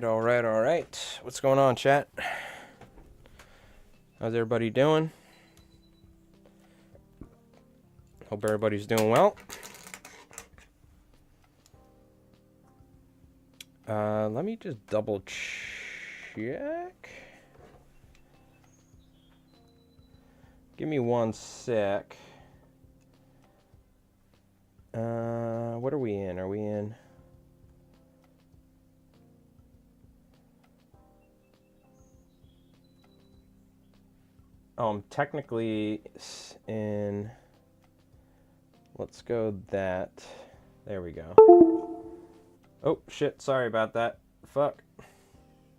All right. What's going on, chat? How's everybody doing? Hope everybody's doing well. Let me just double check. Give me one sec. What are we in? Are we in? Oh, I'm technically in. Let's go that. There we go. Oh, shit. Sorry about that. Fuck.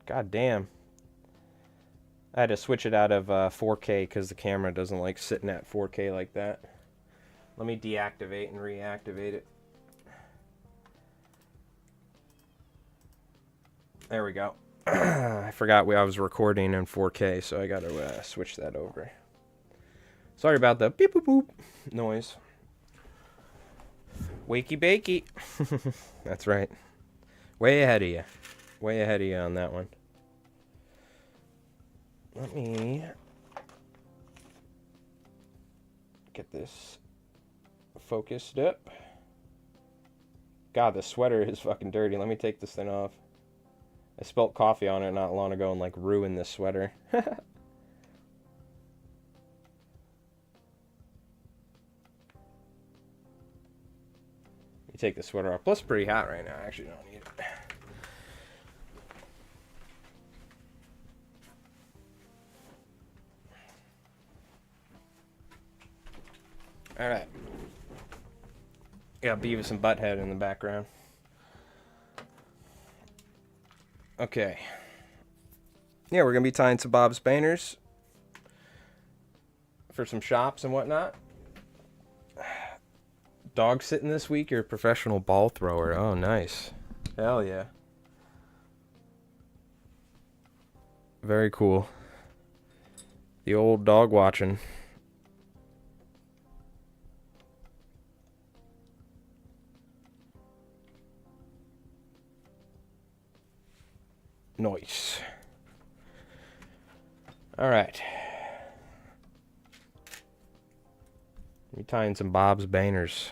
God damn. I had to switch it out of 4K because the camera doesn't like sitting at 4K like that. Let me deactivate and reactivate it. There we go. I forgot I was recording in 4K, so I got to switch that over. Sorry about the beep boop boop noise. Wakey bakey. That's right. Way ahead of you. Way ahead of you on that one. Let me get this focused up. God, the sweater is fucking dirty. Let me take this thing off. I spilt coffee on it not long ago and like ruined this sweater. You take the sweater off. Plus, it's pretty hot right now. I actually don't need it. All right. Got Beavis and Butthead in the background. Okay. Yeah, we're going to be tying some Bob's Banners for some shops and whatnot. Dog sitting this week? You're a professional ball thrower. Oh, nice. Hell yeah. Very cool. The old dog watching. Nice. All right. Let me tie in some Bob's Banners.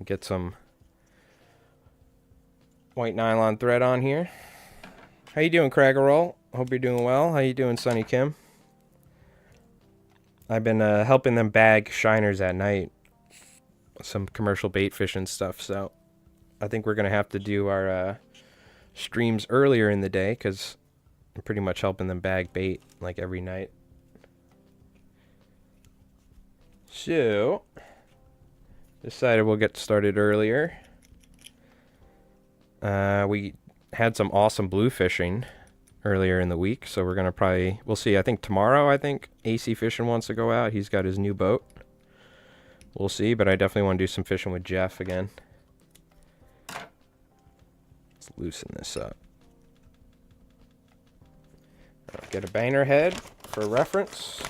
Get some white nylon thread on here. How you doing, Craggerroll? Hope you're doing well. How you doing, Sonny Kim? I've been helping them bag shiners at night. Some commercial bait fishing stuff, so I think we're going to have to do our streams earlier in the day because I'm pretty much helping them bag bait like every night. So, decided we'll get started earlier. We had some awesome blue fishing earlier in the week, so we're going to we'll see. I think tomorrow, AC Fishing wants to go out. He's got his new boat. We'll see, but I definitely want to do some fishing with Jeff again. Let's loosen this up. I'll get a banner head for reference.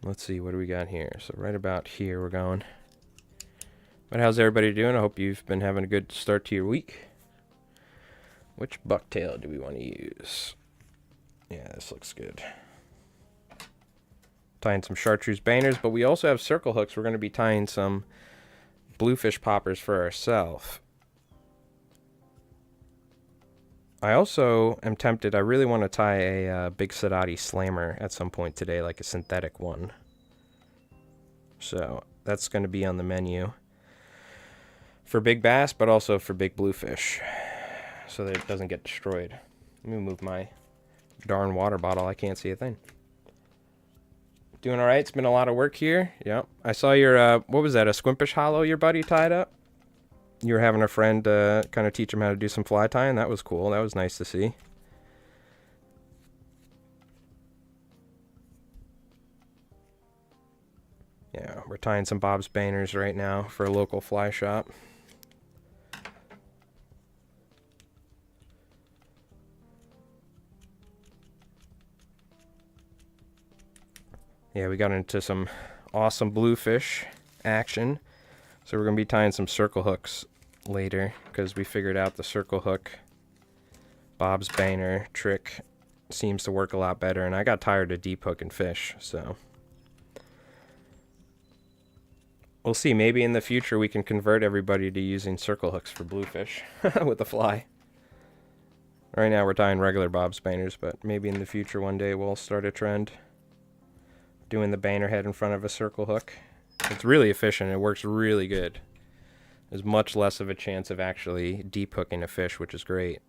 Let's see, what do we got here? So right about here we're going. But how's everybody doing? I hope you've been having a good start to your week. Which bucktail do we want to use? Yeah, this looks good. Tying some chartreuse banners, but we also have circle hooks. We're going to be tying some bluefish poppers for ourselves. I also am tempted. I really want to tie a big Sadati slammer at some point today, like a synthetic one. So that's going to be on the menu for big bass, but also for big bluefish, so that it doesn't get destroyed. Let me move my darn water bottle. I can't see a thing. Doing all right. It's been a lot of work here. Yep. I saw your, what was that, a squimpish hollow your buddy tied up? You were having a friend kind of teach him how to do some fly tying. That was cool. That was nice to see. Yeah, we're tying some Bob's Banners right now for a local fly shop. Yeah, we got into some awesome bluefish action. So we're going to be tying some circle hooks later because we figured out the circle hook Bob's Baner trick seems to work a lot better, and I got tired of deep hooking fish, so we'll see. Maybe in the future we can convert everybody to using circle hooks for bluefish with the fly. Right now we're tying regular Bob's Baners, but maybe in the future one day we'll start a trend doing the Baner head in front of a circle hook. It's really efficient. It works really good. There's much less of a chance of actually deep hooking a fish, which is great.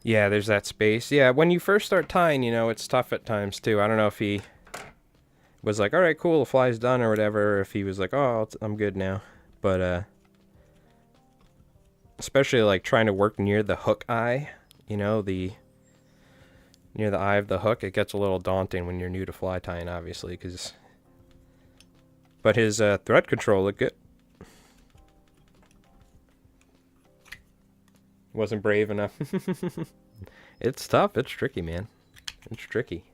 Yeah, there's that space. Yeah, when you first start tying, you know, it's tough at times too. I don't know if he was like, all right, cool, the fly's done or whatever, or if he was like, oh, I'm good now. But, especially like trying to work near the hook eye, you know, near the eye of the hook, it gets a little daunting when you're new to fly tying, obviously, but his thread control looked good. Wasn't brave enough. It's tough. It's tricky, man. It's tricky.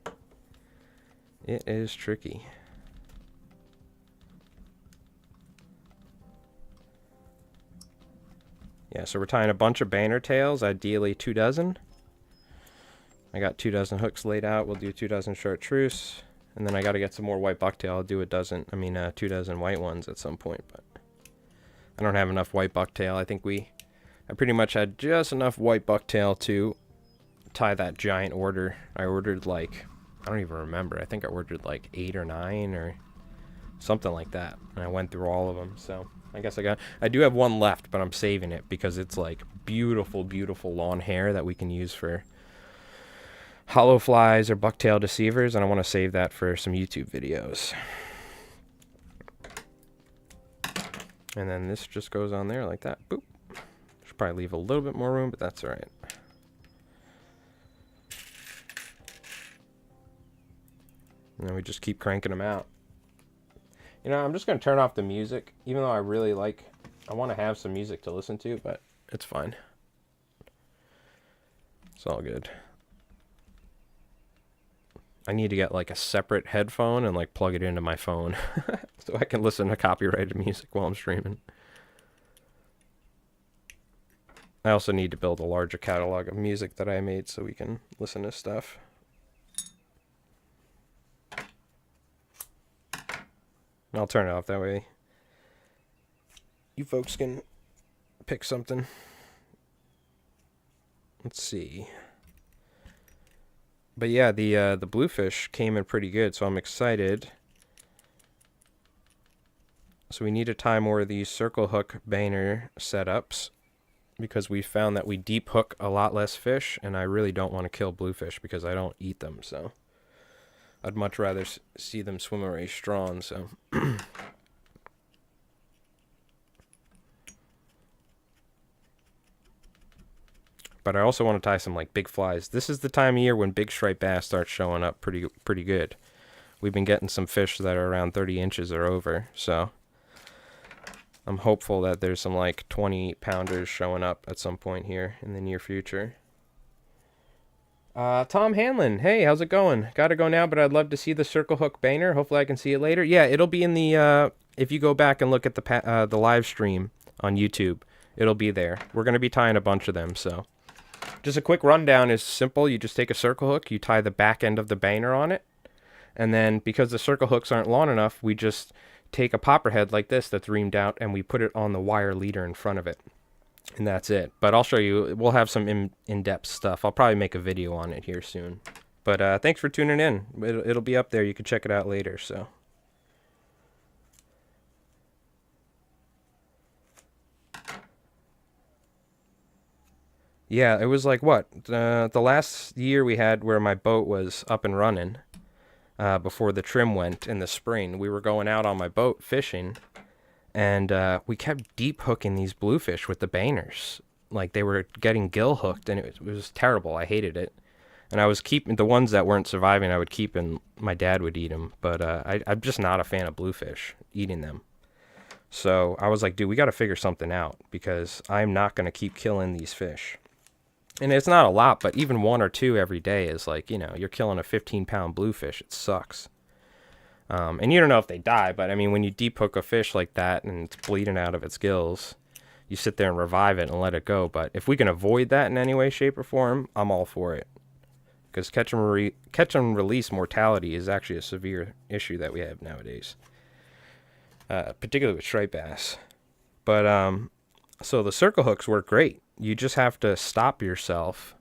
It is tricky. Yeah, so we're tying a bunch of Baner tails, ideally 2 dozen. I got 2 dozen hooks laid out. We'll do 2 dozen chartreuse. And then I got to get some more white bucktail. I'll do 2 dozen white ones at some point, but I don't have enough white bucktail. I pretty much had just enough white bucktail to tie that giant order. I ordered like, I don't even remember. I think I ordered like 8 or 9 or something like that. And I went through all of them. So I guess I do have one left, but I'm saving it because it's like beautiful, beautiful lawn hair that we can use for hollow flies or bucktail deceivers. And I want to save that for some YouTube videos. And then this just goes on there like that. Boop. Probably leave a little bit more room, but that's all right. And then we just keep cranking them out. You know, I'm just going to turn off the music, even though I want to have some music to listen to, but it's fine. It's all good. I need to get like a separate headphone and like plug it into my phone so I can listen to copyrighted music while I'm streaming. I also need to build a larger catalog of music that I made so we can listen to stuff. I'll turn it off that way you folks can pick something. Let's see. But yeah, the bluefish came in pretty good, so I'm excited. So we need to tie more of these circle hook Baner setups, because we found that we deep hook a lot less fish, and I really don't want to kill bluefish because I don't eat them, so I'd much rather see them swim away strong, so. But I also want to tie some like big flies. This is the time of year when big striped bass start showing up pretty good. We've been getting some fish that are around 30 inches or over, so I'm hopeful that there's some like 20-pounders showing up at some point here in the near future. Tom Hanlon, hey, how's it going? Gotta go now, but I'd love to see the circle hook Baner. Hopefully I can see it later. Yeah, it'll be in the, if you go back and look at the live stream on YouTube, it'll be there. We're going to be tying a bunch of them, so. Just a quick rundown is simple. You just take a circle hook, you tie the back end of the Baner on it, and then because the circle hooks aren't long enough, we just take a popper head like this that's reamed out, and we put it on the wire leader in front of it. And that's it. But I'll show you. We'll have some in-depth stuff. I'll probably make a video on it here soon. But thanks for tuning in. It'll be up there. You can check it out later. So. Yeah, it was like what? The last year we had where my boat was up and running before the trim went in the spring. We were going out on my boat fishing. And we kept deep hooking these bluefish with the Baners. Like, they were getting gill hooked, and it was terrible. I hated it. And I was keeping the ones that weren't surviving, I would keep, and my dad would eat them. But I'm just not a fan of bluefish, eating them. So I was like, dude, we got to figure something out, because I'm not going to keep killing these fish. And it's not a lot, but even 1 or 2 every day is like, you're killing a 15-pound bluefish. It sucks. And you don't know if they die, but I mean, when you deep hook a fish like that and it's bleeding out of its gills, you sit there and revive it and let it go. But if we can avoid that in any way, shape, or form, I'm all for it. Because catch and release mortality is actually a severe issue that we have nowadays, particularly with striped bass. But so the circle hooks work great. You just have to stop yourself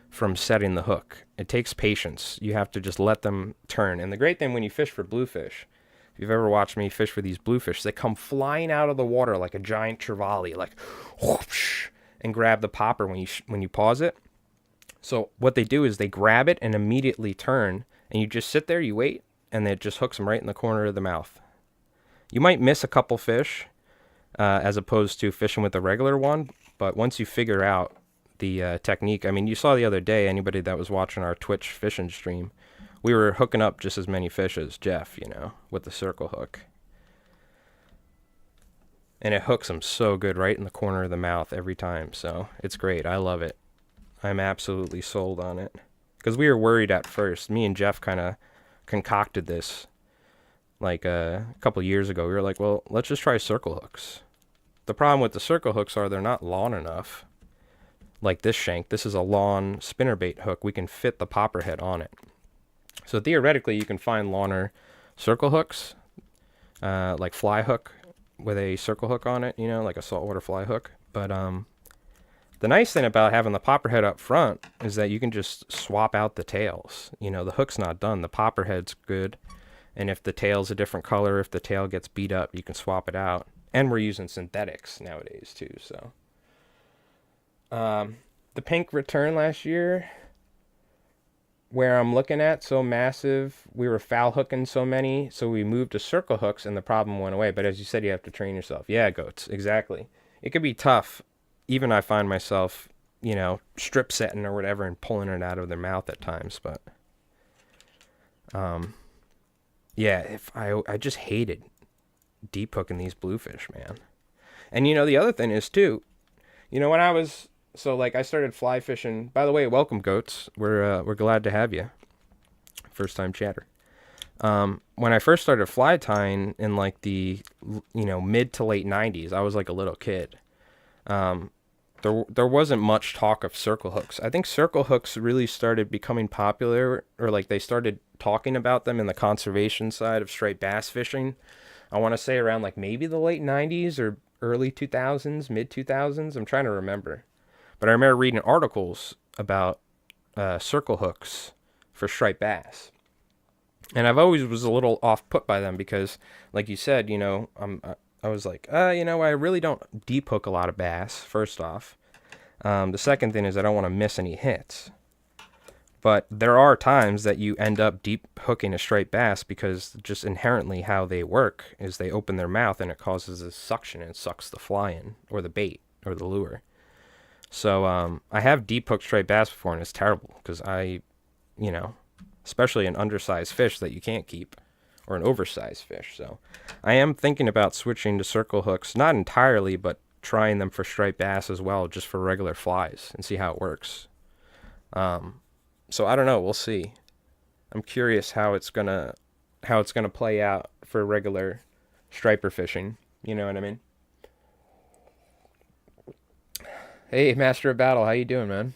from setting the hook. It takes patience. You have to just let them turn. And the great thing when you fish for bluefish, if you've ever watched me fish for these bluefish, they come flying out of the water like a giant trevally, like whoosh, and grab the popper when you pause it. So what they do is they grab it and immediately turn, and you just sit there, you wait, and it just hooks them right in the corner of the mouth. You might miss a couple fish as opposed to fishing with a regular one, but once you figure out the technique, I mean, you saw the other day, anybody that was watching our Twitch fishing stream, we were hooking up just as many fish as Jeff, with the circle hook. And it hooks them so good right in the corner of the mouth every time, so it's great. I love it. I'm absolutely sold on it. Because we were worried at first. Me and Jeff kind of concocted this like a couple years ago. We were like, well, let's just try circle hooks. The problem with the circle hooks are they're not long enough. Like this shank. This is a long spinnerbait hook. We can fit the popper head on it. So theoretically, you can find longer circle hooks, like fly hook with a circle hook on it, like a saltwater fly hook. But the nice thing about having the popper head up front is that you can just swap out the tails. The hook's not done. The popper head's good. And if the tail's a different color, if the tail gets beat up, you can swap it out. And we're using synthetics nowadays too, so. The pink return last year, where I'm looking at, so massive, we were foul hooking so many, so we moved to circle hooks and the problem went away. But as you said, you have to train yourself. Yeah, goats, exactly. It could be tough. Even I find myself, strip setting or whatever and pulling it out of their mouth at times. But, yeah, if I just hated deep hooking these bluefish, man. And, the other thing is, too, when I was, I started fly fishing. By the way, welcome, goats. We're glad to have you. First time chatter. When I first started fly tying in, the, mid to late 90s, I was like a little kid. There wasn't much talk of circle hooks. I think circle hooks really started becoming popular, or they started talking about them in the conservation side of striped bass fishing. I want to say around maybe the late 90s or early 2000s, mid 2000s. I'm trying to remember. But I remember reading articles about circle hooks for striped bass. And I've always was a little off put by them because, like you said, I was like, I really don't deep hook a lot of bass, first off. The second thing is I don't want to miss any hits. But there are times that you end up deep hooking a striped bass because just inherently how they work is they open their mouth and it causes a suction and it sucks the fly in, or the bait, or the lure. So I have deep hooked striped bass before and it's terrible because especially an undersized fish that you can't keep. Or an oversized fish. So I am thinking about switching to circle hooks, not entirely, but trying them for striped bass as well, just for regular flies and see how it works. So I don't know, we'll see. I'm curious how it's gonna play out for regular striper fishing. You know what I mean? Hey, Master of Battle, how you doing, man?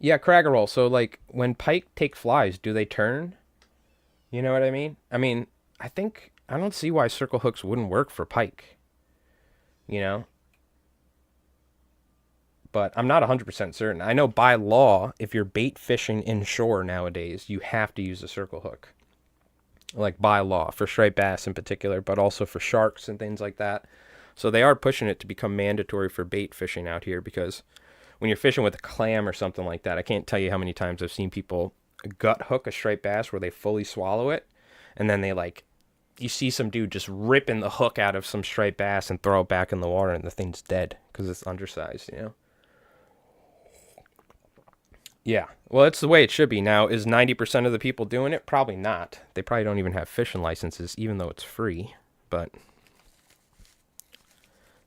Yeah, Craggerroll. So when pike take flies, do they turn? You know what I mean? I don't see why circle hooks wouldn't work for pike. But I'm not 100% certain. I know by law, if you're bait fishing inshore nowadays, you have to use a circle hook. By law, for striped bass in particular, but also for sharks and things like that. So they are pushing it to become mandatory for bait fishing out here because when you're fishing with a clam or something like that, I can't tell you how many times I've seen people gut hook a striped bass where they fully swallow it, and then they you see some dude just ripping the hook out of some striped bass and throw it back in the water and the thing's dead because it's undersized, Yeah, well, it's the way it should be. Now, is 90% of the people doing it? Probably not. They probably don't even have fishing licenses, even though it's free. But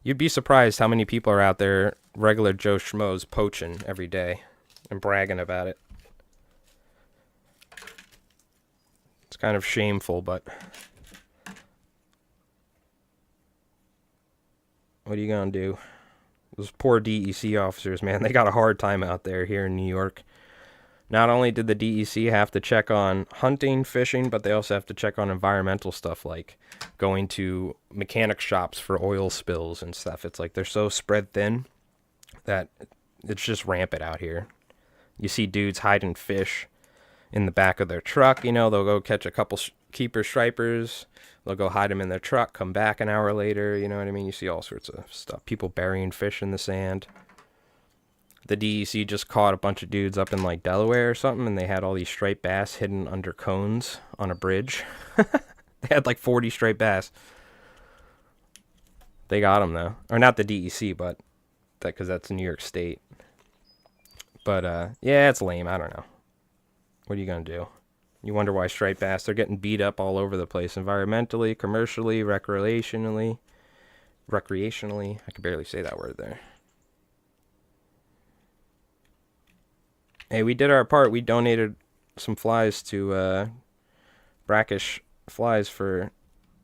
You'd be surprised how many people are out there, regular Joe Schmoes, poaching every day and bragging about it. It's kind of shameful, but what are you gonna do? Those poor DEC officers, man, they got a hard time out there here in New York. Not only did the DEC have to check on hunting, fishing, but they also have to check on environmental stuff like going to mechanic shops for oil spills and stuff. It's like they're so spread thin that it's just rampant out here. You see dudes hiding fish in the back of their truck. You know, they'll go catch a couple keeper stripers. They'll go hide them in their truck, come back an hour later. You know what I mean? You see all sorts of stuff. People burying fish in the sand. The DEC just caught a bunch of dudes up in like Delaware or something, and they had all these striped bass hidden under cones on a bridge. They had like 40 striped bass. They got them though, or not the DEC, but because that's New York State. But yeah, it's lame. I don't know. What are you gonna do? You wonder why striped bass, they're getting beat up all over the place, environmentally, commercially, recreationally. I could barely say that word there. Hey, we did our part. We donated some flies to Brackish Flies for...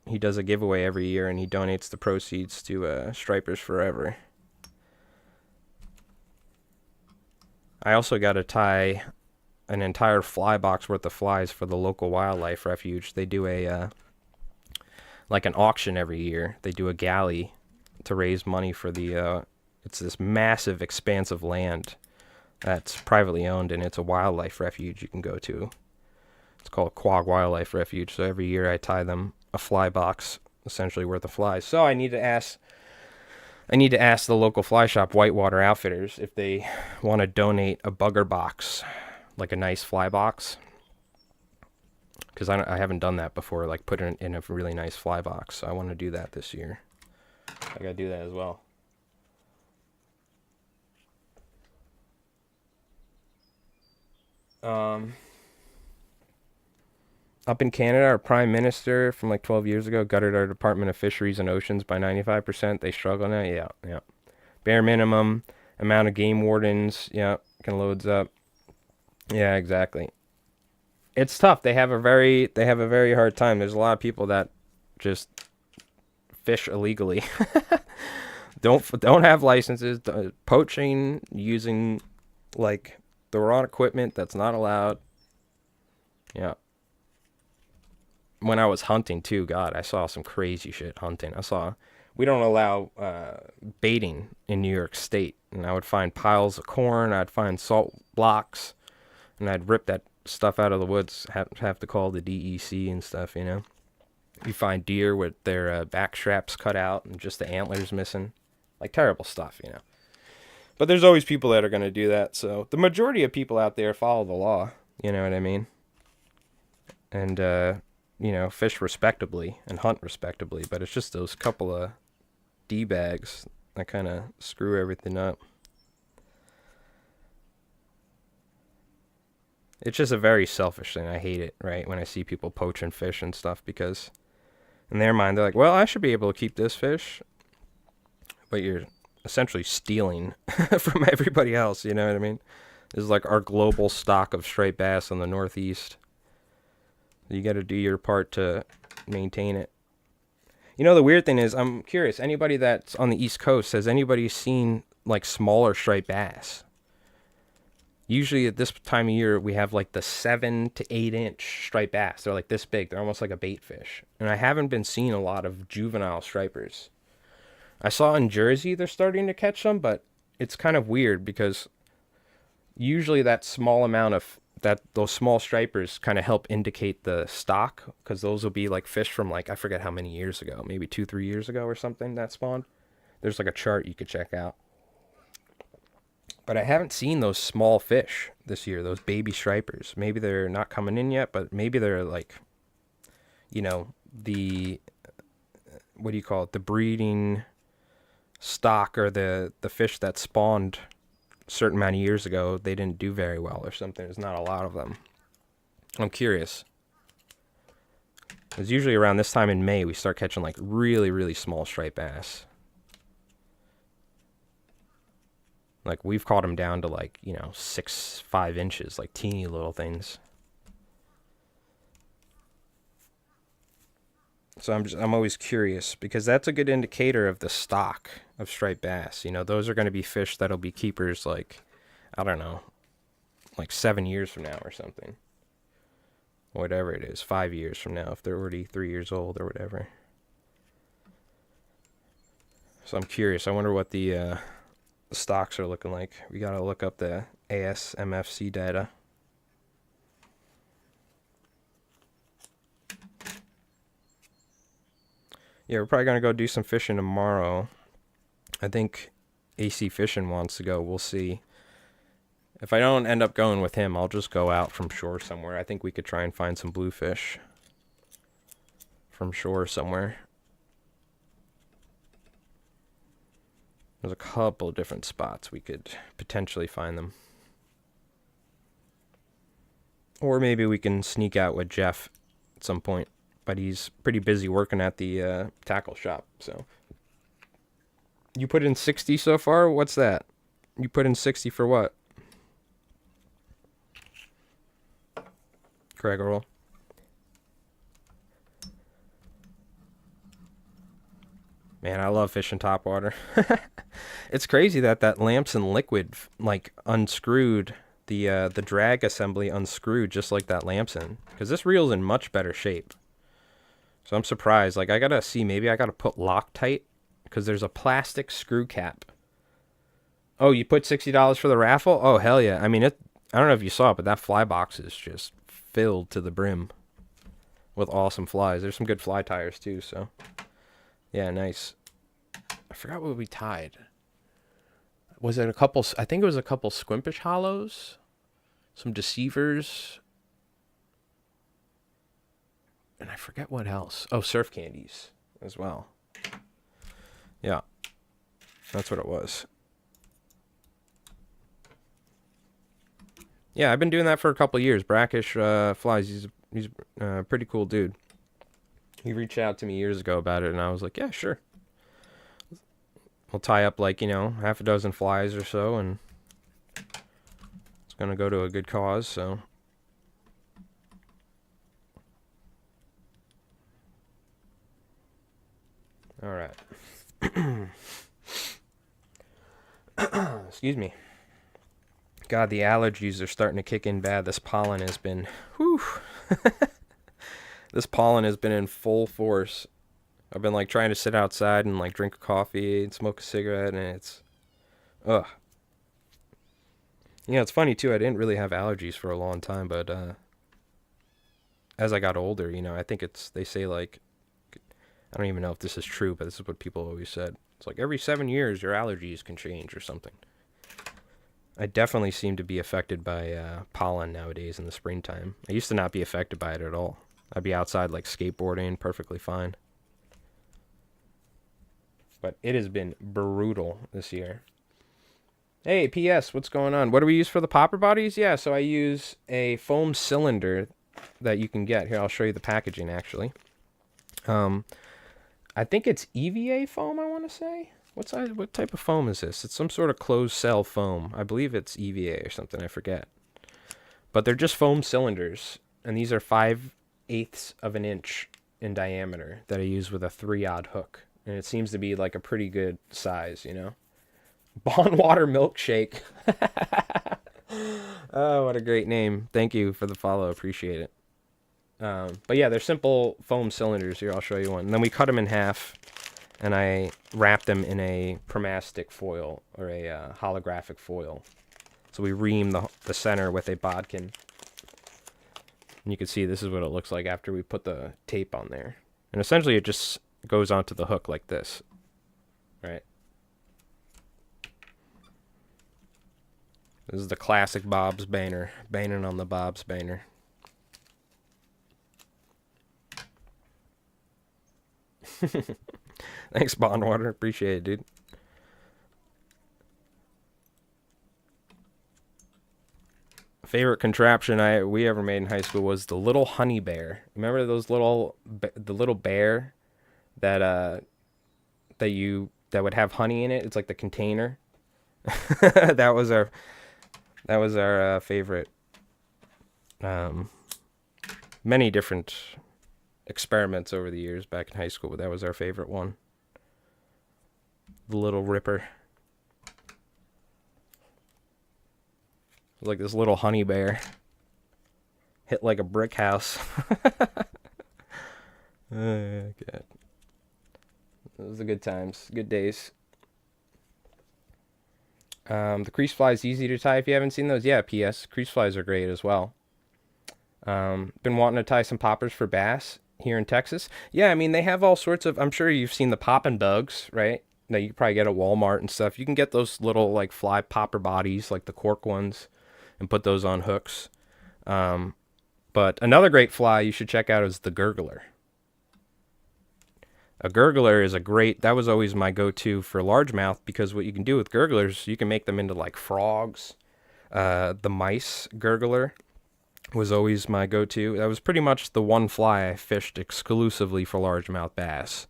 He does a giveaway every year, and he donates the proceeds to Stripers Forever. I also got to tie an entire fly box worth of flies for the local wildlife refuge. They do a like an auction every year. They do a galley to raise money for the... it's this massive expanse of land that's privately owned, and it's a wildlife refuge you can go to. It's called Quag Wildlife Refuge. So every year I tie them a fly box, essentially worth of flies. So I need to ask the local fly shop, Whitewater Outfitters, if they want to donate a bugger box, like a nice fly box. Because I haven't done that before, like put it in a really nice fly box. So I want to do that this year. I gotta do that as well. Up in Canada, our prime minister from like 12 years ago gutted our Department of Fisheries and Oceans by 95%. They struggle now. Yeah. Bare minimum amount of game wardens. Yeah, can loads up. Yeah, exactly. It's tough. They have a very hard time. There's a lot of people that just fish illegally. don't have licenses. Poaching, using like the wrong equipment that's not allowed. Yeah. When I was hunting too, God, I saw some crazy shit hunting. We don't allow baiting in New York State, and I would find piles of corn, I'd find salt blocks, and I'd rip that stuff out of the woods, have to call the DEC and stuff, you know. You find deer with their back straps cut out and just the antlers missing. Like terrible stuff, you know. But there's always people that are going to do that, so the majority of people out there follow the law, you know what I mean? And, you know, fish respectably and hunt respectably, but it's just those couple of D-bags that kind of screw everything up. It's just a very selfish thing. I hate it, right, when I see people poaching fish and stuff, because in their mind, they're like, well, I should be able to keep this fish, but you're essentially stealing from everybody else, you know what I mean? This is like our global stock of striped bass on the Northeast. You got to do your part to maintain it. You know, the weird thing is, I'm curious, anybody that's on the East Coast, has anybody seen like smaller striped bass? Usually at this time of year, we have like the 7 to 8 inch striped bass. They're like this big. They're almost like a bait fish. And I haven't been seeing a lot of juvenile stripers. I saw in Jersey they're starting to catch them, but it's kind of weird because usually that small amount of those small stripers kind of help indicate the stock, because those will be like fish from like, I forget how many years ago, maybe 2-3 years ago or something that spawned. There's like a chart you could check out. But I haven't seen those small fish this year, those baby stripers. Maybe they're not coming in yet, but maybe they're like, you know, the, what do you call it? The breeding stock, or the fish that spawned a certain amount of years ago, they didn't do very well or something. There's not a lot of them. I'm curious. It's usually around this time in May we start catching like really, really small striped bass. Like, we've caught them down to, like, 5 inches, like teeny little things. So I'm always curious, because that's a good indicator of the stock of striped bass. Those are going to be fish that'll be keepers, like, I don't know, like 7 years from now or something. Whatever it is, 5 years from now, if they're already 3 years old or whatever. So I'm curious. I wonder what the stocks are looking like. We got to look up the ASMFC data. Yeah, we're probably going to go do some fishing tomorrow. I think AC Fishing wants to go. We'll see. If I don't end up going with him, I'll just go out from shore somewhere. I think we could try and find some bluefish from shore somewhere. There's a couple of different spots we could potentially find them. Or maybe we can sneak out with Jeff at some point. But he's pretty busy working at the tackle shop, so. You put in 60 so far? What's that? You put in 60 for what? Craig roll. Man, I love fishing topwater. It's crazy that Lamson liquid, like, unscrewed, the drag assembly unscrewed just like that Lamson. Because this reel's in much better shape. So I'm surprised. Like, I gotta see, maybe I gotta put Loctite, because there's a plastic screw cap. Oh, you put $60 for the raffle? Oh, hell yeah. I mean, I don't know if you saw it, but that fly box is just filled to the brim with awesome flies. There's some good fly tires, too, so. Yeah, nice. I forgot what we tied. Was it a couple, I think it was a couple Squimpish hollows, some deceivers, and I forget what else. Oh, surf candies as well. Yeah, that's what it was. Yeah, I've been doing that for a couple years. Brackish flies. He's a pretty cool dude. He reached out to me years ago about it, and I was like, yeah, sure. We'll tie up, like, half a dozen flies or so, and it's going to go to a good cause, so. All right. Excuse me. God, the allergies are starting to kick in bad. This pollen has been, whew. This pollen has been in full force. I've been, like, trying to sit outside and, like, drink a coffee and smoke a cigarette, and it's, ugh. It's funny, too. I didn't really have allergies for a long time, but as I got older, I think they say, like, I don't even know if this is true, but this is what people always said. It's like every 7 years, your allergies can change or something. I definitely seem to be affected by pollen nowadays in the springtime. I used to not be affected by it at all. I'd be outside, like, skateboarding, perfectly fine. But it has been brutal this year. Hey, P.S., what's going on? What do we use for the popper bodies? Yeah, so I use a foam cylinder that you can get. Here, I'll show you the packaging, actually. I think it's EVA foam, I want to say. What type of foam is this? It's some sort of closed cell foam. I believe it's EVA or something. I forget. But they're just foam cylinders, and these are 5/8 of an inch in diameter that I use with a 3-aught hook. And it seems to be like a pretty good size, Bondwater Milkshake. Oh, what a great name. Thank you for the follow. Appreciate it. But yeah, they're simple foam cylinders. Here, I'll show you one. And then we cut them in half, and I wrap them in a permastic foil, or a holographic foil. So we ream the center with a bodkin. And you can see this is what it looks like after we put the tape on there. And essentially it just goes onto the hook like this, right? This is the classic Bob's Banner, banging on the Bob's Banner. Thanks, Bondwater. Appreciate it, dude. Favorite contraption we ever made in high school was the little honey bear. Remember those the little bear that would have honey in it? It's like the container, That was our favorite. Many different experiments over the years back in high school, but that was our favorite one. The Little Ripper. Like this little honey bear. Hit like a brick house. God. Those are good times. Good days. The crease fly is easy to tie if you haven't seen those. Yeah, P.S. Crease flies are great as well. Been wanting to tie some poppers for bass here in Texas. Yeah, I mean, they have all sorts of... I'm sure you've seen the poppin' bugs, right? That you can probably get at Walmart and stuff. You can get those little, like, fly popper bodies, like the cork ones, and put those on hooks. But another great fly you should check out is the gurgler. A gurgler is a great... That was always my go-to for largemouth, because what you can do with gurglers, you can make them into, like, frogs. The mice gurgler was always my go-to. That was pretty much the one fly I fished exclusively for largemouth bass.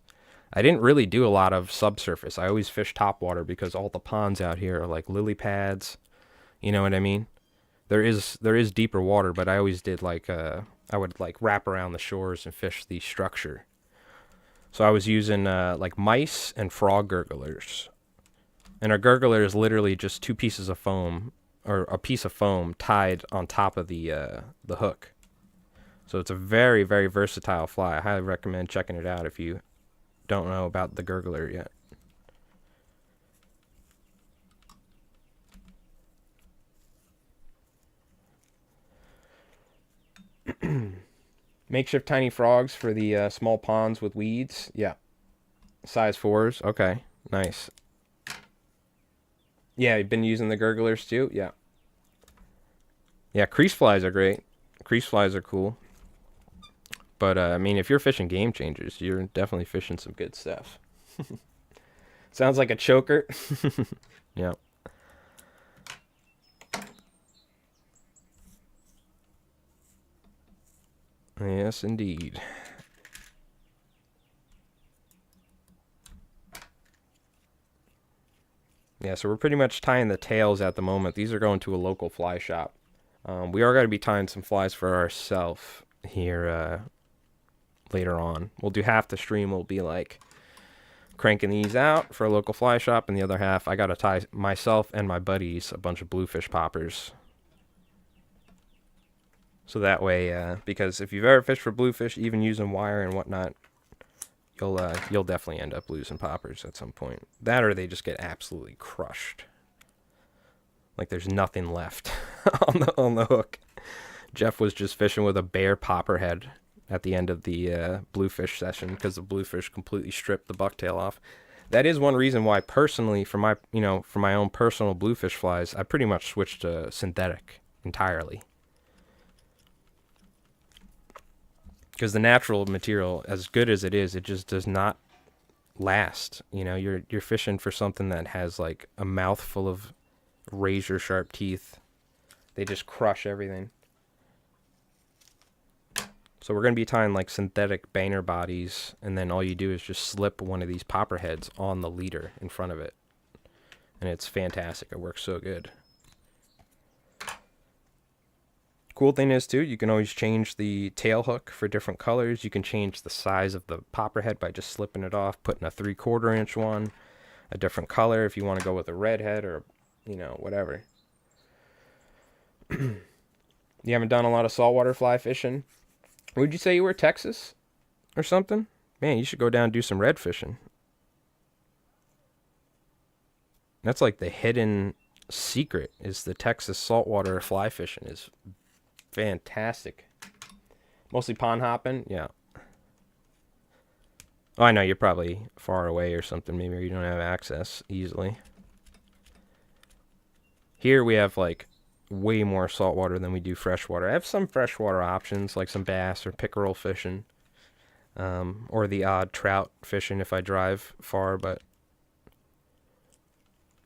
I didn't really do a lot of subsurface. I always fished topwater because all the ponds out here are like lily pads. You know what I mean? There is deeper water, but I always did like I would like wrap around the shores and fish the structure. So I was using like mice and frog gurglers. And a gurgler is literally just two pieces of foam, or a piece of foam tied on top of the hook. So it's a very, very versatile fly. I highly recommend checking it out if you don't know about the gurgler yet. Makeshift tiny frogs for the small ponds with weeds. Yeah. Size 4s. Okay. Nice. Yeah, you've been using the gurglers too? Yeah. Yeah, crease flies are great. Crease flies are cool. But, I mean, if you're fishing game changers, you're definitely fishing some good stuff. Sounds like a choker. Yeah. Yes, indeed. Yeah, so we're pretty much tying the tails at the moment. These are going to a local fly shop. We are going to be tying some flies for ourselves here later on. We'll do half the stream will be like cranking these out for a local fly shop, and the other half I got to tie myself and my buddies a bunch of bluefish poppers. So that way, because if you've ever fished for bluefish, even using wire and whatnot, you'll definitely end up losing poppers at some point. That or they just get absolutely crushed. Like there's nothing left on the hook. Jeff was just fishing with a bare popper head at the end of the bluefish session because the bluefish completely stripped the bucktail off. That is one reason why personally, for my own personal bluefish flies, I pretty much switched to synthetic entirely. Because the natural material, as good as it just does not last. You know, you're fishing for something that has like a mouthful of razor sharp teeth. They just crush everything. So we're going to be tying like synthetic baner bodies, and then all you do is just slip one of these popper heads on the leader in front of it. And it's fantastic. It works so good. Cool thing is too, you can always change the tail hook for different colors. You can change the size of the popper head by just slipping it off, putting a 3/4 inch one, a different color if you want to go with a red head or, whatever. You haven't done a lot of saltwater fly fishing? Would you say you were Texas or something? Man, you should go down and do some red fishing. That's like the hidden secret, is the Texas saltwater fly fishing is fantastic. Mostly pond hopping, yeah. Oh, I know, you're probably far away or something. Maybe you don't have access easily. Here we have like way more saltwater than we do freshwater. I have some freshwater options, like some bass or pickerel fishing, or the odd trout fishing if I drive far, but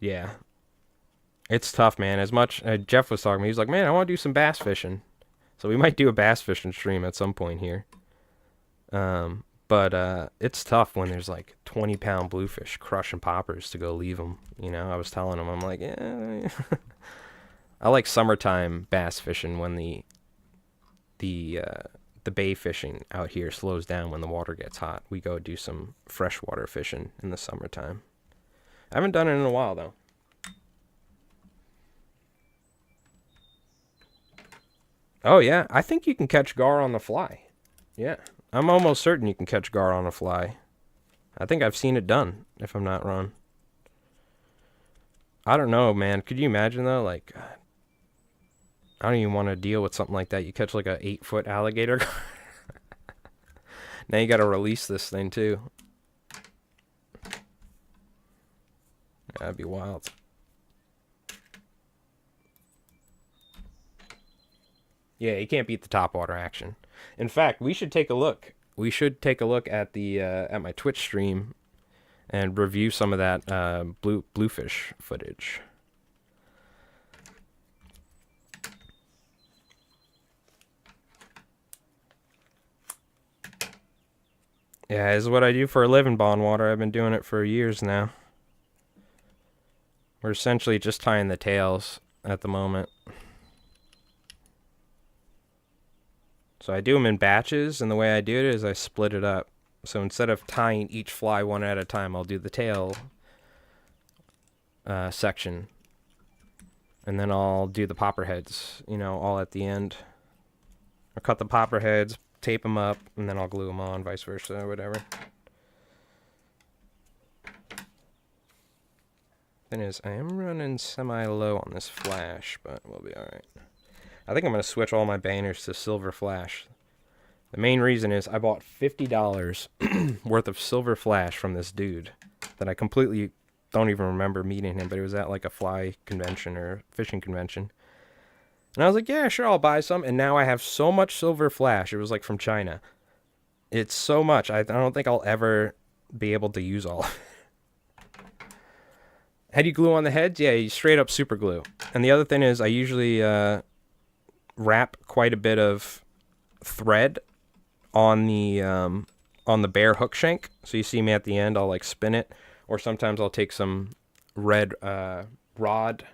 yeah. It's tough, man. As much, Jeff was talking to me, he was like, man, I want to do some bass fishing. So we might do a bass fishing stream at some point here. But it's tough when there's like 20-pound bluefish crushing poppers to go leave them. You know, I was telling them, I'm like, yeah. I like summertime bass fishing when the bay fishing out here slows down when the water gets hot. We go do some freshwater fishing in the summertime. I haven't done it in a while though. Oh yeah, I think you can catch gar on the fly. Yeah, I'm almost certain you can catch gar on a fly. I think I've seen it done, if I'm not wrong. I don't know, man. Could you imagine though? Like, I don't even want to deal with something like that. You catch like a 8-foot alligator. Now you got to release this thing too. That'd be wild. Yeah, you can't beat the topwater action. In fact, we should take a look. We should take a look at the at my Twitch stream and review some of that bluefish footage. Yeah, this is what I do for a living, Bondwater. I've been doing it for years now. We're essentially just tying the tails at the moment. So I do them in batches, and the way I do it is I split it up. So instead of tying each fly one at a time, I'll do the tail section. And then I'll do the popper heads, you know, all at the end. I'll cut the popper heads, tape them up, and then I'll glue them on, vice versa, or whatever. Thing is, I am running semi-low on this flash, but we'll be alright. I think I'm going to switch all my banners to silver flash. The main reason is I bought $50 worth of silver flash from this dude that I completely don't even remember meeting him, but it was at like a fly convention or fishing convention. And I was like, yeah, sure, I'll buy some. And now I have so much silver flash. It was like from China. It's so much. I don't think I'll ever be able to use all of it. How do you glue on the heads? Yeah, you straight up super glue. And the other thing is I usually wrap quite a bit of thread on the bare hook shank. So you see me at the end, I'll like spin it. Or sometimes I'll take some red rod,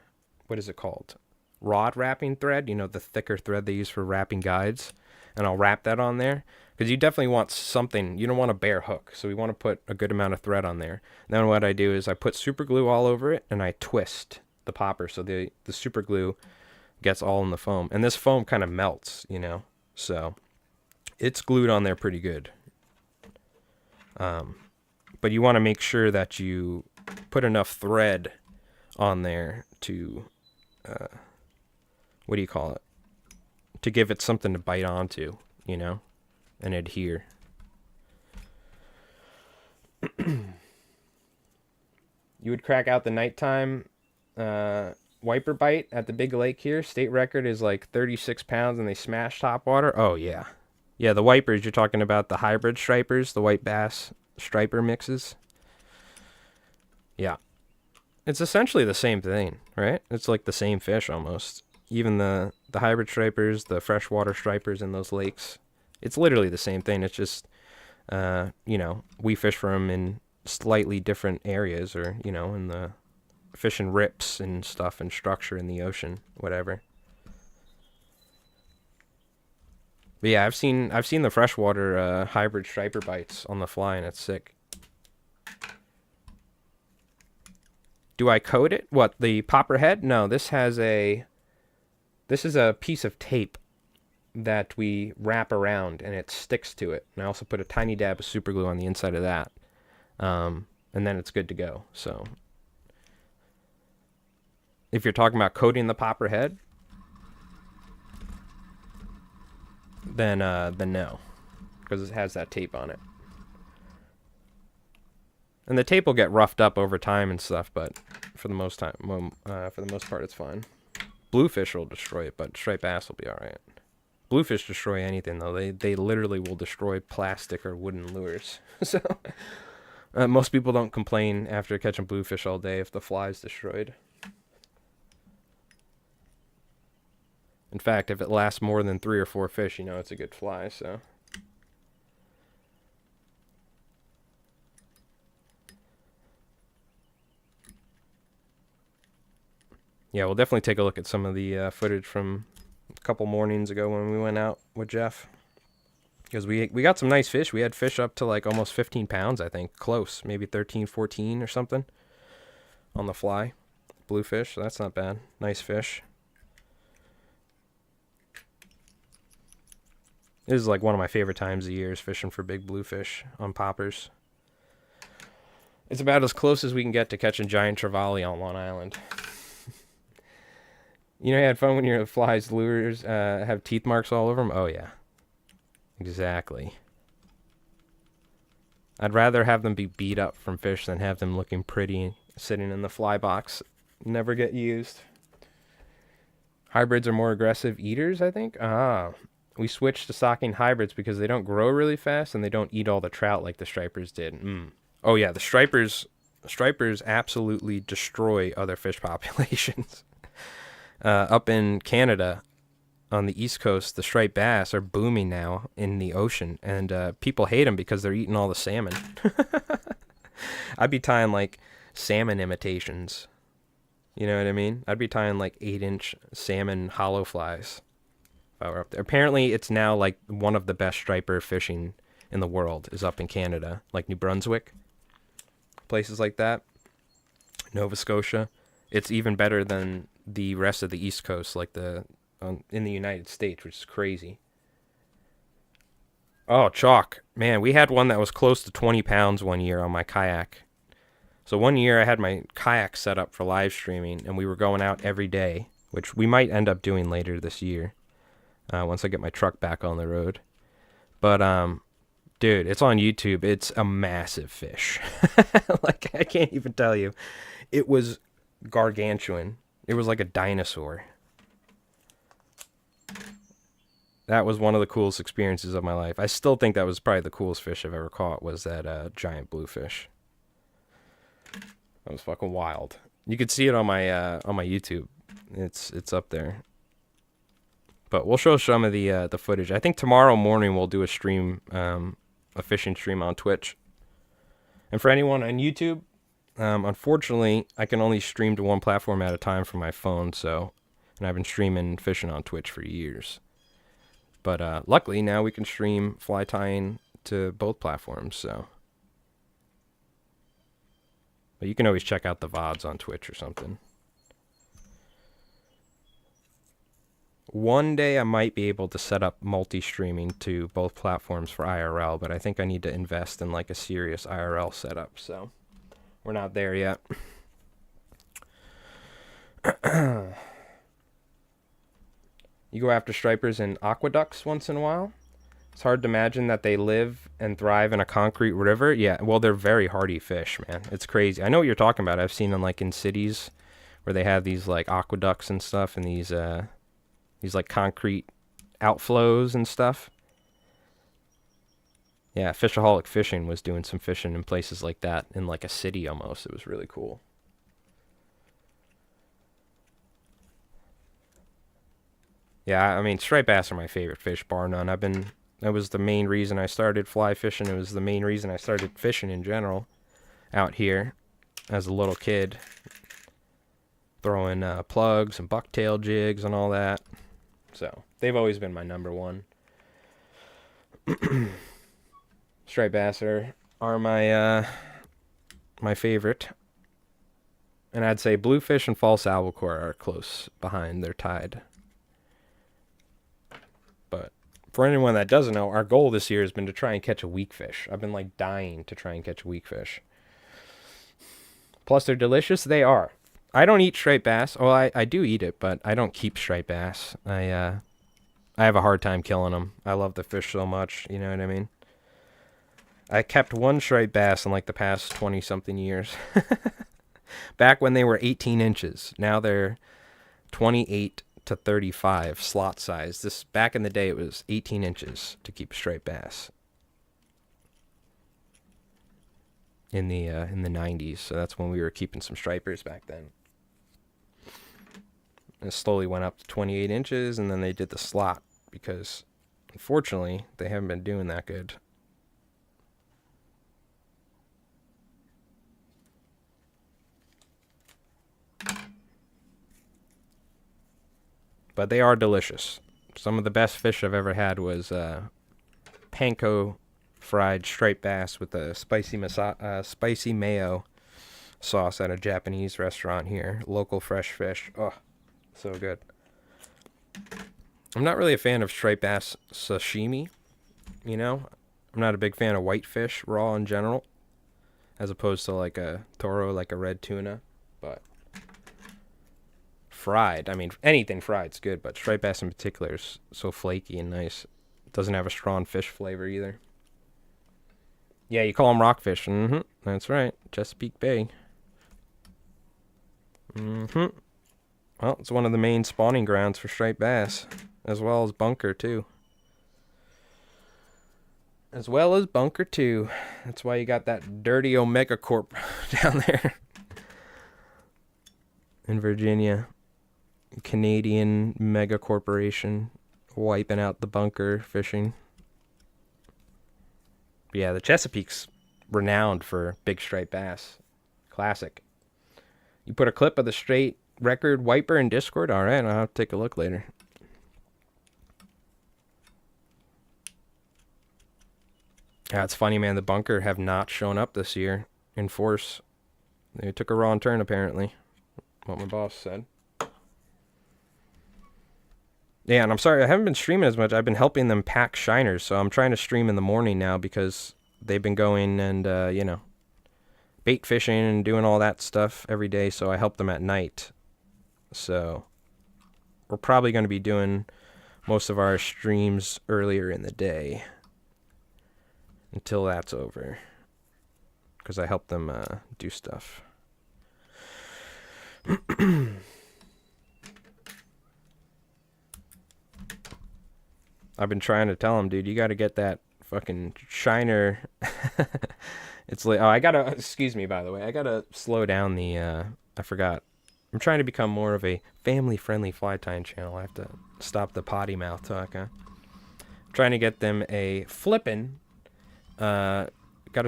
what is it called? Rod wrapping thread, you know, the thicker thread they use for wrapping guides. And I'll wrap that on there. Because you definitely want something, you don't want a bare hook. So we want to put a good amount of thread on there. And then what I do is I put super glue all over it and I twist the popper. So the super glue gets all in the foam. And this foam kind of melts, you know. So it's glued on there pretty good. But you want to make sure that you put enough thread on there to, what do you call it? To give it something to bite onto, you know, and adhere. You would crack out the nighttime wiper bite at the big lake here. State record is like 36 pounds and they smash topwater. Oh, yeah. Yeah, the wipers, you're talking about the hybrid stripers, the white bass striper mixes. Yeah. It's essentially the same thing, right? It's like the same fish almost. Even the hybrid stripers, the freshwater stripers in those lakes, it's literally the same thing. It's just, you know, we fish for them in slightly different areas or, you know, in the fishing rips and stuff and structure in the ocean, whatever. But yeah, I've seen the freshwater hybrid striper bites on the fly, and it's sick. Do I coat it? What, the popper head? No, this is a piece of tape that we wrap around, and it sticks to it. And I also put a tiny dab of super glue on the inside of that, and then it's good to go. So if you're talking about coating the popper head, then no, because it has that tape on it. And the tape will get roughed up over time and stuff, but for the most part, it's fine. Bluefish will destroy it, but striped bass will be all right. Bluefish destroy anything though. They literally will destroy plastic or wooden lures. So most people don't complain after catching bluefish all day if the fly's destroyed. In fact, if it lasts more than 3 or 4 fish, you know it's a good fly. So Yeah, we'll definitely take a look at some of the footage from a couple mornings ago when we went out with Jeff. Because we got some nice fish. We had fish up to like almost 15 pounds, I think. Close. Maybe 13, 14 or something on the fly. Bluefish, so that's not bad. Nice fish. This is like one of my favorite times of year is fishing for big bluefish on poppers. It's about as close as we can get to catching giant trevally on Long Island. You know, you had fun when your flies' lures have teeth marks all over them? Oh, yeah. Exactly. I'd rather have them be beat up from fish than have them looking pretty sitting in the fly box. Never get used. Hybrids are more aggressive eaters, I think? We switched to stocking hybrids because they don't grow really fast and they don't eat all the trout like the stripers did. Oh, yeah, the stripers absolutely destroy other fish populations. Up in Canada, on the East Coast, the striped bass are booming now in the ocean, and people hate them because they're eating all the salmon. I'd be tying like salmon imitations. You know what I mean? I'd be tying like 8-inch salmon hollow flies if I were up there. Apparently, it's now like one of the best striper fishing in the world is up in Canada, like New Brunswick, places like that, Nova Scotia. It's even better than the rest of the East Coast, like in the United States, which is crazy. Oh, chalk. Man, we had one that was close to 20 pounds one year on my kayak. So one year I had my kayak set up for live streaming, and we were going out every day, which we might end up doing later this year, once I get my truck back on the road. But, dude, it's on YouTube. It's a massive fish. Like, I can't even tell you. It was gargantuan. It was like a dinosaur. That was one of the coolest experiences of my life. I still think that was probably the coolest fish I've ever caught, was that giant bluefish. That was fucking wild. You could see it on my YouTube. It's up there. But we'll show some of the footage. I think tomorrow morning we'll do a stream, a fishing stream on Twitch. And for anyone on YouTube, unfortunately, I can only stream to one platform at a time from my phone. And I've been streaming fishing on Twitch for years. But luckily now we can stream fly tying to both platforms. So, but you can always check out the VODs on Twitch or something. One day I might be able to set up multi-streaming to both platforms for IRL, but I think I need to invest in like a serious IRL setup, so we're not there yet. You go after stripers in aqueducts once in a while? It's hard to imagine that they live and thrive in a concrete river. Yeah, well, they're very hardy fish, man. It's crazy. I know what you're talking about. I've seen them like in cities where they have these like aqueducts and stuff, and these like concrete outflows and stuff. Yeah, Fishaholic Fishing was doing some fishing in places like that, in like a city almost. It was really cool. Yeah, I mean, striped bass are my favorite fish, bar none. That was the main reason I started fly fishing. It was the main reason I started fishing in general out here as a little kid. Throwing plugs and bucktail jigs and all that. So, they've always been my number one. Striped bass are my my favorite. And I'd say bluefish and false albacore are close behind. They're tied. But for anyone that doesn't know, our goal this year has been to try and catch a weak fish. I've been like dying to try and catch a weak fish. Plus, they're delicious. They are. I don't eat striped bass. Well, I do eat it, but I don't keep striped bass. I have a hard time killing them. I love the fish so much. You know what I mean? I kept one striped bass in like the past 20-something years. Back when they were 18 inches. Now they're 28 to 35 slot size. Back in the day, it was 18 inches to keep a striped bass. In the 90s, so that's when we were keeping some stripers back then. And it slowly went up to 28 inches, and then they did the slot, because unfortunately, they haven't been doing that good. But they are delicious. Some of the best fish I've ever had was panko fried striped bass with a spicy mayo sauce at a Japanese restaurant here. Local fresh fish. Oh, so good. I'm not really a fan of striped bass sashimi, you know? I'm not a big fan of whitefish raw in general, as opposed to like a toro, like a red tuna. But fried, I mean, anything fried's good, but striped bass in particular is so flaky and nice. It doesn't have a strong fish flavor either. Yeah, you call them rockfish. Mm-hmm. That's right. Chesapeake Bay. Mm-hmm. Well, it's one of the main spawning grounds for striped bass, as well as Bunker, too. As well as Bunker 2. That's why you got that dirty Omega Corp down there in Virginia. Canadian mega corporation wiping out the bunker fishing. But yeah, the Chesapeake's renowned for big striped bass. Classic. You put a clip of the straight record wiper in Discord? Alright, I'll have to take a look later. Yeah, it's funny, man. The bunker have not shown up this year in force. They took a wrong turn, apparently. What my boss said. Yeah, and I'm sorry, I haven't been streaming as much. I've been helping them pack shiners, so I'm trying to stream in the morning now because they've been going and, bait fishing and doing all that stuff every day, so I help them at night. So we're probably going to be doing most of our streams earlier in the day until that's over, because I help them do stuff. I've been trying to tell him, dude, you got to get that fucking shiner. It's like, excuse me, by the way, I gotta slow down the, I forgot. I'm trying to become more of a family-friendly fly tying channel. I have to stop the potty mouth talk, huh? I'm trying to get them a flippin', gotta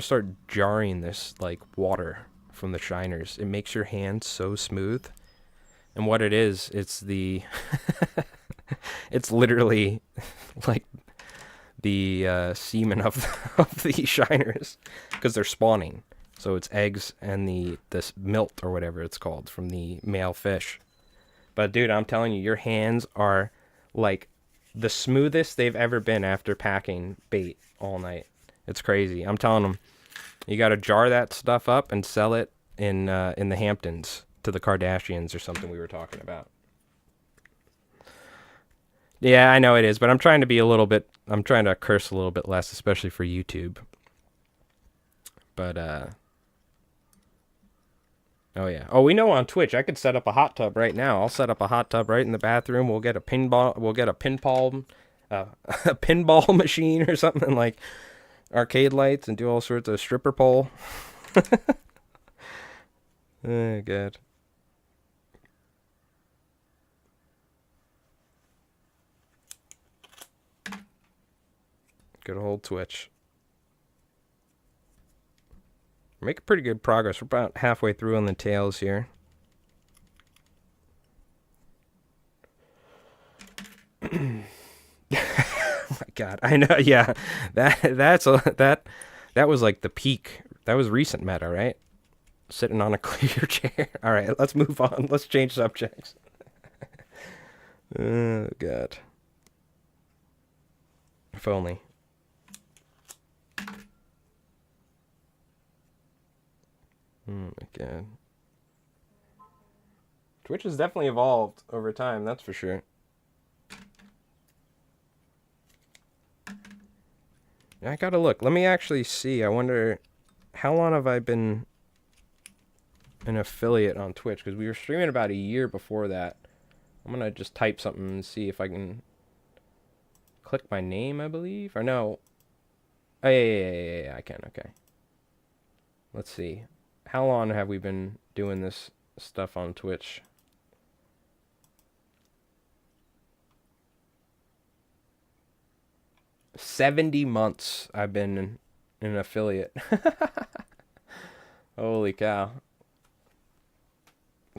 start jarring this, like, water from the shiners. It makes your hands so smooth. And what it is, it's the, it's literally like the semen of the shiners, because they're spawning. So it's eggs and this milt or whatever it's called from the male fish. But dude, I'm telling you, your hands are like the smoothest they've ever been after packing bait all night. It's crazy. I'm telling them, you got to jar that stuff up and sell it in the Hamptons to the Kardashians or something we were talking about. Yeah, I know it is, but I'm trying to curse a little bit less, especially for YouTube. But, oh yeah. Oh, we know on Twitch, I could set up a hot tub right now. I'll set up a hot tub right in the bathroom. We'll get a pinball a pinball machine or something, like arcade lights, and do all sorts of stripper pole. Oh, God. Good old Twitch. We're making pretty good progress. We're about halfway through on the tails here. Oh my God, I know. Yeah, that was like the peak. That was recent meta, right? Sitting on a clear chair. All right, let's move on. Let's change subjects. Oh God. If only. Oh my God. Twitch has definitely evolved over time, that's for sure. Yeah, I gotta look. Let me actually see. I wonder, how long have I been an affiliate on Twitch? Because we were streaming about a year before that. I'm gonna just type something and see if I can click my name, I believe. Or no. Oh, yeah, I can. Okay. Let's see. How long have we been doing this stuff on Twitch? $70 months I've been an affiliate. Holy cow.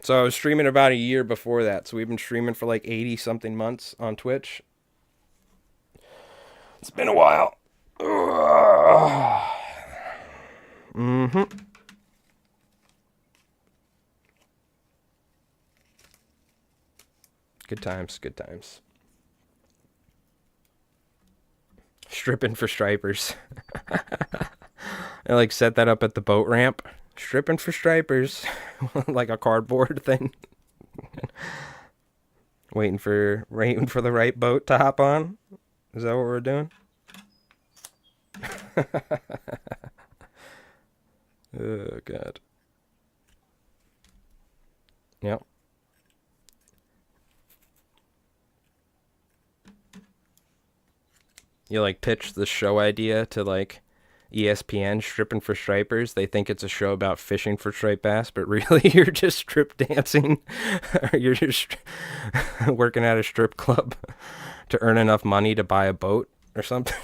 So I was streaming about a year before that. So we've been streaming for like 80 something months on Twitch. It's been a while. Mm-hmm. Good times, good times. Stripping for stripers. I like set that up at the boat ramp. Stripping for stripers. Like a cardboard thing. waiting for the right boat to hop on. Is that what we're doing? Oh god. Yep. You like pitch the show idea to like ESPN, stripping for stripers. They think it's a show about fishing for striped bass, but really you're just strip dancing. Or you're just working at a strip club to earn enough money to buy a boat or something.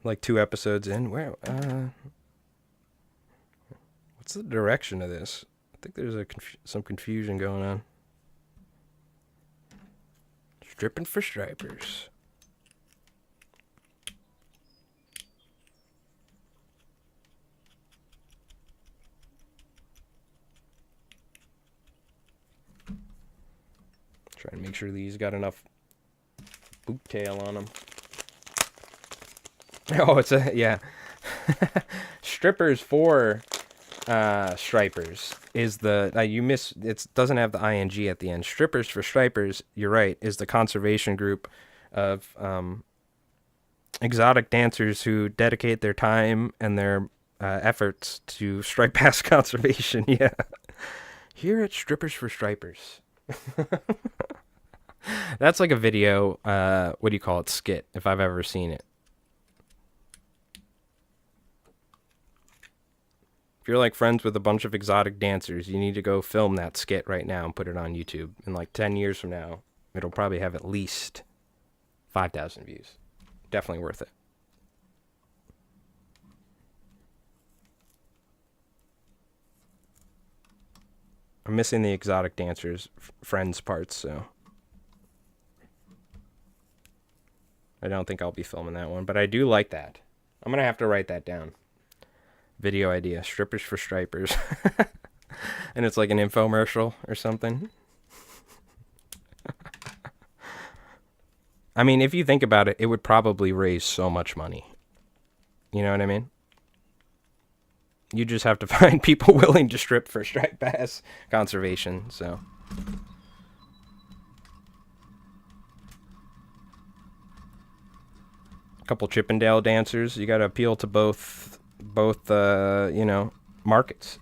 Like 2 episodes in. What's the direction of this? I think there's some confusion going on. Stripping for stripers. Trying to make sure these got enough boot tail on them. Oh, it's yeah. Strippers for stripers is the it doesn't have the ing at the end. Strippers for stripers, you're right, is the conservation group of exotic dancers who dedicate their time and their efforts to striped bass conservation. Yeah, here at Strippers for Stripers. That's like a video, what do you call it, skit, if I've ever seen it. If you're like friends with a bunch of exotic dancers, you need to go film that skit right now and put it on YouTube. In like 10 years from now, it'll probably have at least 5,000 views. Definitely worth it. I'm missing the exotic dancers friends parts, so I don't think I'll be filming that one, but I do like that. I'm going to have to write that down. Video idea, strippers for stripers. And it's like an infomercial or something. I mean, if you think about it, it would probably raise so much money. You know what I mean? You just have to find people willing to strip for striped bass conservation, so. A couple Chippendale dancers. You got to appeal to both markets.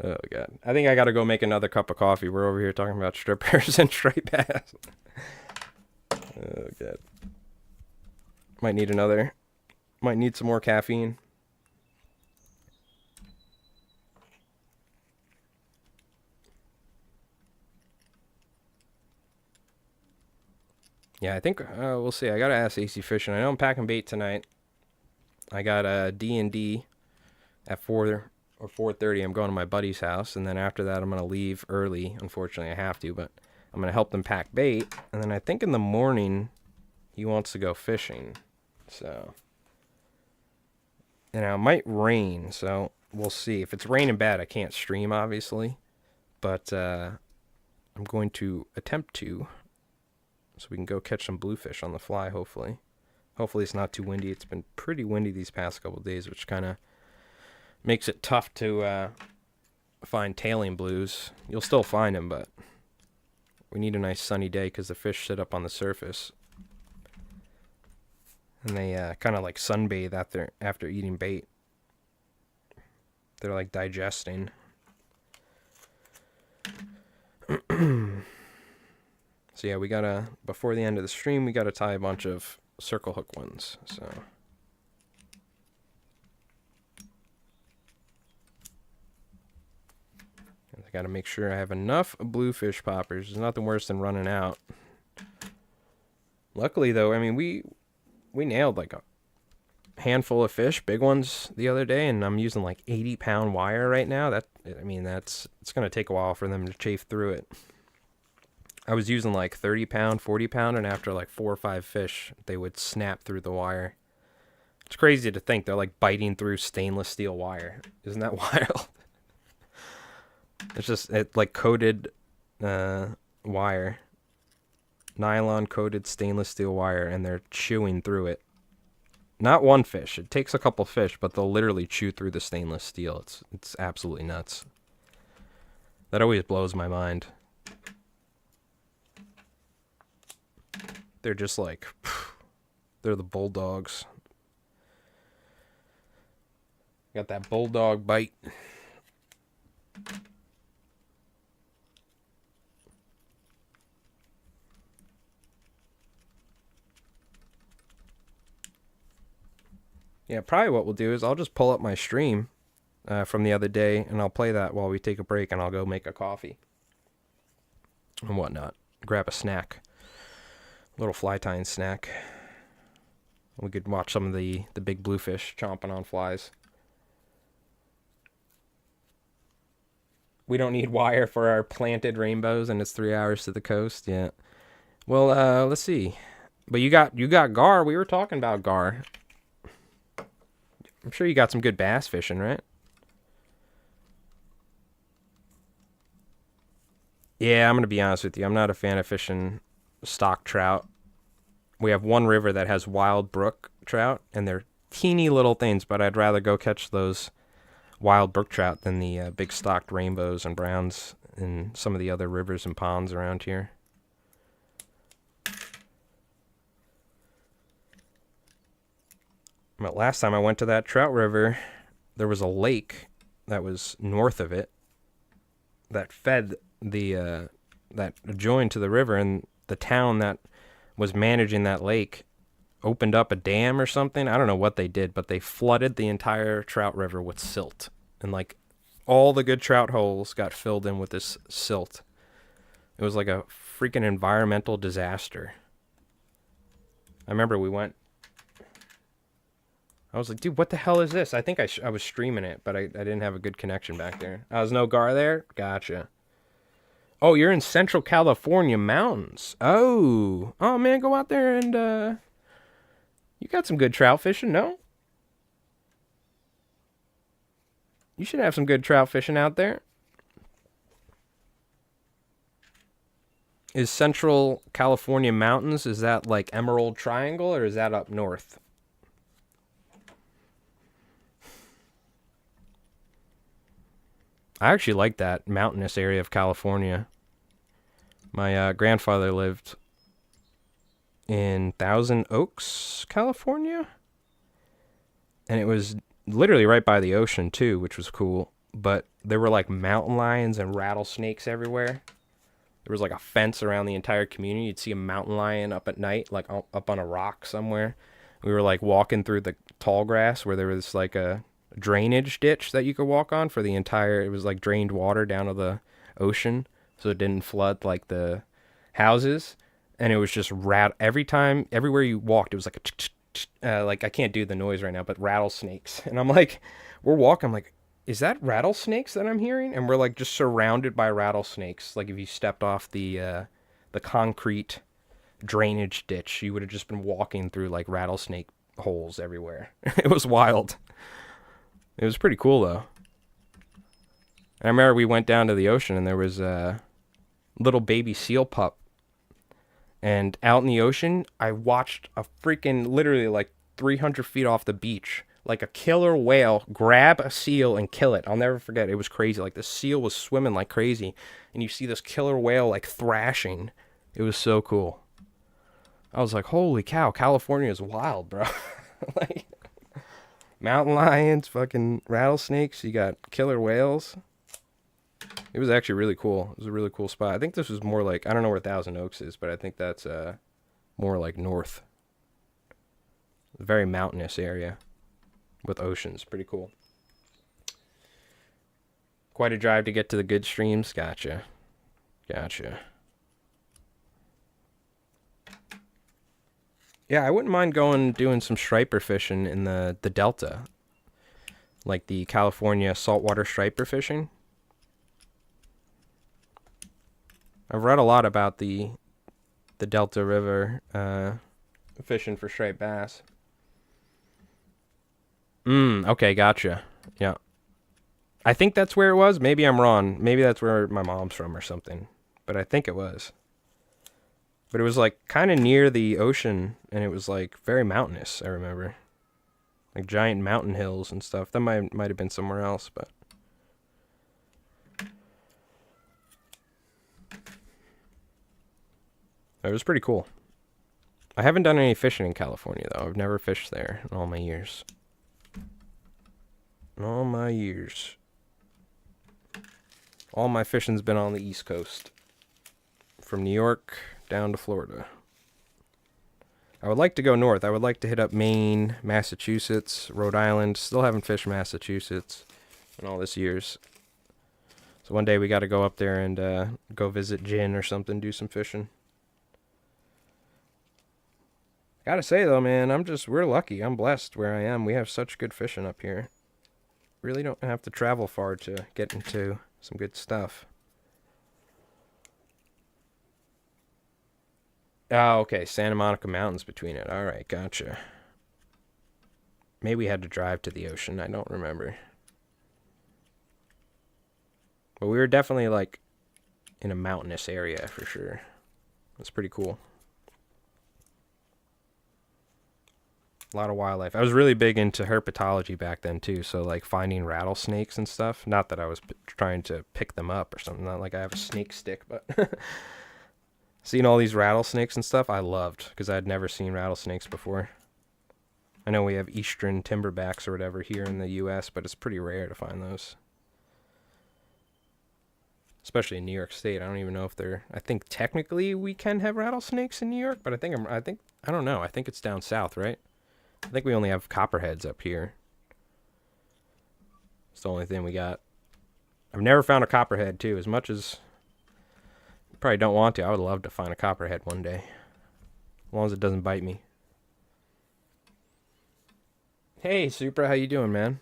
Oh god, I think I gotta go make another cup of coffee. We're over here talking about strippers and striped bass. Oh god, might need some more caffeine. Yeah, I think we'll see. I gotta ask AC Fishing. I know I'm packing bait tonight. I got a D&D at 4 or 4:30. I'm going to my buddy's house, and then after that, I'm gonna leave early. Unfortunately, I have to, but I'm gonna help them pack bait, and then I think in the morning he wants to go fishing. So, it might rain, so we'll see. If it's raining bad, I can't stream, obviously, but I'm going to attempt to, so we can go catch some bluefish on the fly, hopefully. Hopefully it's not too windy. It's been pretty windy these past couple of days, which kind of makes it tough to find tailing blues. You'll still find them, but we need a nice sunny day because the fish sit up on the surface. And they kind of like sunbathe after eating bait. They're like digesting. So yeah, we gotta, before the end of the stream, we gotta tie a bunch of circle hook ones, so. I gotta make sure I have enough bluefish poppers. There's nothing worse than running out. Luckily though, I mean, we nailed like handful of fish, big ones, the other day, and I'm using like 80-pound wire right now. It's gonna take a while for them to chafe through it. I was using like 30-pound, 40-pound, and after like 4 or 5 fish, they would snap through the wire. It's crazy to think they're like biting through stainless steel wire. Isn't that wild? It's like coated wire, nylon coated stainless steel wire, and they're chewing through it. Not one fish. It takes a couple fish, but they'll literally chew through the stainless steel. It's absolutely nuts. That always blows my mind. They're just like, they're the bulldogs. Got that bulldog bite. Yeah, probably what we'll do is I'll just pull up my stream from the other day, and I'll play that while we take a break, and I'll go make a coffee and whatnot. Grab a snack. A little fly tying snack. We could watch some of the big bluefish chomping on flies. We don't need wire for our planted rainbows, and it's 3 hours to the coast. Yeah. Well, let's see. But you got gar. We were talking about gar. I'm sure you got some good bass fishing, right? Yeah, I'm going to be honest with you. I'm not a fan of fishing stock trout. We have one river that has wild brook trout, and they're teeny little things, but I'd rather go catch those wild brook trout than the big stocked rainbows and browns in some of the other rivers and ponds around here. But last time I went to that trout river, there was a lake that was north of it that fed the that adjoined to the river, and the town that was managing that lake opened up a dam or something. I don't know what they did, but they flooded the entire trout river with silt, and like all the good trout holes got filled in with this silt. It was like a freaking environmental disaster. I remember we went. I was like, dude, what the hell is this? I think I was streaming it, but I didn't have a good connection back there. There's no gar there? Gotcha. Oh, you're in Central California mountains. Oh, man, go out there and, you got some good trout fishing, no? You should have some good trout fishing out there. Is Central California mountains, is that like Emerald Triangle, or is that up north? I actually like that mountainous area of California. My grandfather lived in Thousand Oaks, California. And it was literally right by the ocean, too, which was cool. But there were like mountain lions and rattlesnakes everywhere. There was like a fence around the entire community. You'd see a mountain lion up at night, like up on a rock somewhere. We were like walking through the tall grass where there was like a drainage ditch that you could walk on for the entire, it was like drained water down to the ocean, so it didn't flood like the houses. And it was just everywhere you walked, it was like like I can't do the noise right now, but rattlesnakes. And I'm like, we're walking, I'm like, is that rattlesnakes that I'm hearing? And we're like just surrounded by rattlesnakes. Like if you stepped off the concrete drainage ditch, you would have just been walking through like rattlesnake holes everywhere. It was wild. It was pretty cool, though. I remember we went down to the ocean, and there was a little baby seal pup. And out in the ocean, I watched a freaking, literally like 300 feet off the beach, like a killer whale grab a seal and kill it. I'll never forget. It was crazy. Like the seal was swimming like crazy, and you see this killer whale like thrashing. It was so cool. I was like, holy cow, California is wild, bro. Like, mountain lions, fucking rattlesnakes, you got killer whales. It was actually really cool. It was a really cool spot. I think this was more like, I don't know where Thousand Oaks is, but I think that's more like north. Very mountainous area with oceans. Pretty cool. Quite a drive to get to the good streams. Gotcha. Yeah, I wouldn't mind doing some striper fishing in the Delta. Like the California saltwater striper fishing. I've read a lot about the Delta River fishing for striped bass. Okay, gotcha. Yeah. I think that's where it was. Maybe I'm wrong. Maybe that's where my mom's from or something. But I think it was. But it was like kind of near the ocean, and it was like very mountainous, I remember. Like giant mountain hills and stuff. That might have been somewhere else, but it was pretty cool. I haven't done any fishing in California though. I've never fished there in all my years. All my years. All my fishing's been on the East Coast. From New York down to Florida. I would like to go north. I would like to hit up Maine, Massachusetts, Rhode Island. Still haven't fished Massachusetts in all this years. So one day we got to go up there and go visit Gin or something, do some fishing. Gotta say though, man, we're lucky. I'm blessed where I am. We have such good fishing up here. Really don't have to travel far to get into some good stuff. Oh, okay. Santa Monica Mountains between it. All right, gotcha. Maybe we had to drive to the ocean. I don't remember. But we were definitely like in a mountainous area for sure. That's pretty cool. A lot of wildlife. I was really big into herpetology back then too, so like finding rattlesnakes and stuff. Not that I was trying to pick them up or something. Not like I have a snake stick, but seeing all these rattlesnakes and stuff, I loved because I had never seen rattlesnakes before. I know we have eastern timberbacks or whatever here in the U.S., but it's pretty rare to find those. Especially in New York State. I don't even know if they're... I think technically we can have rattlesnakes in New York, but I don't know. I think it's down south, right? I think we only have copperheads up here. It's the only thing we got. I've never found a copperhead, too. As much as you probably don't want to, I would love to find a copperhead one day. As long as it doesn't bite me. Hey, Supra, how you doing, man?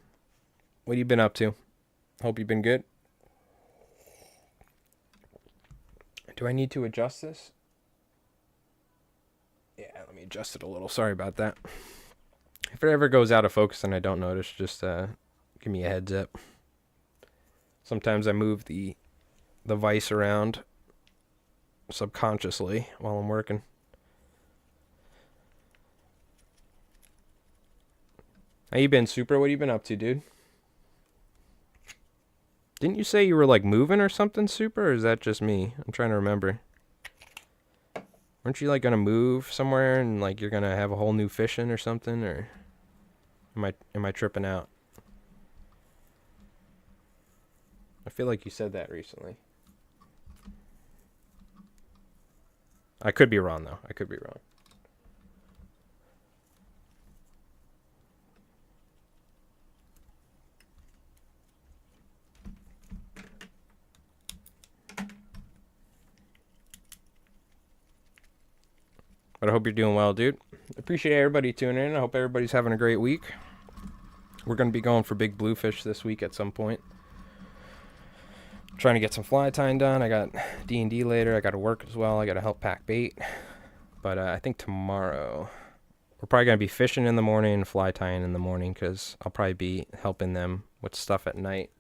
What have you been up to? Hope you've been good. Do I need to adjust this? Yeah, let me adjust it a little. Sorry about that. If it ever goes out of focus and I don't notice, just give me a heads up. Sometimes I move the vise around subconsciously while I'm working. How you been, Super? What have you been up to, dude? Didn't you say you were like moving or something, Super? Or is that just me? I'm trying to remember. Weren't you like gonna move somewhere and like you're gonna have a whole new fishing or something? Or am I tripping out? I feel like you said that recently. I could be wrong though. I could be wrong. But I hope you're doing well, dude. Appreciate everybody tuning in. I hope everybody's having a great week. We're going to be going for big bluefish this week at some point. Trying to get some fly tying done. I got D&D later. I got to work as well. I got to help pack bait. But I think tomorrow we're probably going to be fishing in the morning and fly tying in the morning because I'll probably be helping them with stuff at night.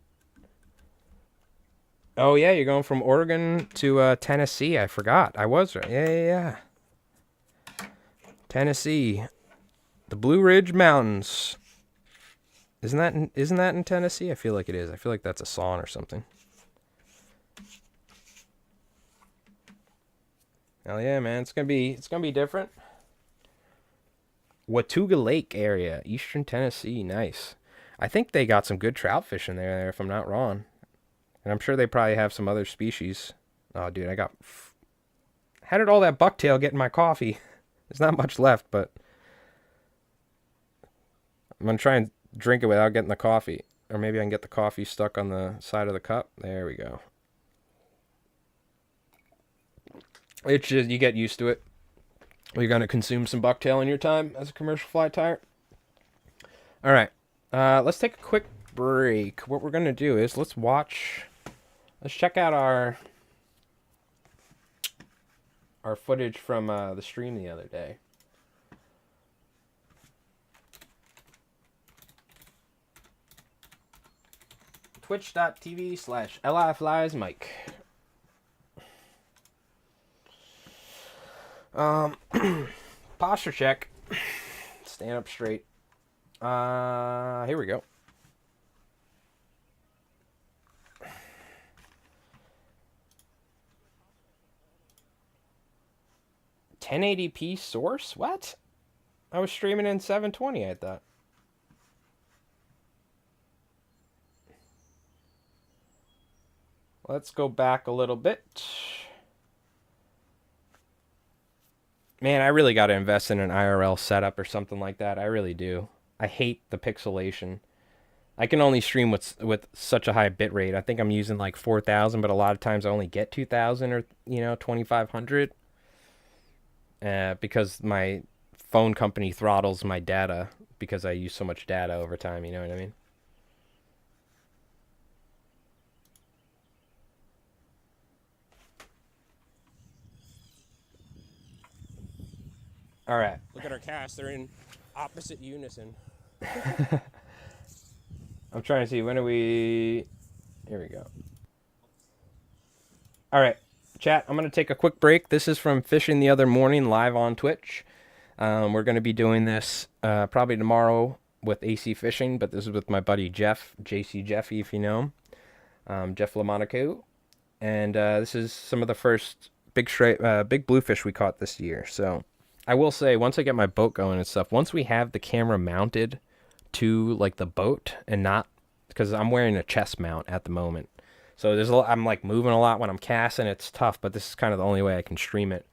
Oh, yeah, you're going from Oregon to Tennessee. I forgot. I was right. Yeah. Tennessee. The Blue Ridge Mountains. Isn't that in Tennessee? I feel like it is. I feel like that's a song or something. Hell yeah, man. It's gonna be different. Watauga Lake area, eastern Tennessee. Nice. I think they got some good trout fishing there, if I'm not wrong. And I'm sure they probably have some other species. Oh, dude, how did all that bucktail get in my coffee? There's not much left, but I'm going to try and drink it without getting the coffee. Or maybe I can get the coffee stuck on the side of the cup. There we go. It's just, you get used to it. We're going to consume some bucktail in your time as a commercial fly tire. All right. Let's take a quick break. What we're going to do is let's check out our footage from the stream the other day. Twitch.tv/LIFliesMike. Posture check. Stand up straight. Here we go. $1080p source? What? I was streaming in 720, I thought. Let's go back a little bit. Man, I really got to invest in an IRL setup or something like that. I really do. I hate the pixelation. I can only stream with such a high bit rate. I think I'm using like 4,000, but a lot of times I only get 2,000 or 2,500. Because my phone company throttles my data because I use so much data over time. You know what I mean? All right. Look at our cast. They're in opposite unison. I'm trying to see. When are we... Here we go. All right. Chat, I'm going to take a quick break. This is from Fishing the Other Morning live on Twitch. We're going to be doing this probably tomorrow with AC Fishing, but this is with my buddy Jeff, JC Jeffy, if you know him. Jeff Lamonaco. And this is some of the first big bluefish we caught this year. So I will say, once I get my boat going and stuff, once we have the camera mounted to like the boat and not, because I'm wearing a chest mount at the moment. So there's I'm like moving a lot when I'm casting. It's tough, but this is kind of the only way I can stream it.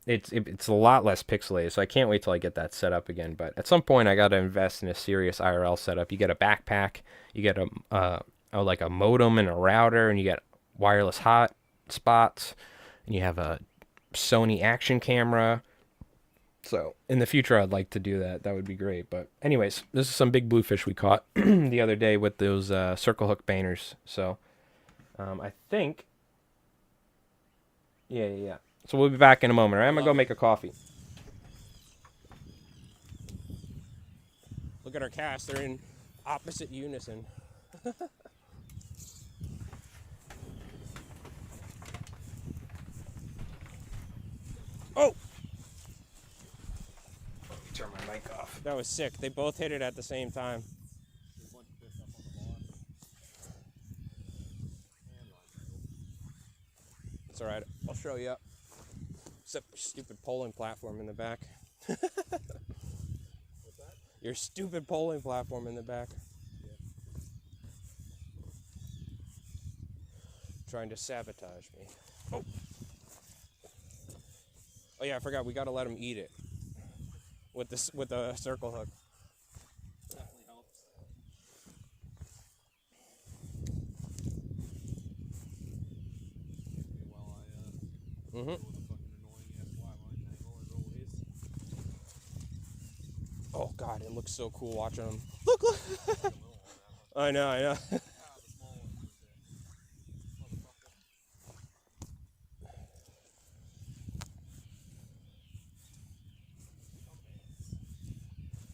It's a lot less pixelated, so I can't wait till I get that set up again. But at some point, I got to invest in a serious IRL setup. You get a backpack, you get like a modem and a router, and you get wireless hot spots, and you have a Sony action camera. So in the future, I'd like to do that. That would be great. But anyways, this is some big bluefish we caught the other day with those circle hook banners. So I think, yeah. So we'll be back in a moment. Right? I'm gonna go make a coffee. Look at our cast. They're in opposite unison. Oh! Turn my mic off. That was sick. They both hit it at the same time. It's alright. I'll show you up. Except your stupid polling platform in the back. What's that? Your stupid polling platform in the back. Yeah. Trying to sabotage me. Oh yeah, I forgot. We gotta let him eat it. With the circle hook. Definitely helps. While I with a fucking annoying ass flat line tangle as always. Oh god, it looks so cool watching him. Look! I know.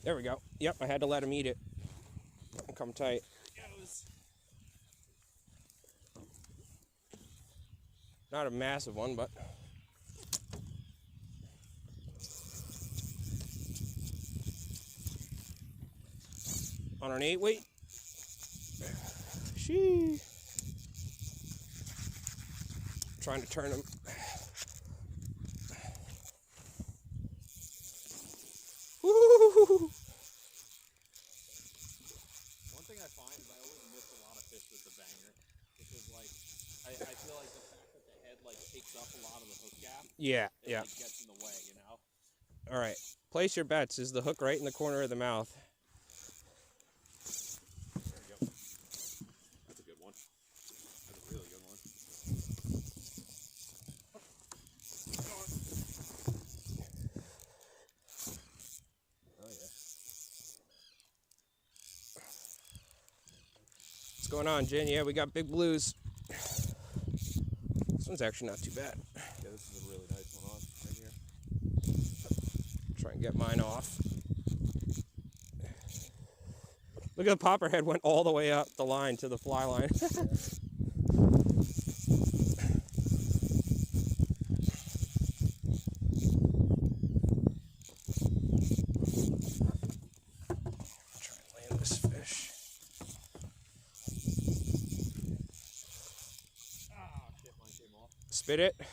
There we go. Yep, I had to let him eat it. Come tight. Not a massive one, but... On an 8 weight. Shee. Trying to turn him. Woo! One thing I find is I always miss a lot of fish with the banger, because like I feel like the fact that the head like takes up a lot of the hook gap. Yeah. It gets in the way, you know. All right, place your bets. Is the hook right in the corner of the mouth? There you go. That's a good one. That's a really good one. going on, Jen? Yeah, we got big blues. This one's actually not too bad. Yeah, this is a really nice one on right here. Try and get mine off. Look at the popper head went all the way up the line to the fly line. Try and land this fish. Ah, shit, mine came off. Spit it. That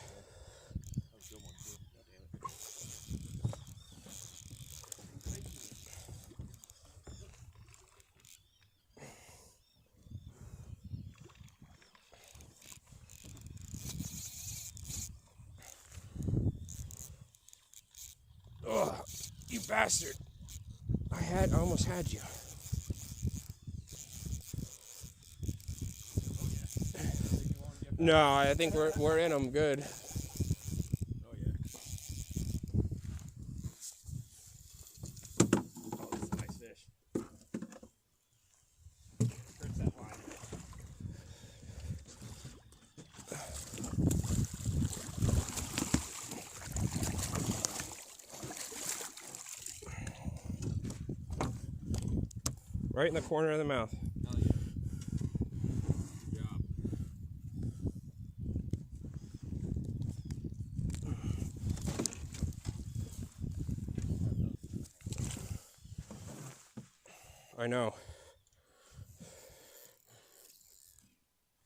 was a good one, too. God damn it. Ugh, you bastard. I almost had you. No, I think we're in them good. Oh, yeah. Oh, this is a nice fish. Hurts that line. Right in the corner of the mouth. Hell yeah. Good job. I know.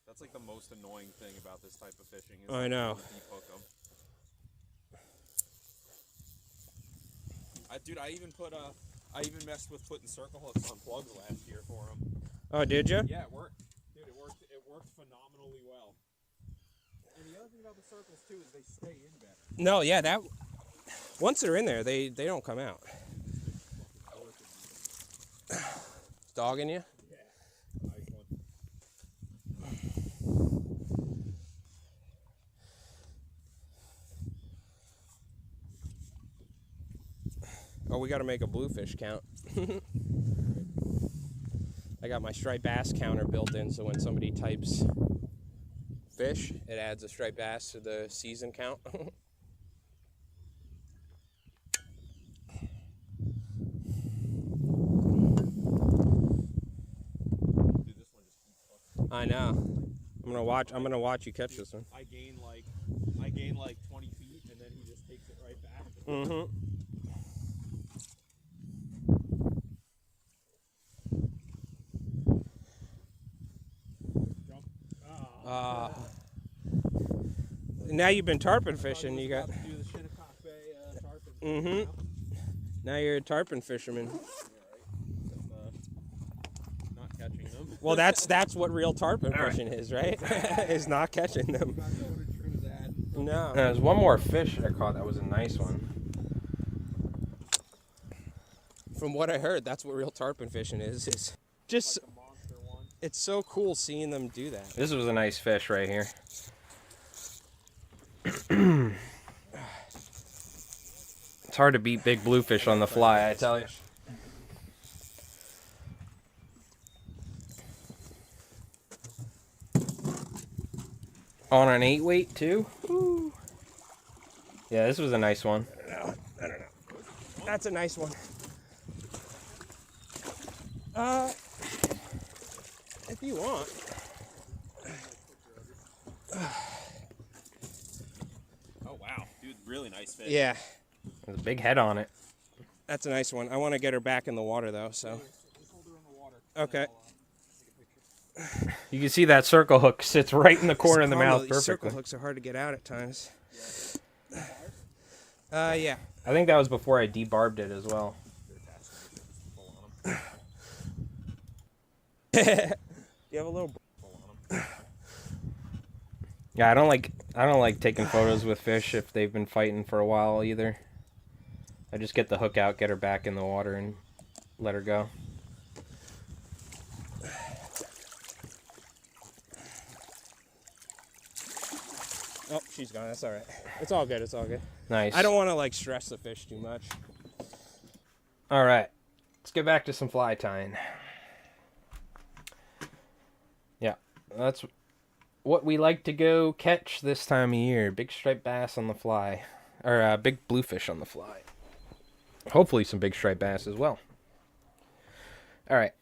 That's like the most annoying thing about this type of fishing. Is I know. Deep hook 'em. Dude, I even messed with putting circle hooks on plugs last year for them. Oh, did you? Yeah, it worked. Dude, it worked phenomenally well. And the other thing about the circles too is they stay in better. No, yeah, that once they're in there, they don't come out. Dogging you? Yeah, nice one. Oh, we got to make a bluefish count. I got my striped bass counter built in, so when somebody types fish, it adds a striped bass to the season count. Dude, this one just keeps fucking. I know. I'm gonna watch you catch this one. I gain like 20 feet, and then he just takes it right back. Mm-hmm. Jump. Now you've been tarpon fishing. You got. Do the Shinnecock Bay tarpon. Mm-hmm. Now you're a tarpon fisherman. Yeah, right. Not catching them. Well, that's what real tarpon fishing is, right? Is not catching them. No. There's one more fish I caught that was a nice one. From what I heard, that's what real tarpon fishing is. It's just, Like a monster one. it's so cool seeing them do that. This was a nice fish right here. It's hard to beat big bluefish on the fly, I tell you. On an 8-weight too? Ooh. Yeah, this was a nice one. I don't know. That's a nice one. If you want. Oh wow, dude, really nice fish. Yeah, There's a big head on it. that's a nice one. I want to get her back in the water though, so. Just hold her in the water. Okay. Take a picture. You can see that circle hook sits right in the corner of the Combo, mouth these circle perfectly. hooks are hard to get out at times. Yeah. I think that was before I debarbed it as well. You have a little. Yeah, I don't like taking photos with fish if they've been fighting for a while either. I just get the hook out, get her back in the water, and let her go. Oh, she's gone. That's all right. It's all good. It's all good. Nice. I don't want to like stress the fish too much. All right, let's get back to some fly tying. That's what we like to go catch this time of year. Big striped bass on the fly. Or big bluefish on the fly. Hopefully some big striped bass as well. Alright.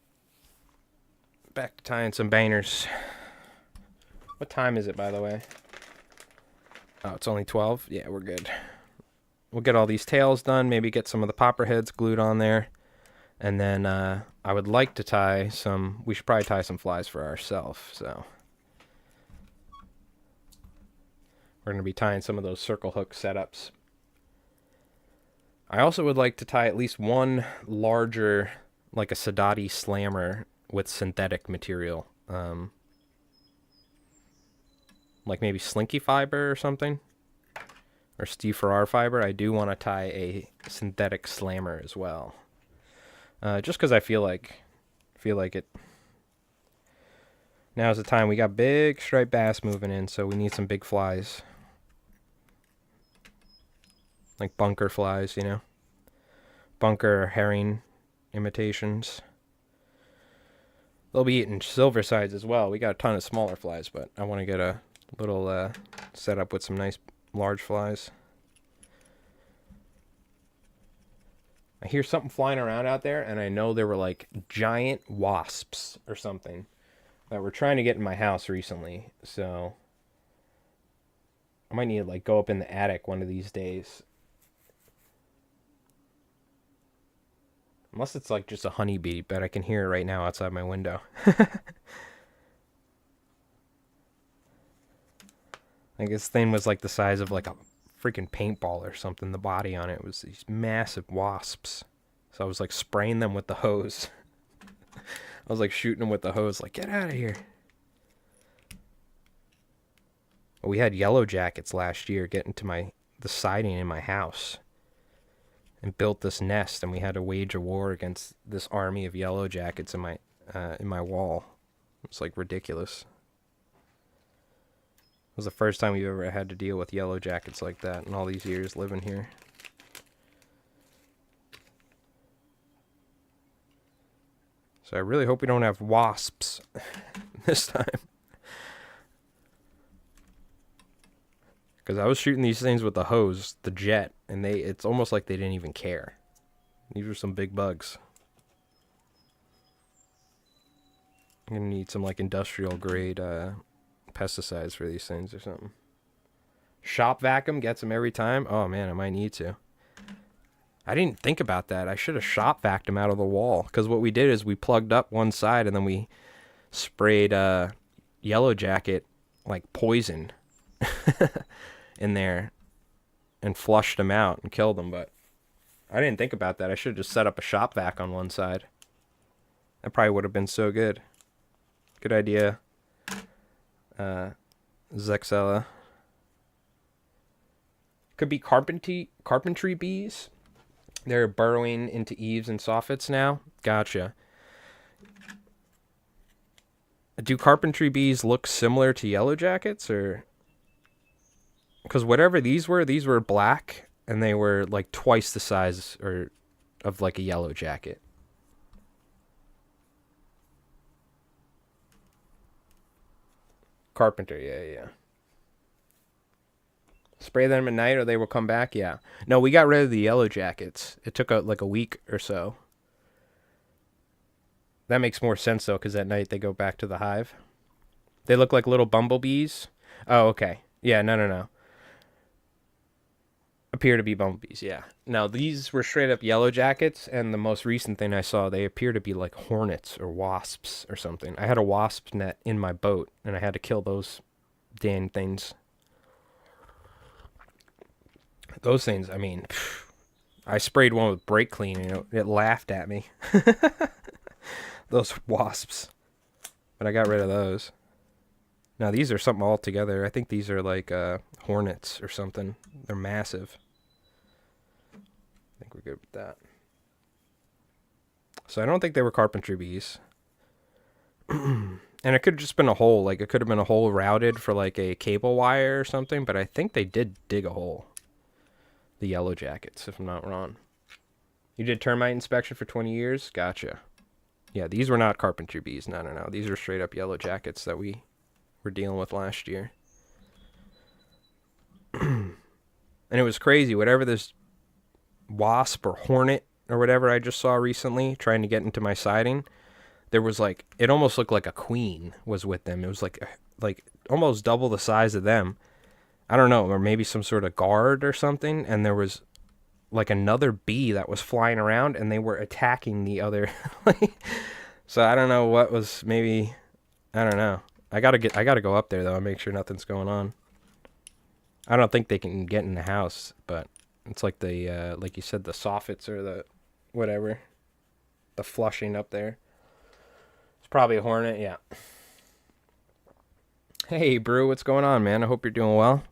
Back to tying some bangers. What time is it, by the way? Oh, it's only 12? Yeah, we're good. We'll get all these tails done. Maybe get some of the popper heads glued on there. And then I would like to tie some... We should probably tie some flies for ourselves, so... We're going to be tying some of those circle hook setups. I also would like to tie at least one larger, like a Sadati slammer with synthetic material. Like maybe slinky fiber or something. Or Steve Farrar fiber. I do want to tie a synthetic slammer as well. Just because I feel like it. Now's the time. We got big striped bass moving in, so we need some big flies. Like bunker flies, you know. Bunker or herring imitations. They'll be eating silver sides as well. We got a ton of smaller flies, but I want to get a little setup with some nice large flies. I hear something flying around out there, and I know there were like giant wasps or something that were trying to get in my house recently. So I might need to like go up in the attic one of these days. Unless it's like just a honeybee, but I can hear it right now outside my window. Like this thing was like the size of like a freaking paintball or something. The body on it was these massive wasps. So I was like spraying them with the hose. I was like shooting them with the hose, like, get out of here. We had yellow jackets last year get into the siding in my house and built this nest, and we had to wage a war against this army of yellow jackets in my wall. It was like ridiculous. It was the first time we've ever had to deal with yellow jackets like that in all these years living here. So I really hope we don't have wasps this time. Because I was shooting these things with the hose, the jet, and it's almost like they didn't even care. These are some big bugs. I'm going to need some like industrial grade pesticides for these things or something. Shop vacuum gets them every time. Oh man, I might need to. I didn't think about that. I should have shop vacuumed them out of the wall. Because what we did is we plugged up one side and then we sprayed yellow jacket like poison in there and flushed them out and killed them. But I didn't think about that. I should have just set up a shop vac on one side. That probably would have been so good. Good idea. Zexella. Could be carpentry bees. They're burrowing into eaves and soffits now. Gotcha. Do carpentry bees look similar to yellow jackets, or? Because whatever these were black, and they were like twice the size of like a yellow jacket. Carpenter, yeah. Spray them at night or they will come back? Yeah. No, we got rid of the yellow jackets. It took like a week or so. That makes more sense, though, because at night they go back to the hive. They look like little bumblebees. Oh, okay. Yeah, no. Appear to be bumblebees, yeah. Now, these were straight up yellow jackets, and the most recent thing I saw, they appear to be like hornets or wasps or something. I had a wasp net in my boat, and I had to kill those dang things. Those things, I mean, I sprayed one with brake clean, and it laughed at me. Those wasps. But I got rid of those. Now, these are something altogether. I think these are like hornets or something. They're massive. I think we're good with that. So I don't think they were carpentry bees. And it could have just been a hole. Like, it could have been a hole routed for like a cable wire or something. But I think they did dig a hole. The yellow jackets, if I'm not wrong. You did termite inspection for 20 years? Gotcha. Yeah, these were not carpentry bees. No. These are straight up yellow jackets that we were dealing with last year. And it was crazy. Whatever this wasp or hornet or whatever I just saw recently trying to get into my siding, there was like, it almost looked like a queen was with them. It was like almost double the size of them. I don't know, or maybe some sort of guard or something. And there was like another bee that was flying around, and they were attacking the other. So I don't know what was, maybe, I don't know. I gotta go up there though and make sure nothing's going on. I don't think they can get in the house, but it's like the like you said, the soffits or the whatever, the flushing up there. It's probably a hornet, yeah. Hey, Brew, what's going on, man? I hope you're doing well.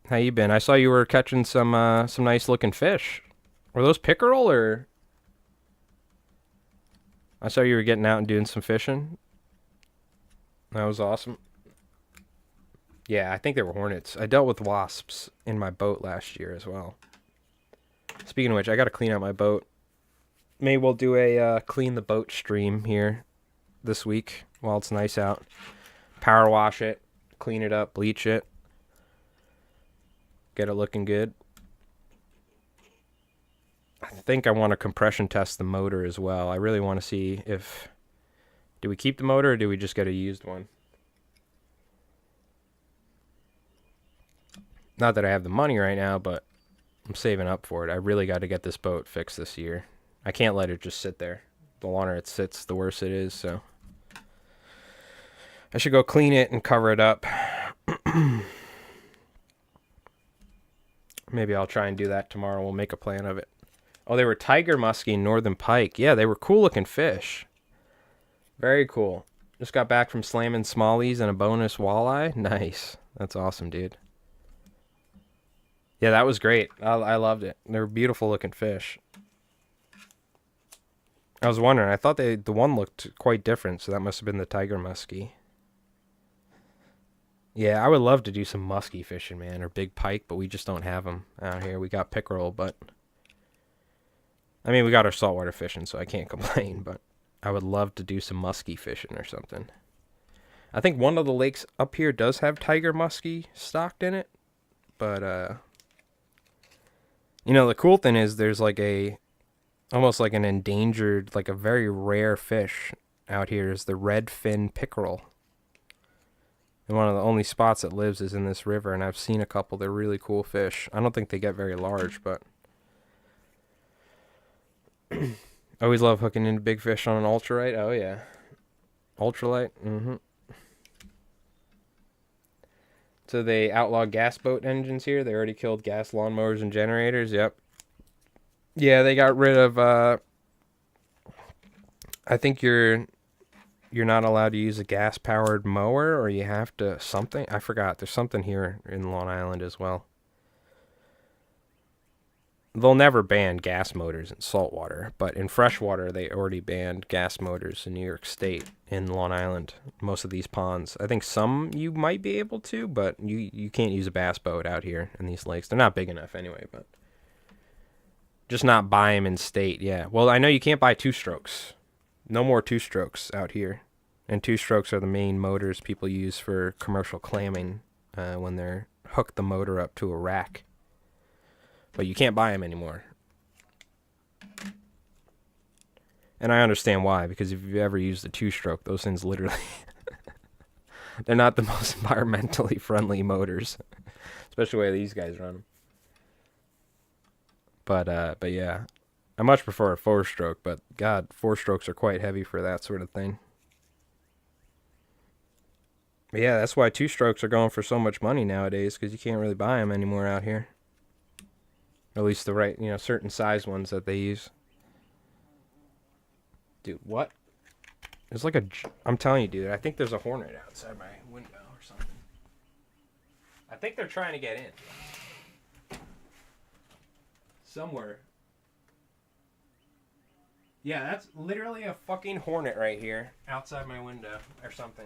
How you been? I saw you were catching some nice looking fish. Were those pickerel or? I saw you were getting out and doing some fishing. That was awesome. Yeah, I think they were hornets. I dealt with wasps in my boat last year as well. Speaking of which, I got to clean out my boat. Maybe we'll do a clean the boat stream here this week while it's nice out. Power wash it, clean it up, bleach it. Get it looking good. I think I want to compression test the motor as well. I really want to see if... Do we keep the motor or do we just get a used one? Not that I have the money right now, but I'm saving up for it. I really got to get this boat fixed this year. I can't let it just sit there. The longer it sits, the worse it is, so... I should go clean it and cover it up. Maybe I'll try and do that tomorrow. We'll make a plan of it. Oh, they were tiger muskie and northern pike. Yeah, they were cool looking fish. Very cool. Just got back from slamming smallies and a bonus walleye. Nice. That's awesome, dude. Yeah, that was great. I loved it. They were beautiful looking fish. I was wondering. I thought the one looked quite different, so that must have been the tiger muskie. Yeah, I would love to do some muskie fishing, man, or big pike, but we just don't have them out here. We got pickerel, but... I mean, we got our saltwater fishing, so I can't complain, but I would love to do some muskie fishing or something. I think one of the lakes up here does have tiger muskie stocked in it, but, you know, the cool thing is there's like almost like an endangered, like a very rare fish out here is the red fin pickerel. And one of the only spots it lives is in this river, and I've seen a couple. They're really cool fish. I don't think they get very large, but... I always love hooking into big fish on an ultralight. Oh, yeah. Ultralight? Mm-hmm. So they outlawed gas boat engines here. They already killed gas lawnmowers and generators. Yep. Yeah, they got rid of... I think you're not allowed to use a gas-powered mower, or you have to something. I forgot. There's something here in Long Island as well. They'll never ban gas motors in saltwater, but in freshwater, they already banned gas motors in New York State, in Long Island, most of these ponds. I think some you might be able to, but you can't use a bass boat out here in these lakes. They're not big enough anyway, but just not buy them in state, yeah. Well, I know you can't buy two-strokes. No more two-strokes out here. And two-strokes are the main motors people use for commercial clamming when they're hooked the motor up to a rack. But you can't buy them anymore. And I understand why, because if you've ever used a two-stroke, those things literally... they're not the most environmentally friendly motors. Especially the way these guys run them. But yeah. I much prefer a four-stroke, but God, four-strokes are quite heavy for that sort of thing. But yeah, that's why two-strokes are going for so much money nowadays, because you can't really buy them anymore out here. At least the right, certain size ones that they use. Dude, what? There's like I'm telling you, dude, I think there's a hornet outside my window or something. I think they're trying to get in. Somewhere. Yeah, that's literally a fucking hornet right here outside my window or something.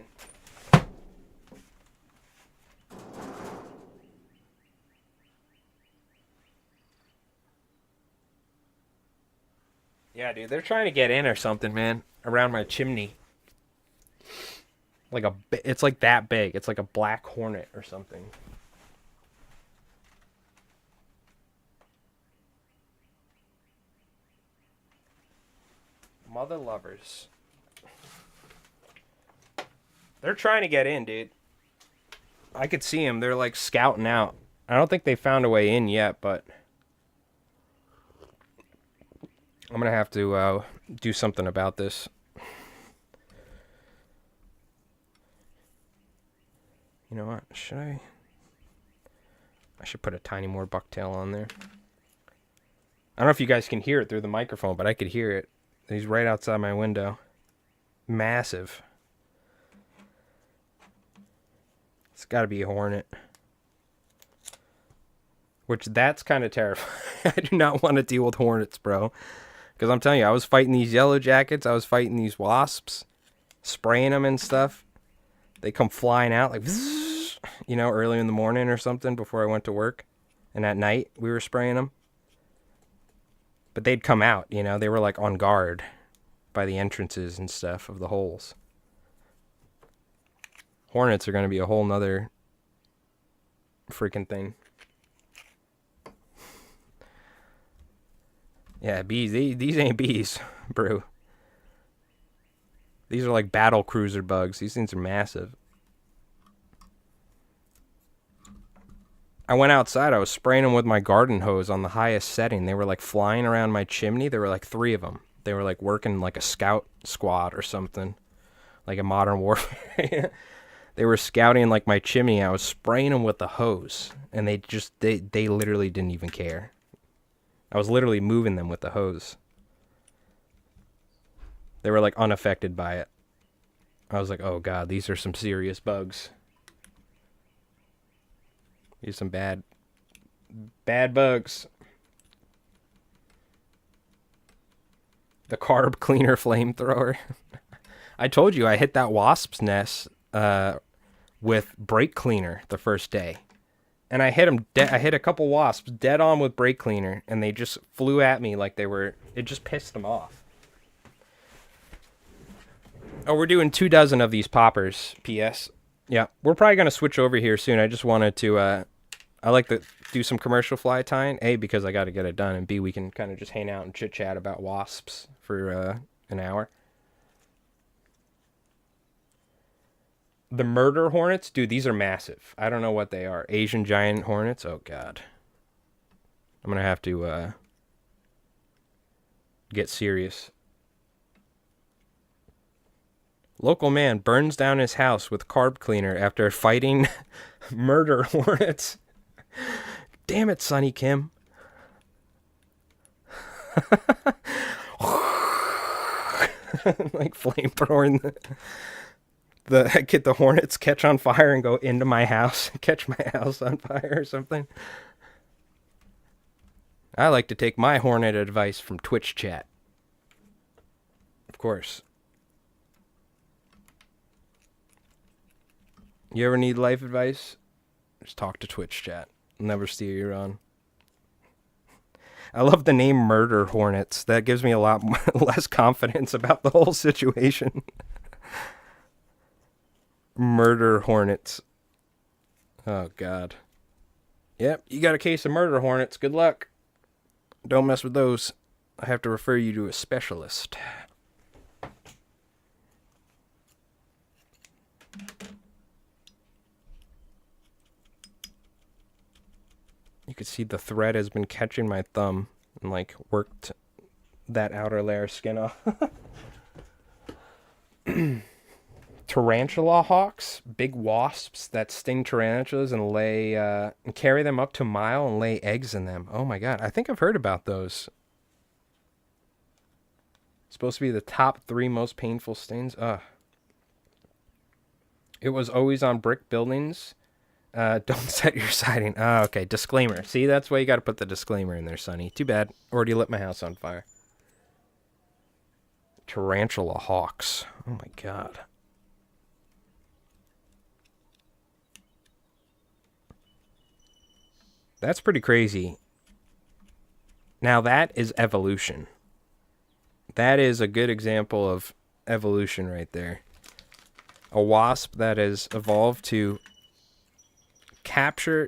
Yeah, dude, they're trying to get in or something, man, around my chimney. Like it's like that big. It's like a black hornet or something. Mother lovers. They're trying to get in, dude. I could see them. They're like scouting out. I don't think they found a way in yet, but I'm going to have to do something about this. You know what? I should put a tiny more bucktail on there. I don't know if you guys can hear it through the microphone, but I could hear it. He's right outside my window. Massive. It's got to be a hornet. Which, that's kind of terrifying. I do not want to deal with hornets, bro. Because I'm telling you, I was fighting these yellow jackets. I was fighting these wasps. Spraying them and stuff. They come flying out like, you know, early in the morning or something before I went to work. And at night, we were spraying them. But they'd come out, you know. They were like on guard by the entrances and stuff of the holes. Hornets are going to be a whole nother freaking thing. Yeah, bees. These ain't bees, bro. These are like battle cruiser bugs. These things are massive. I went outside. I was spraying them with my garden hose on the highest setting. They were like flying around my chimney. There were like 3 of them. They were like working like a scout squad or something. Like a Modern Warfare. They were scouting like my chimney. I was spraying them with the hose. And they literally didn't even care. I was literally moving them with the hose. They were like unaffected by it. I was like, oh god, these are some serious bugs. These are some bad bugs. The carb cleaner flamethrower. I told you I hit that wasp's nest with brake cleaner the first day. And I hit them. I hit a couple wasps dead on with brake cleaner, and they just flew at me like they were. It just pissed them off. Oh, we're doing 24 of these poppers. P.S. Yeah, we're probably gonna switch over here soon. I just wanted to. I like to do some commercial fly tying. A, because I got to get it done, and B, we can kind of just hang out and chit chat about wasps for an hour. The murder hornets, dude, these are massive. I don't know what they are. Asian giant hornets? Oh, God. I'm going to have to get serious. Local man burns down his house with carb cleaner after fighting murder hornets. Damn it, Sonny Kim. Like flamethrowing get the hornets catch on fire and go into my house, catch my house on fire or something. I like to take my hornet advice from Twitch chat. Of course. You ever need life advice? Just talk to Twitch chat. Never steer you wrong. I love the name Murder Hornets. That gives me a lot less confidence about the whole situation. Murder Hornets. Oh, God. Yep, you got a case of murder hornets. Good luck. Don't mess with those. I have to refer you to a specialist. You can see the thread has been catching my thumb and like worked that outer layer of skin off. Tarantula hawks, big wasps that sting tarantulas and lay and carry them up to a mile and lay eggs in them. Oh my God, I think I've heard about those. Supposed to be the top 3 most painful stings. Ugh. It was always on brick buildings. Don't set your siding. Oh, okay. Disclaimer. See, that's why you got to put the disclaimer in there, Sonny. Too bad. Already lit my house on fire. Tarantula hawks. Oh my God. That's pretty crazy. Now that is evolution. That is a good example of evolution right there. a wasp that has evolved to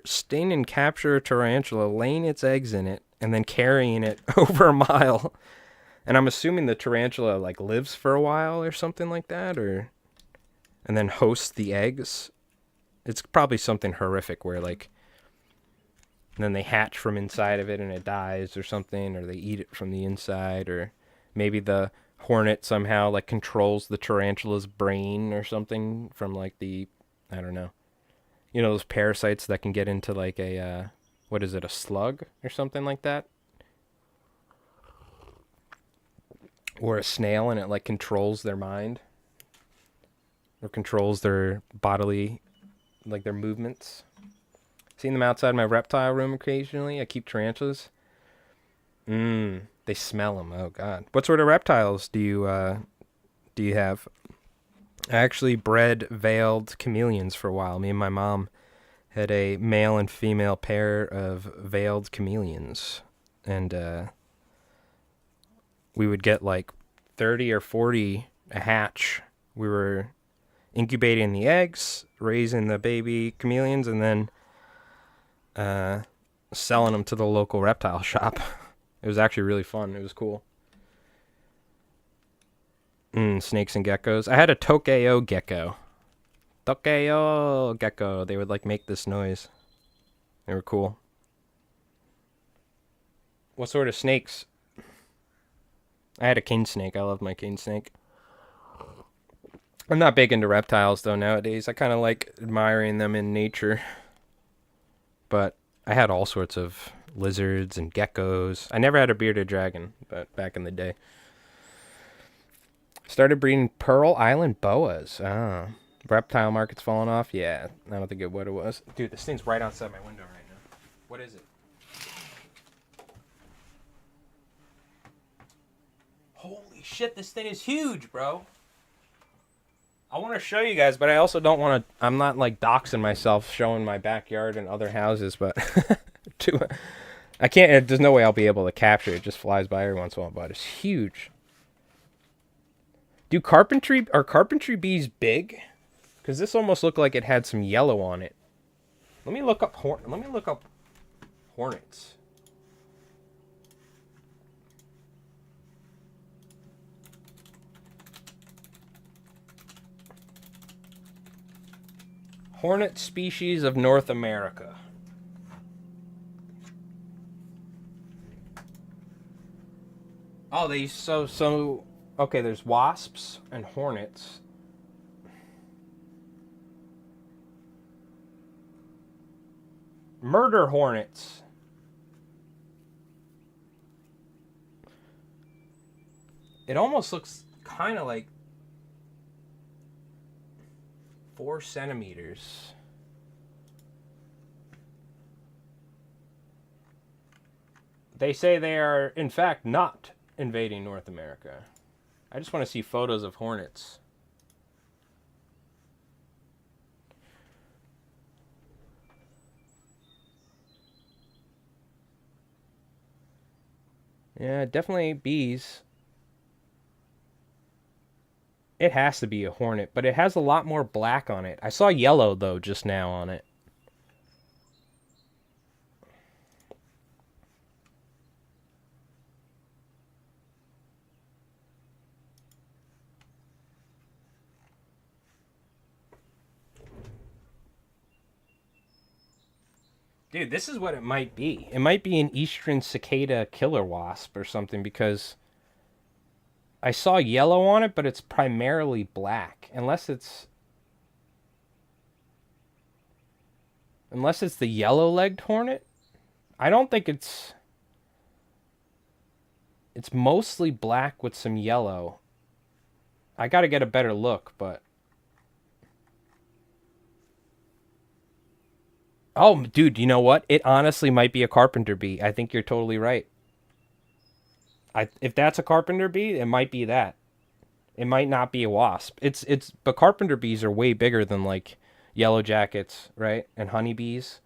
sting and capture a tarantula, laying its eggs in it, and then carrying it over a mile. And I'm assuming the tarantula like lives for a while or something like that, and then hosts the eggs. It's probably something horrific where like, and then they hatch from inside of it and it dies or something, or they eat it from the inside, or maybe the hornet somehow like controls the tarantula's brain or something from like I don't know. You know those parasites that can get into like a, what is it, a slug or something like that? Or a snail, and it like controls their mind. Or controls their bodily, like their movements. Seen them outside my reptile room occasionally. I keep tarantulas. They smell them. Oh God. What sort of reptiles do you have? I actually bred veiled chameleons for a while. Me and my mom had a male and female pair of veiled chameleons, and we would get like 30 or 40 a hatch. We were incubating the eggs, raising the baby chameleons, and then selling them to the local reptile shop. It was actually really fun. It was cool. Snakes and geckos. I had a Tokyo gecko. Tokyo gecko. They would like make this noise. They were cool. What sort of snakes? I had a king snake. I loved my king snake. I'm not big into reptiles though nowadays. I kind of like admiring them in nature. But I had all sorts of lizards and geckos. I never had a bearded dragon, but back in the day. Started breeding Pearl Island boas. Ah. Reptile market's falling off? Yeah, I don't think what it was. Dude, this thing's right outside my window right now. What is it? Holy shit, this thing is huge, bro. I want to show you guys, but I also don't want to... I'm not, like, doxing myself showing my backyard and other houses, but... I can't... There's no way I'll be able to capture it. It just flies by every once in a while, but it's huge. Are carpentry bees big? Because this almost looked like it had some yellow on it. Let me look up hornets. Hornet species of North America. Oh, okay, there's wasps and hornets. Murder hornets. It almost looks kind of like 4 centimeters. They say they are, in fact, not invading North America. I just want to see photos of hornets. Yeah, definitely bees. It has to be a hornet, but it has a lot more black on it. I saw yellow, though, just now on it. Dude, this is what it might be. It might be an eastern cicada killer wasp or something, because I saw yellow on it, but it's primarily black. Unless it's the yellow-legged hornet. I don't think it's mostly black with some yellow. I gotta get a better look, but... Oh, dude, you know what? It honestly might be a carpenter bee. I think you're totally right. If that's a carpenter bee, it might be that. It might not be a wasp. But carpenter bees are way bigger than like yellow jackets, right? And honeybees.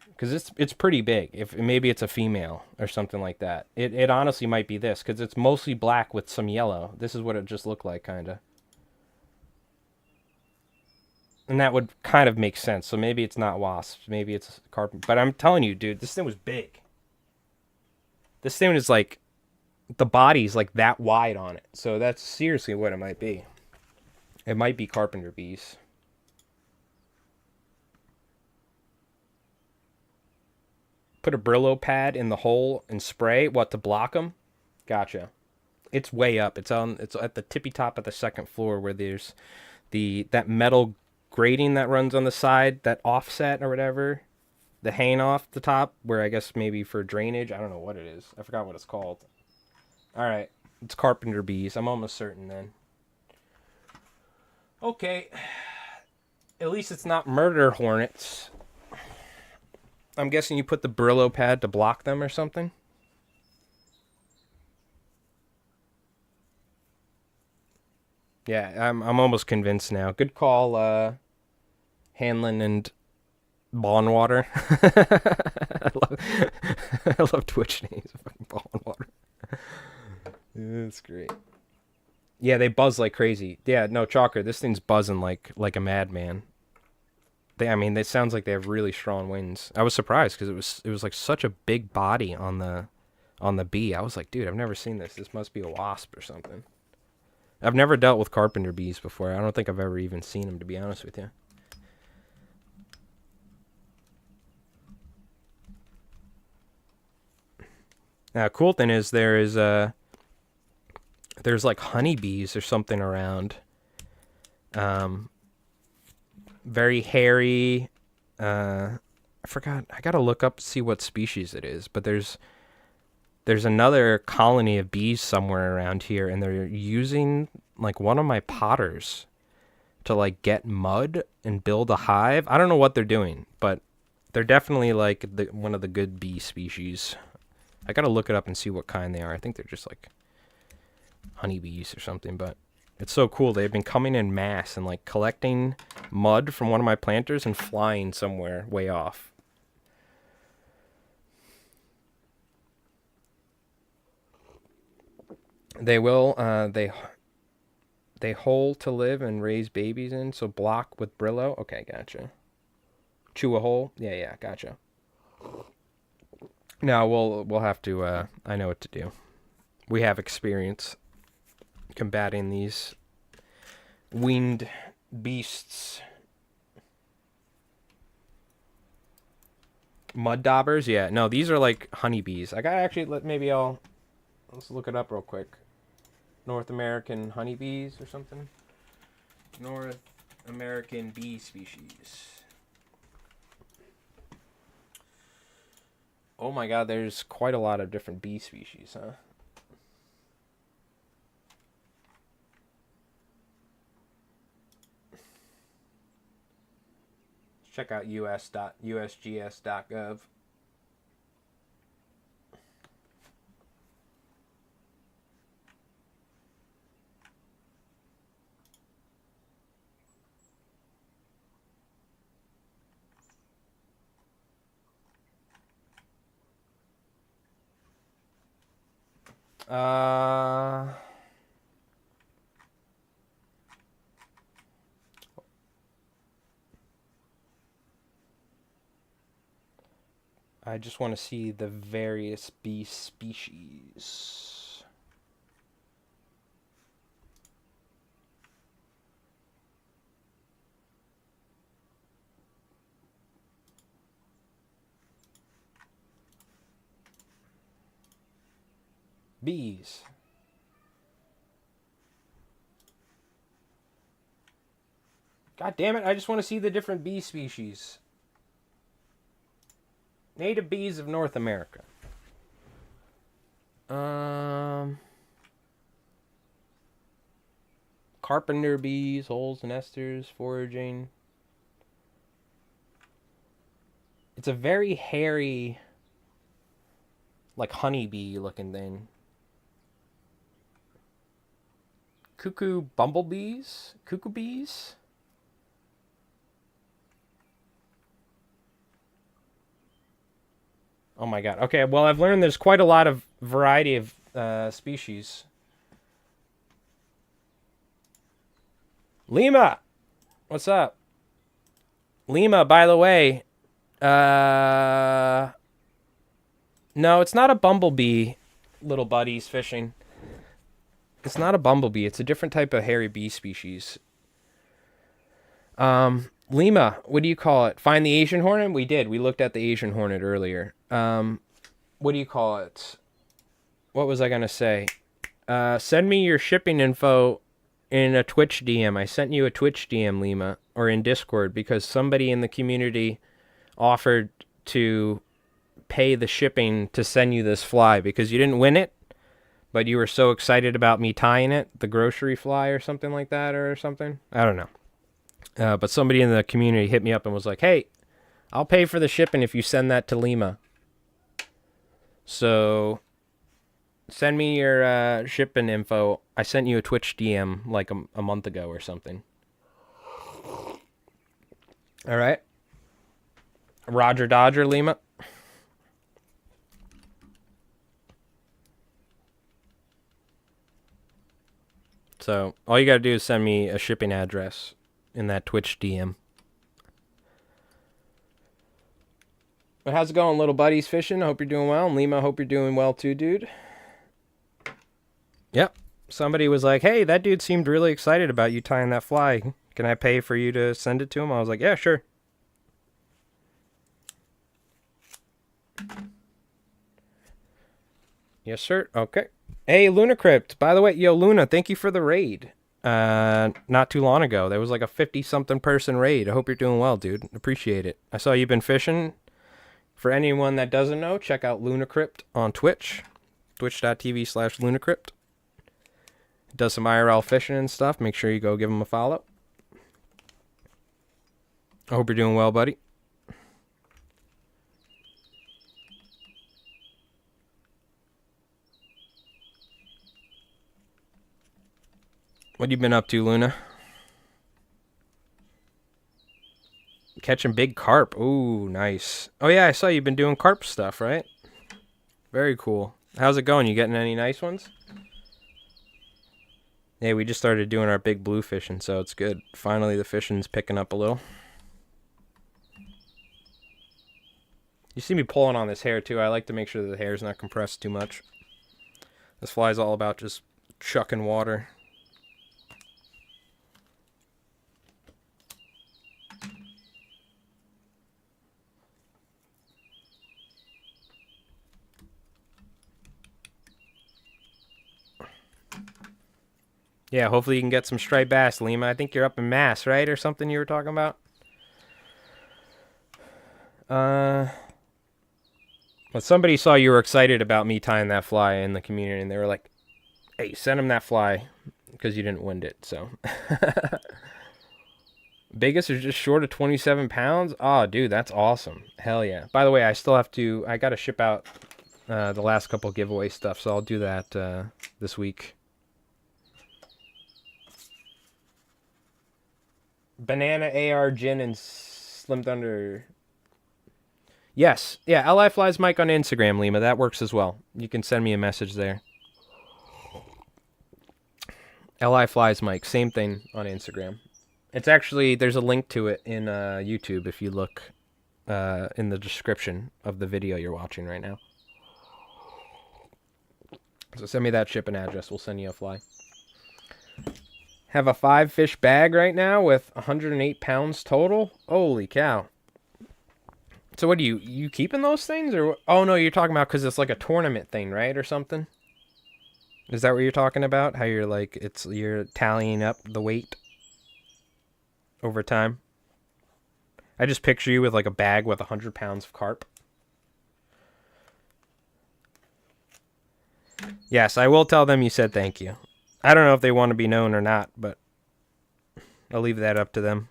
Because it's pretty big. Maybe it's a female or something like that. It honestly might be this, because it's mostly black with some yellow. This is what it just looked like, kind of. And that would kind of make sense. So maybe it's not wasps. Maybe it's carpenter. But I'm telling you, dude, this thing was big. This thing is like, the body's like that wide on it. So that's seriously what it might be. It might be carpenter bees. Put a Brillo pad in the hole and spray. What, to block them? Gotcha. It's way up. It's at the tippy top of the second floor where there's that metal grating that runs on the side, that offset or whatever, the hanging off the top, where I guess maybe for drainage. I don't know what it is. I forgot what it's called. All right, it's carpenter bees. I'm almost certain then. Okay, at least it's not murder hornets. I'm guessing you put the Brillo pad to block them or something. Yeah, I'm almost convinced now. Good call, Hanlon and Bonwater. I love Twitch names. Fucking Bonwater. That's great. Yeah, they buzz like crazy. Yeah, no, Chalker, this thing's buzzing like a madman. It sounds like they have really strong winds. I was surprised because it was like such a big body on the bee. I was like, dude, I've never seen this. This must be a wasp or something. I've never dealt with carpenter bees before. I don't think I've ever even seen them, to be honest with you. Now, cool thing is there's like honeybees or something around. Very hairy. I forgot. I gotta look up to see what species it is. But there's another colony of bees somewhere around here, and they're using like one of my potters to like get mud and build a hive. I don't know what they're doing, but they're definitely like one of the good bee species. I gotta look it up and see what kind they are. I think they're just like honeybees or something, but it's so cool. They've been coming in mass and like collecting mud from one of my planters and flying somewhere way off. They will, they hole to live and raise babies in, so block with Brillo. Okay, gotcha. Chew a hole? Yeah, gotcha. No, we'll have to, I know what to do. We have experience combating these winged beasts. Mud daubers? Yeah, no, these are like honeybees. I gotta actually, let's look it up real quick. North American honeybees or something? North American bee species. Oh my god, there's quite a lot of different bee species, huh? Check out usgs.gov. I just want to see the various bee species. Bees. God damn it, I just want to see the different bee species. Native bees of North America. Carpenter bees, holes, nesters, foraging. It's a very hairy, like honeybee looking thing. Cuckoo bumblebees? Cuckoo bees? Oh my god. Okay, well, I've learned there's quite a lot of variety of species. Lima! What's up? Lima, by the way, no, it's not a bumblebee, little buddies fishing. It's not a bumblebee. It's a different type of hairy bee species. Lima, what do you call it? Find the Asian hornet? We did. We looked at the Asian hornet earlier. What do you call it? What was I going to say? Send me your shipping info in a Twitch DM. I sent you a Twitch DM, Lima, or in Discord, because somebody in the community offered to pay the shipping to send you this fly because you didn't win it, but you were so excited about me tying it, the grocery fly or something like that or something. I don't know. But somebody in the community hit me up and was like, hey, I'll pay for the shipping if you send that to Lima. So send me your shipping info. I sent you a Twitch DM like a month ago or something. All right. Roger Dodger, Lima. So all you got to do is send me a shipping address in that Twitch DM. But how's it going, little buddies fishing? I hope you're doing well. And Lima, I hope you're doing well too, dude. Yep. Somebody was like, hey, that dude seemed really excited about you tying that fly. Can I pay for you to send it to him? I was like, yeah, sure. Yes, sir. Okay. Hey, Lunacrypt. By the way, yo, Luna, thank you for the raid. Not too long ago. There was like a 50-something person raid. I hope you're doing well, dude. Appreciate it. I saw you've been fishing. For anyone that doesn't know, check out Lunacrypt on Twitch. Twitch.tv/Lunacrypt. Does some IRL fishing and stuff. Make sure you go give him a follow. I hope you're doing well, buddy. What you been up to, Luna? Catching big carp. Ooh, nice. Oh, yeah, I saw you've been doing carp stuff, right? Very cool. How's it going? You getting any nice ones? Yeah, we just started doing our big blue fishing, so it's good. Finally, the fishing's picking up a little. You see me pulling on this hair, too. I like to make sure that the hair's not compressed too much. This fly's all about just chucking water. Yeah, hopefully you can get some striped bass, Lima. I think you're up in Mass, right? Or something you were talking about? But somebody saw you were excited about me tying that fly in the community, and they were like, hey, send him that fly, because you didn't wind it, so. Biggest is just short of 27 pounds? Oh, dude, that's awesome. Hell yeah. By the way, I still have to, I got to ship out the last couple giveaway stuff, so I'll do that this week. Banana AR Gin and Slim Thunder. Yes. Yeah, LI Flies Mike on Instagram, Lima. That works as well. You can send me a message there. LI Flies Mike. Same thing on Instagram. It's actually, there's a link to it in YouTube if you look in the description of the video you're watching right now. So send me that shipping address. We'll send you a fly. Have a 5-fish bag right now with 108 pounds total. Holy cow. So what do you keeping those things? Or oh no, you're talking about because it's like a tournament thing, right? Or something? Is that what you're talking about? How you're like, you're tallying up the weight over time? I just picture you with like a bag with 100 pounds of carp. Yes, I will tell them you said thank you. I don't know if they want to be known or not, but I'll leave that up to them.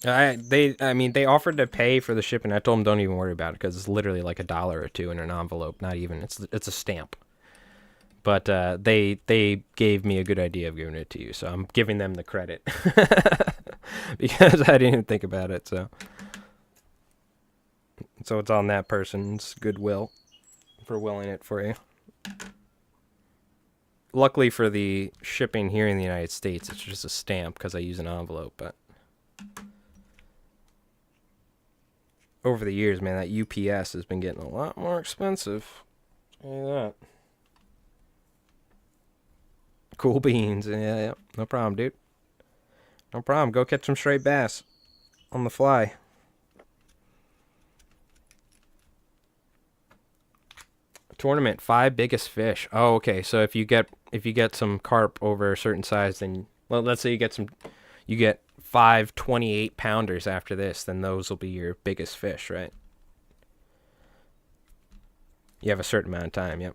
They offered to pay for the shipping. I told them don't even worry about it because it's literally like $1 or $2 in an envelope. Not even. It's a stamp. But they gave me a good idea of giving it to you, so I'm giving them the credit because I didn't even think about it. So it's on that person's goodwill. for willing it for you. Luckily for the shipping here in the United States, it's just a stamp because I use an envelope. But over the years, man, that UPS has been getting a lot more expensive. Look at that. Cool beans. Yeah. No problem, dude. No problem. Go catch some straight bass on the fly. Tournament 5 biggest fish. Oh, okay. So if you get some carp over a certain size, then let's say you get 5 28-pounders after this, then those will be your biggest fish, right? You have a certain amount of time. Yep.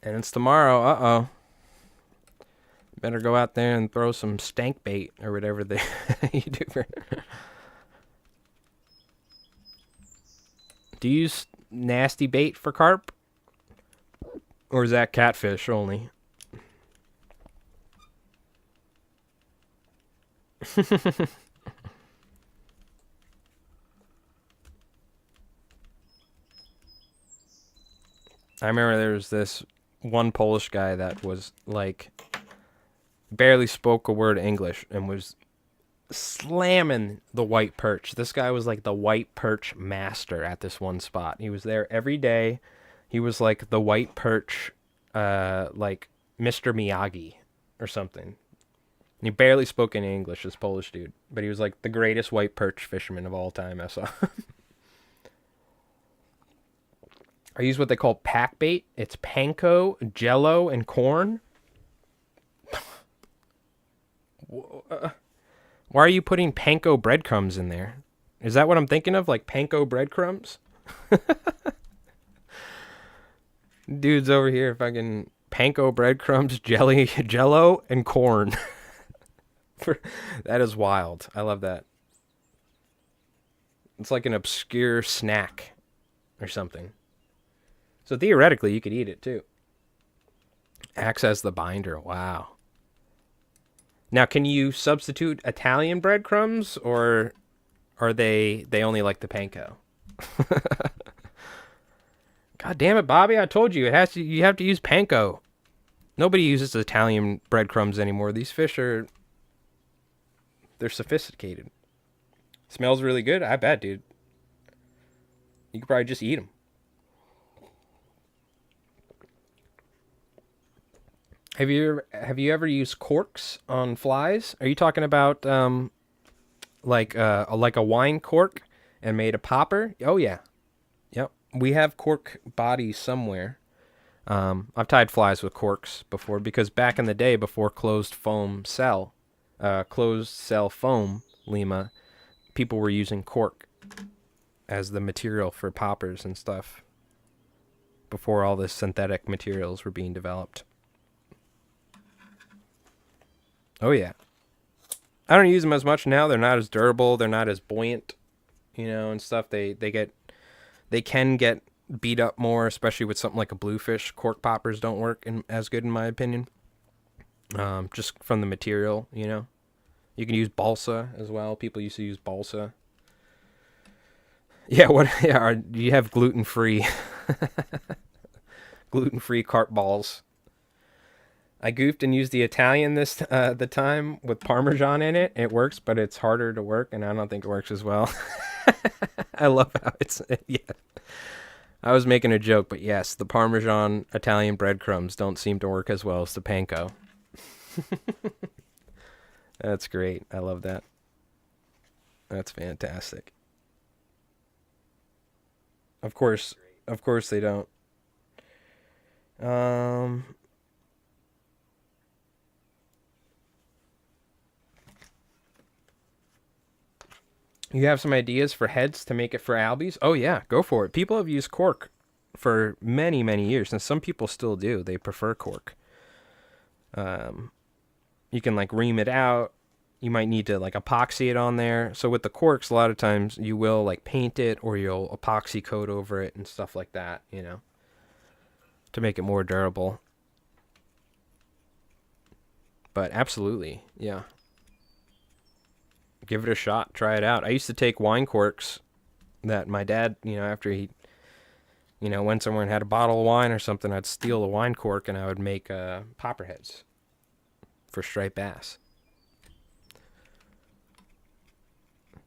And it's tomorrow. Uh-oh. Better go out there and throw some stank bait or whatever they you do for. Do you use nasty bait for carp? Or is that catfish only? I remember there was this one Polish guy that was like barely spoke a word of English and was slamming the white perch. This guy was like the white perch master at this one spot. He was there every day. He was like the white perch, like Mr. Miyagi or something. He barely spoke any English, this Polish dude, but he was like the greatest white perch fisherman of all time I saw. I use what they call pack bait. It's panko, jello, and corn. Why are you putting panko breadcrumbs in there? Is that what I'm thinking of? Like panko breadcrumbs? Dude's over here fucking panko breadcrumbs, jello, and corn. That is wild. I love that. It's like an obscure snack or something. So theoretically, you could eat it too. Acts as the binder. Wow. Now, can you substitute Italian breadcrumbs, or are they only like the panko? God damn it, Bobby! I told you you have to use panko. Nobody uses Italian breadcrumbs anymore. These fish they're sophisticated. Smells really good. I bet, dude. You could probably just eat them. Have you ever used corks on flies? Are you talking about like a wine cork and made a popper? Oh yeah, yep. We have cork bodies somewhere. I've tied flies with corks before because back in the day, before closed cell foam Lima, people were using cork as the material for poppers and stuff. Before all the synthetic materials were being developed. Oh yeah. I don't use them as much now. They're not as durable. They're not as buoyant, and stuff. They can get beat up more, especially with something like a bluefish. Cork poppers don't work as good in my opinion. Just from the material, You can use balsa as well. People used to use balsa. Yeah, do you have gluten-free carp balls? I goofed and used the Italian the time with Parmesan in it. It works, but it's harder to work, and I don't think it works as well. I love how yeah. I was making a joke, but yes, the Parmesan Italian breadcrumbs don't seem to work as well as the panko. That's great. I love that. That's fantastic. Of course they don't. You have some ideas for heads to make it for albies? Oh yeah, go for it. People have used cork for many, many years, and some people still do. They prefer cork. You can like ream it out. You might need to like epoxy it on there. So with the corks, a lot of times you will like paint it or you'll epoxy coat over it and stuff like that, to make it more durable. But absolutely, yeah. Give it a shot. Try it out. I used to take wine corks that my dad, after he, went somewhere and had a bottle of wine or something, I'd steal a wine cork and I would make popperheads for striped bass.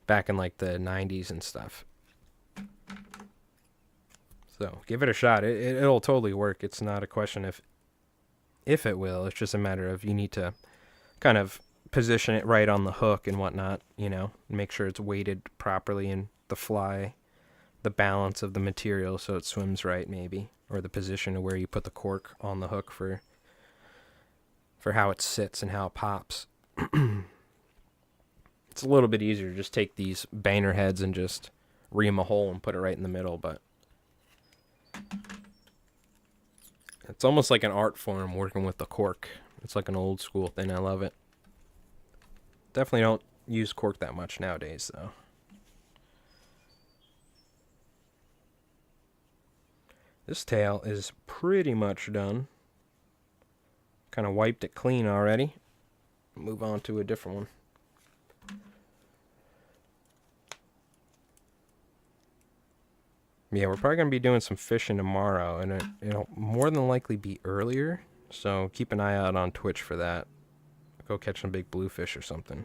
Back in like the 90s and stuff. So give it a shot. It'll totally work. It's not a question if it will. It's just a matter of you need to kind of position it right on the hook and whatnot, make sure it's weighted properly in the fly, the balance of the material so it swims right maybe, or the position of where you put the cork on the hook for how it sits and how it pops. It's a little bit easier to just take these baner heads and just ream a hole and put it right in the middle, but it's almost like an art form working with the cork. It's like an old school thing. I love it. Definitely don't use cork that much nowadays, though. This tail is pretty much done. Kind of wiped it clean already. Move on to a different one. Yeah, we're probably going to be doing some fishing tomorrow, and it'll more than likely be earlier, so keep an eye out on Twitch for that. Go catch some big bluefish or something.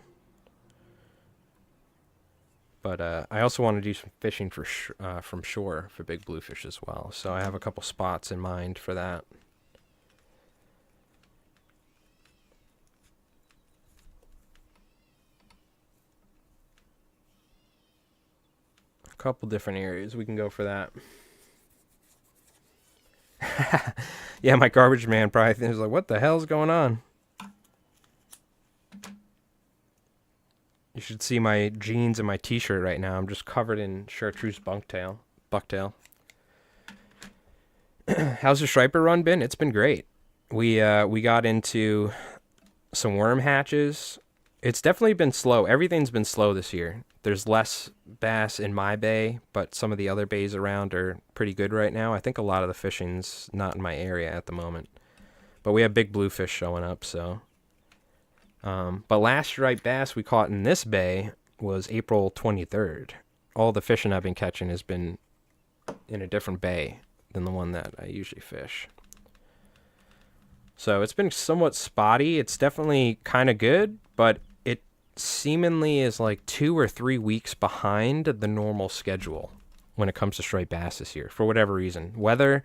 But I also want to do some fishing from shore for big bluefish as well, so I have a couple spots in mind for that. Couple different areas we can go for that. Yeah, my garbage man probably thinks like, what the hell's going on? You should see my jeans and my t-shirt right now. I'm just covered in chartreuse bucktail. How's the striper run been? It's been great. We got into some worm hatches. It's definitely been slow. Everything's been slow this year. There's less bass in my bay, but some of the other bays around are pretty good right now. I think a lot of the fishing's not in my area at the moment. But we have big bluefish showing up, so. But last striped bass we caught in this bay was April 23rd. All the fishing I've been catching has been in a different bay than the one that I usually fish. So it's been somewhat spotty. It's definitely kind of good, but it seemingly is like 2 or 3 weeks behind the normal schedule when it comes to striped bass this year, for whatever reason. Weather,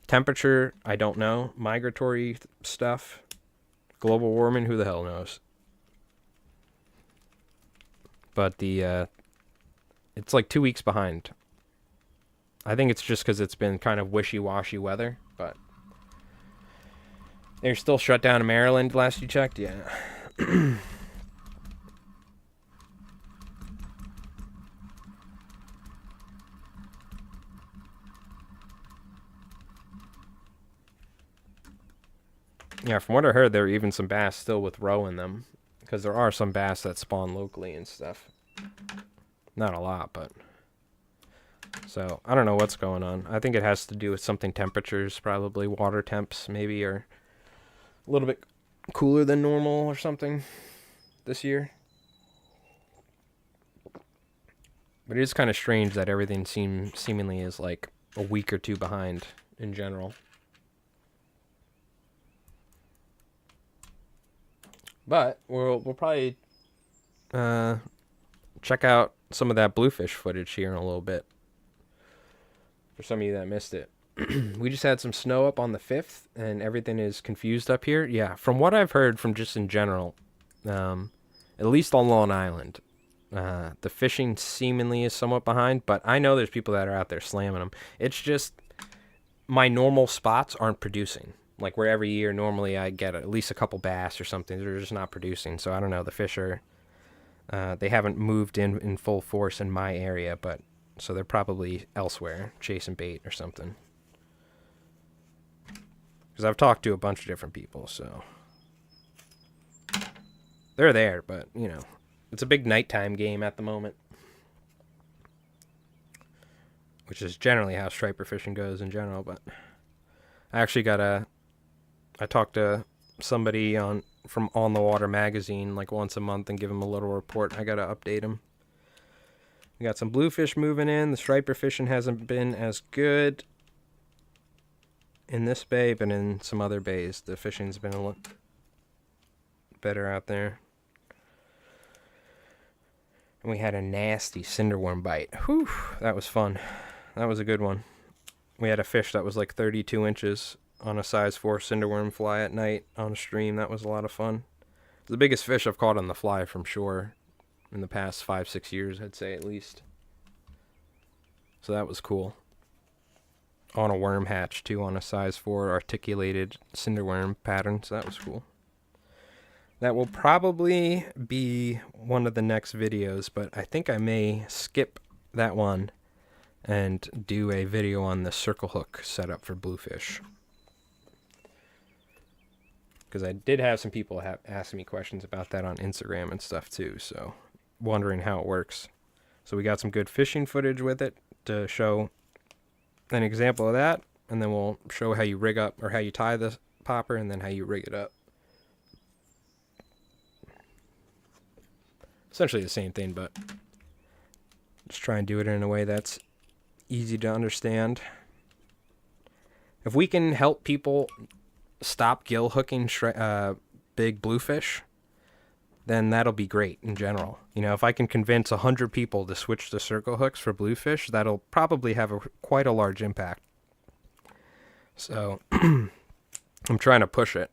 temperature, I don't know. Migratory stuff, global warming, who the hell knows? But it's like 2 weeks behind. I think it's just because it's been kind of wishy-washy weather, but they're still shut down in Maryland last you checked? Yeah. Yeah, from what I heard, there are even some bass still with roe in them. Because there are some bass that spawn locally and stuff. Not a lot, but. So, I don't know what's going on. I think it has to do with something temperatures, probably. Water temps, maybe, or a little bit cooler than normal or something this year. But it is kind of strange that everything seemingly is like a week or two behind in general. But we'll probably check out some of that bluefish footage here in a little bit. For some of you that missed it. We just had some snow up on the 5th, and everything is confused up here. Yeah, from what I've heard from just in general, at least on Long Island, the fishing seemingly is somewhat behind, but I know there's people that are out there slamming them. It's just my normal spots aren't producing. Like where every year normally I get at least a couple bass or something, they're just not producing. So I don't know, the fish are, they haven't moved in full force in my area, but so they're probably elsewhere chasing bait or something. Because I've talked to a bunch of different people, so they're there, but you know, it's a big nighttime game at the moment, which is generally how striper fishing goes in general, but I talked to somebody from On the Water magazine like once a month and give him a little report. I gotta update him. We got some bluefish moving in. The striper fishing hasn't been as good in this bay, but in some other bays, the fishing's been a little better out there. And we had a nasty cinderworm bite. Whew, that was fun. That was a good one. We had a fish that was like 32 inches on a size 4 cinderworm fly at night on a stream. That was a lot of fun. The biggest fish I've caught on the fly from shore in the past 5-6 years, I'd say at least. So that was cool. On a worm hatch too, on a size 4 articulated cinderworm pattern, so that was cool. That will probably be one of the next videos, but I think I may skip that one and do a video on the circle hook setup for bluefish. Because I did have some people asking me questions about that on Instagram and stuff too, so wondering how it works. So we got some good fishing footage with it to show an example of that, and then we'll show how you rig up, or how you tie the popper, and then how you rig it up. Essentially the same thing, but just try and do it in a way that's easy to understand. If we can help people stop gill hooking big bluefish, then that'll be great in general. You know, if I can convince 100 people to switch to circle hooks for bluefish, that'll probably have quite a large impact. So I'm trying to push it,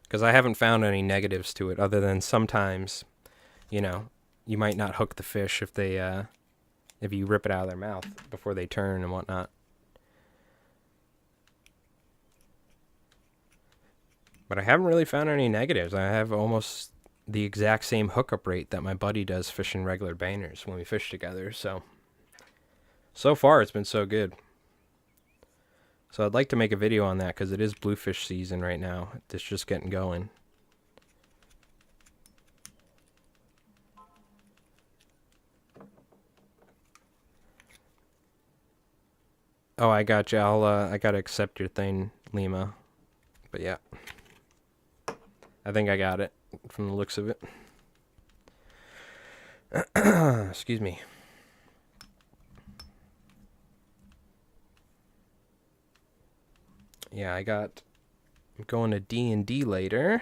because I haven't found any negatives to it, other than sometimes, you know, you might not hook the fish if you rip it out of their mouth before they turn and whatnot. But I haven't really found any negatives. I have almost the exact same hookup rate that my buddy does fishing regular beiners when we fish together. So far it's been so good. So I'd like to make a video on that, because it is bluefish season right now. It's just getting going. Oh, I got you. I gotta accept your thing, Lima. But yeah, I think I got it from the looks of it. Excuse me. Yeah, I'm going to D&D later.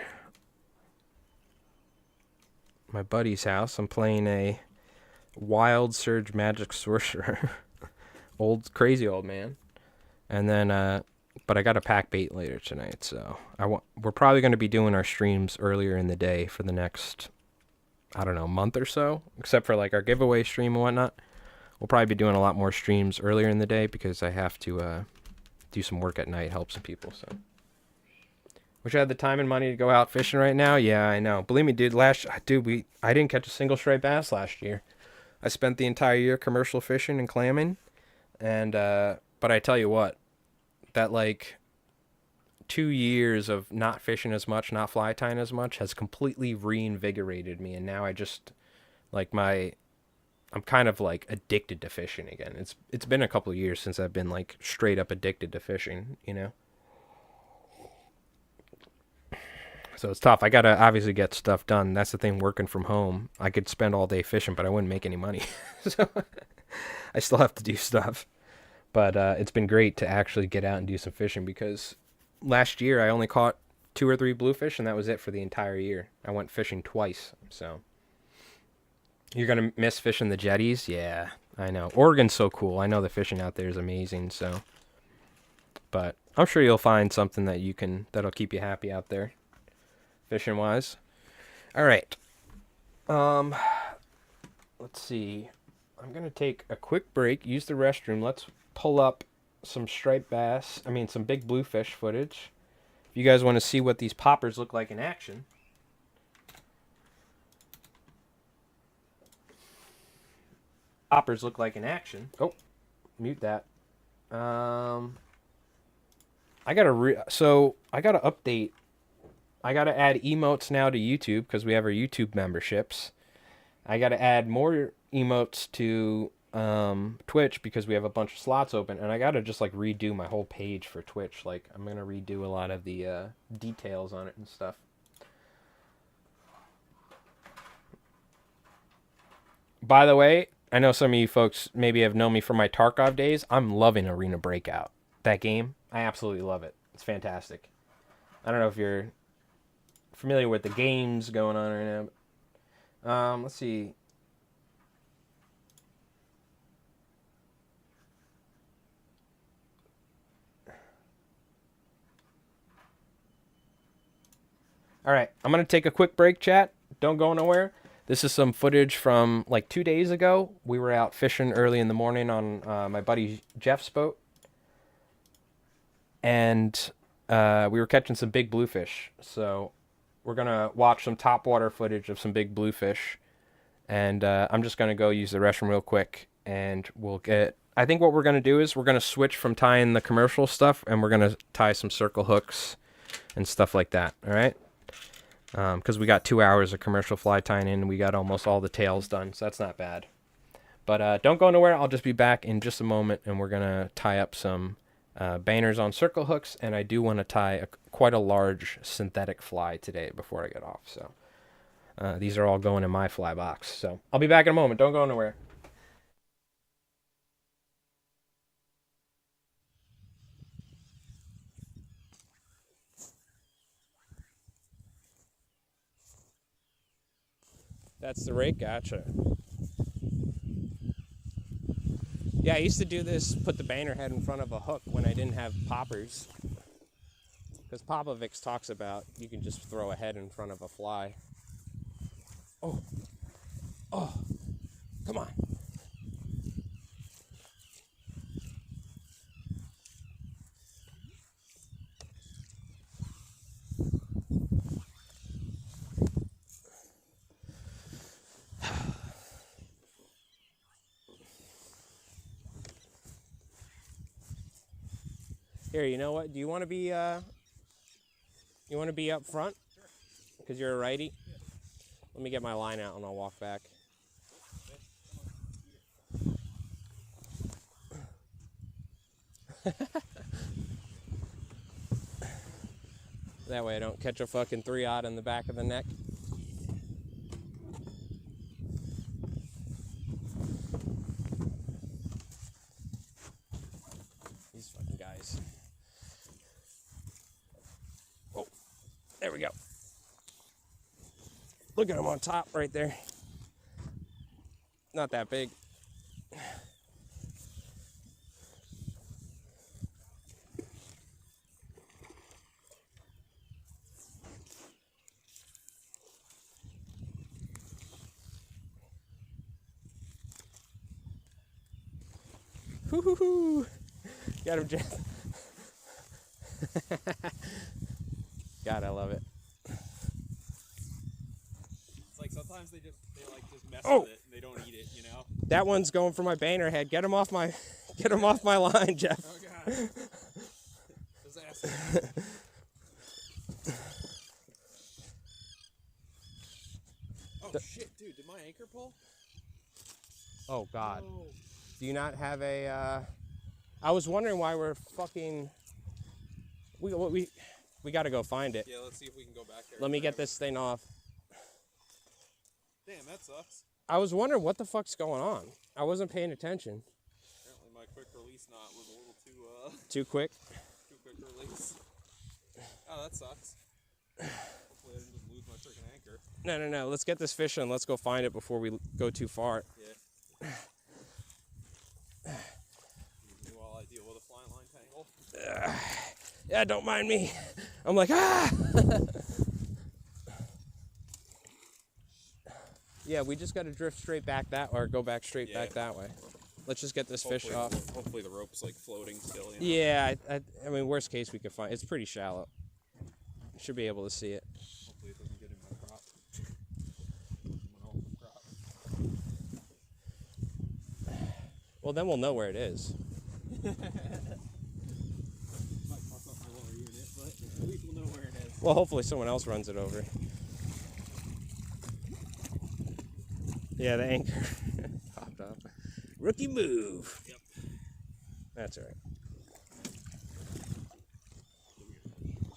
My buddy's house. I'm playing a Wild Surge Magic Sorcerer. Crazy old man. And then, but I got to pack bait later tonight, so we're probably going to be doing our streams earlier in the day for the next, I don't know, month or so, except for like our giveaway stream and whatnot. We'll probably be doing a lot more streams earlier in the day, because I have to do some work at night, help some people. So wish I had the time and money to go out fishing right now. Yeah, I know. Believe me, dude. I didn't catch a single striped bass last year. I spent the entire year commercial fishing and clamming, and but I tell you what, that like 2 years of not fishing as much, not fly tying as much, has completely reinvigorated me, and now I just like I'm kind of like addicted to fishing again. It's been a couple of years since I've been like straight up addicted to fishing, you know. So it's tough. I gotta obviously get stuff done. That's the thing, working from home. I could spend all day fishing, but I wouldn't make any money. So I still have to do stuff. But it's been great to actually get out and do some fishing, because last year I only caught 2 or 3 bluefish, and that was it for the entire year. I went fishing twice. So you're going to miss fishing the jetties? Yeah, I know. Oregon's so cool. I know the fishing out there is amazing, so. But I'm sure you'll find something that'll keep you happy out there, fishing-wise. All right. Let's see. I'm going to take a quick break, use the restroom. Let's pull up some striped bass, some big bluefish footage. If you guys want to see what these poppers look like in action. Poppers look like in action. Oh, mute that. I gotta update. I gotta add emotes now to YouTube, because we have our YouTube memberships. I gotta add more emotes to Twitch because we have a bunch of slots open, and I gotta just like redo my whole page for Twitch. Like I'm gonna redo a lot of the details on it and stuff. By the way, I know some of you folks maybe have known me from my Tarkov days. I'm loving Arena Breakout. That game, I absolutely love it. It's fantastic. I don't know if you're familiar with the games going on right now. But, let's see. All right, I'm going to take a quick break, chat. Don't go nowhere. This is some footage from like 2 days ago. We were out fishing early in the morning on my buddy Jeff's boat. And we were catching some big bluefish. So we're going to watch some topwater footage of some big bluefish. And I'm just going to go use the restroom real quick. And we'll get... I think what we're going to do is we're going to switch from tying the commercial stuff. And we're going to tie some circle hooks and stuff like that. All right? Because we got 2 hours of commercial fly tying in. And we got almost all the tails done. So that's not bad. But don't go nowhere. I'll just be back in just a moment. And we're going to tie up some... banners on circle hooks, and I do want to tie quite a large synthetic fly today before I get off. So these are all going in my fly box. So I'll be back in a moment. Don't go nowhere. That's the rake, gotcha. Yeah, I used to do this, put the banner head in front of a hook when I didn't have poppers. Because Popovix talks about you can just throw a head in front of a fly. Oh, come on. Here, you know what? Do you want to be up front? Sure. Because you're a righty? Yeah. Let me get my line out and I'll walk back. That way I don't catch a fucking 3-aught in the back of the neck. These fucking guys. Oh, there we go. Look at him on top right there. Not that big. Woo-hoo-hoo. Got him, Jeff. God, I love it. It's like sometimes they just mess Oh. with it and they don't eat it, you know? That one's going for my banner head. Get him off my line, Jeff. Oh god. Disaster. Oh shit, dude, did my anchor pull? Oh God. Oh. Do you not have a? I was wondering why we're fucking. We got to go find it. Yeah, let's see if we can go back there. Let me get this thing off. Damn, that sucks. I was wondering what the fuck's going on. I wasn't paying attention. Apparently my quick release knot was a little Too quick. too quick release. Oh, that sucks. Hopefully I didn't just lose my freaking anchor. No. Let's get this fish in. Let's go find it before we go too far. Yeah. While I deal with a fly line tangle. Yeah, don't mind me. I'm like, ah! Yeah, we just got to drift straight back or go back straight back that way. Let's just get this fish off. Hopefully the rope's like floating still. You know? Yeah, I mean, worst case we could find. It's pretty shallow. Should be able to see it. Hopefully it doesn't get in my crop. Someone else's crop. Well, then we'll know where it is. Might fuck up my lower unit, but at least we'll know where it is. Well, hopefully someone else runs it over. Yeah, the anchor popped up. Rookie move. Yep. That's all right.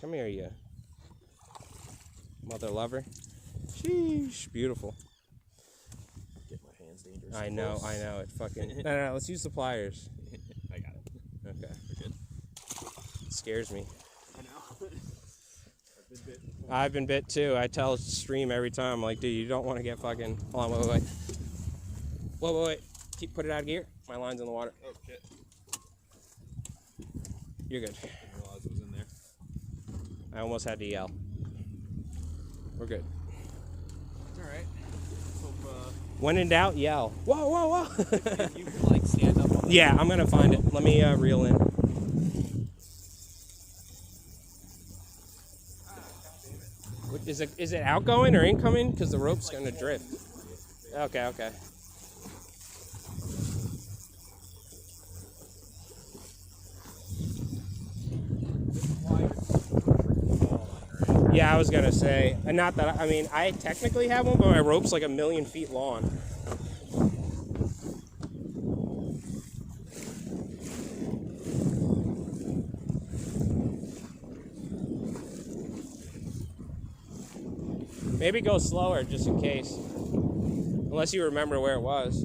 Come here, you mother lover. Sheesh, beautiful. Get my hands dangerous. I know. It fucking. No, let's use the pliers. I got it. Okay. We're good. It scares me. I know. I've been bit. I've been bit too. I tell Stream every time, like, dude, you don't want to get fucking. Hold on, wait. Wait. Put it out of gear. My line's in the water. Oh shit. You're good. Didn't realize it was in there. I almost had to yell. We're good. It's alright. Hope When in doubt, yell. Whoa. if you can like stand up on the Yeah, I'm gonna find it. Let me reel in. Is it outgoing or incoming? Because the rope's gonna drift. Okay. Yeah, I was gonna say, not that I mean, I technically have one, but my rope's like 1,000,000 feet long. Maybe go slower just in case, unless you remember where it was.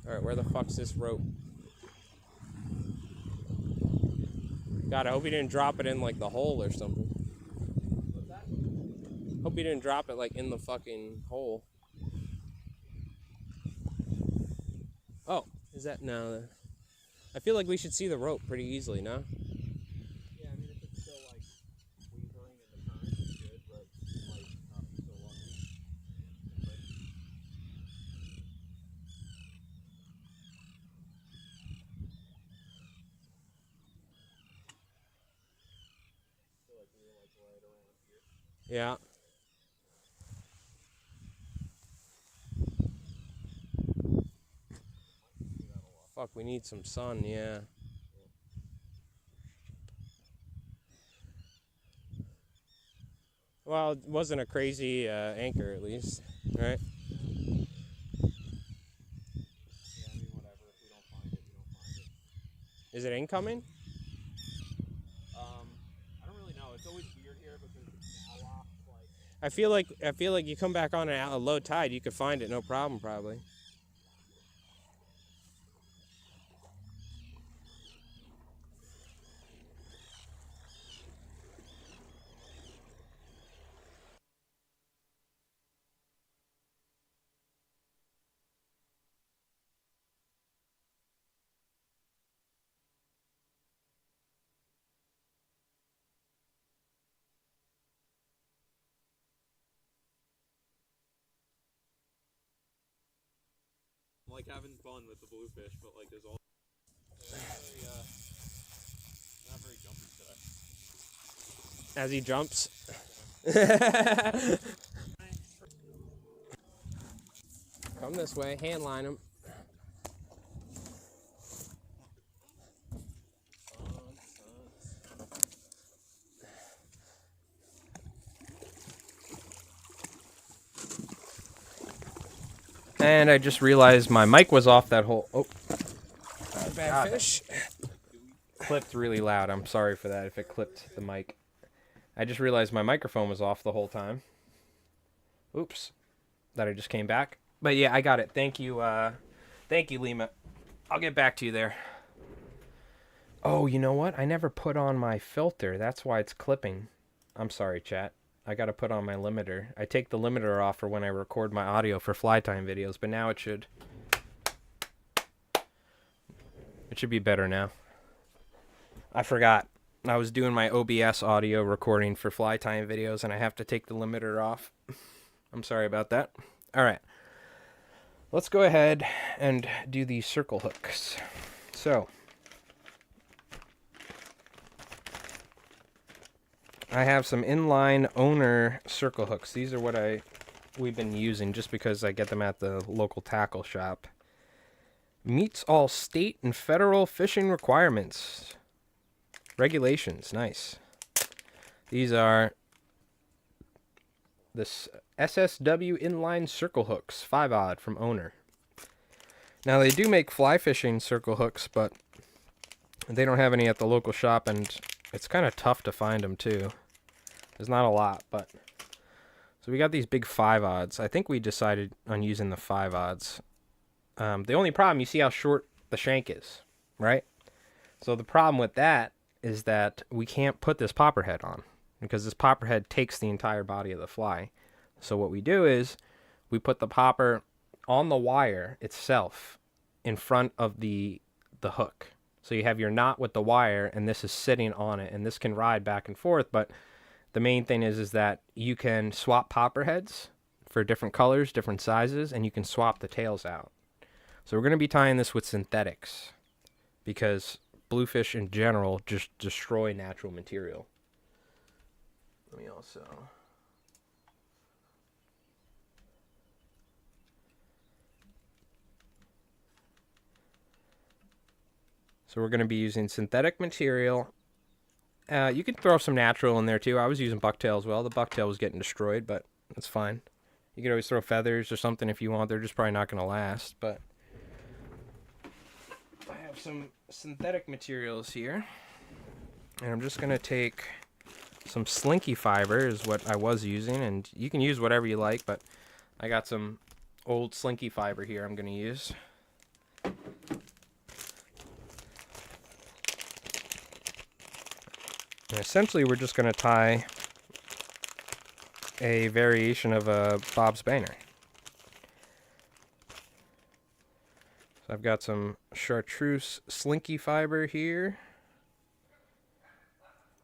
Alright, where the fuck's this rope? God, I hope he didn't drop it in like the hole or something. What's that? Hope he didn't drop it like in the fucking hole. Oh, is that no? I feel like we should see the rope pretty easily, no? Yeah, I mean if it's still like wavering in the current, it's good, but like not so lucky. I feel like we were like right around here. Yeah. Fuck, we need some sun, yeah. Well, it wasn't a crazy anchor, at least, right? Yeah, I mean whatever. If we don't find it, we don't find it. Is it incoming? I don't really know. It's always weird here because it's now locked. Like I feel like you come back on a low tide, you could find it, no problem, probably. I'm like having fun with the bluefish, but like there's all very, not very jumpy today. As he jumps. Come this way, hand line him. And I just realized my mic was off that whole. Oh, bad fish. Clipped really loud. I'm sorry for that if it clipped the mic. I just realized my microphone was off the whole time. Oops. That I just came back. But yeah, I got it. Thank you, Lima. I'll get back to you there. Oh, you know what? I never put on my filter. That's why it's clipping. I'm sorry, chat. I gotta put on my limiter. I take the limiter off for when I record my audio for fly time videos, but now it should be better now. I forgot. I was doing my OBS audio recording for fly time videos, and I have to take the limiter off. I'm sorry about that. All right. Let's go ahead and do these circle hooks. So, I have some inline owner circle hooks. These are what we've been using just because I get them at the local tackle shop. Meets all state and federal fishing requirements. Regulations, nice. These are this SSW inline circle hooks, 5-aught from Owner. Now they do make fly fishing circle hooks, but they don't have any at the local shop, and it's kind of tough to find them too. There's not a lot, but so we got these big 5-aughts. I think we decided on using the 5-aughts. The only problem, you see how short the shank is, right? So the problem with that is that we can't put this popper head on because this popper head takes the entire body of the fly. So what we do is we put the popper on the wire itself in front of the hook. So you have your knot with the wire, and this is sitting on it, and this can ride back and forth. But the main thing is that you can swap popper heads for different colors, different sizes, and you can swap the tails out. So we're going to be tying this with synthetics because bluefish in general just destroy natural material. Let me also... So we're going to be using synthetic material. You can throw some natural in there too. I was using bucktail as well. The bucktail was getting destroyed, but that's fine. You can always throw feathers or something if you want. They're just probably not going to last, but I have some synthetic materials here. And I'm just going to take some slinky fiber is what I was using, and you can use whatever you like, but I got some old slinky fiber here I'm going to use. And essentially, we're just going to tie a variation of a Bob's Banner. So I've got some chartreuse slinky fiber here.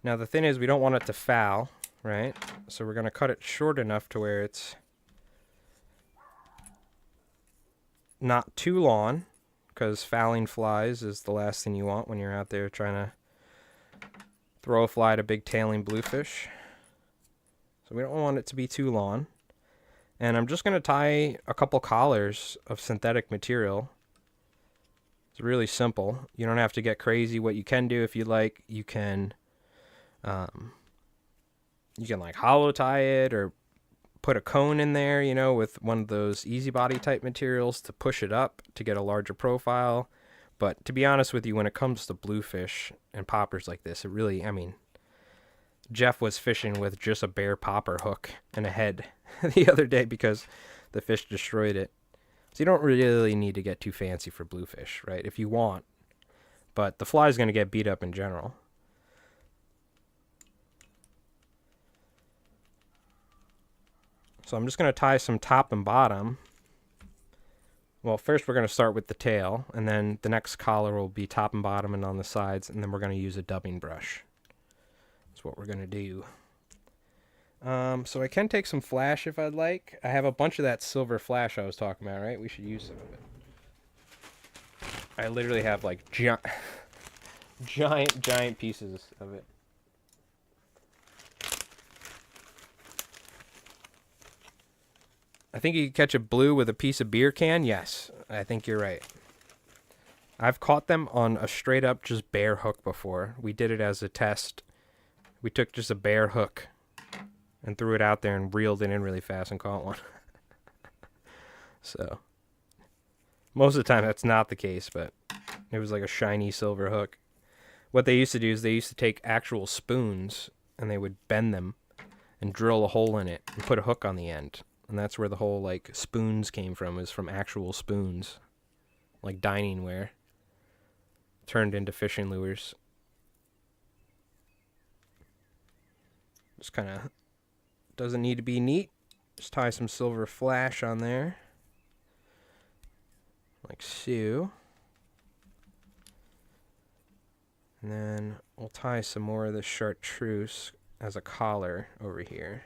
Now the thing is, we don't want it to foul, right? So we're going to cut it short enough to where it's not too long, because fouling flies is the last thing you want when you're out there trying to throw a fly at a big tailing bluefish. So we don't want it to be too long. And I'm just going to tie a couple collars of synthetic material. It's really simple. You don't have to get crazy. What you can do if you like, you can like hollow tie it or put a cone in there, you know, with one of those easy body type materials to push it up to get a larger profile. But to be honest with you, when it comes to bluefish and poppers like this, it really, I mean, Jeff was fishing with just a bare popper hook and a head the other day because the fish destroyed it. So you don't really need to get too fancy for bluefish, right? If you want. But the fly is going to get beat up in general. So I'm just going to tie some top and bottom. Well, first we're going to start with the tail, and then the next collar will be top and bottom and on the sides, and then we're going to use a dubbing brush. That's what we're going to do. So I can take some flash if I'd like. I have a bunch of that silver flash I was talking about, right? We should use some of it. I literally have like giant pieces of it. I think you could catch a blue with a piece of beer can. Yes, I think you're right. I've caught them on a straight up just bare hook before. We did it as a test. We took just a bare hook and threw it out there and reeled it in really fast and caught one. So, most of the time that's not the case, but it was like a shiny silver hook. What they used to do is they used to take actual spoons and they would bend them and drill a hole in it and put a hook on the end. And that's where the whole, like, spoons came from, is from actual spoons. Like dining ware. Turned into fishing lures. Just kind of doesn't need to be neat. Just tie some silver flash on there. Like so. And then we'll tie some more of this chartreuse as a collar over here.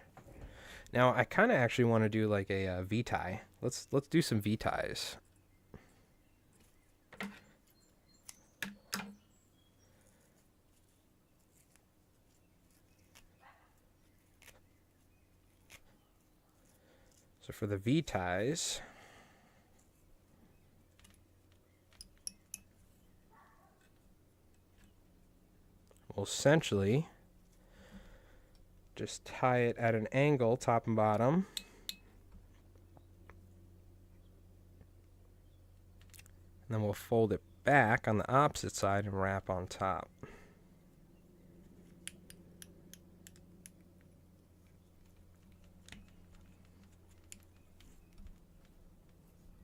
Now, I kind of actually want to do like a V-tie. Let's do some V-ties. So for the V ties, we'll essentially just tie it at an angle, top and bottom. And then we'll fold it back on the opposite side and wrap on top.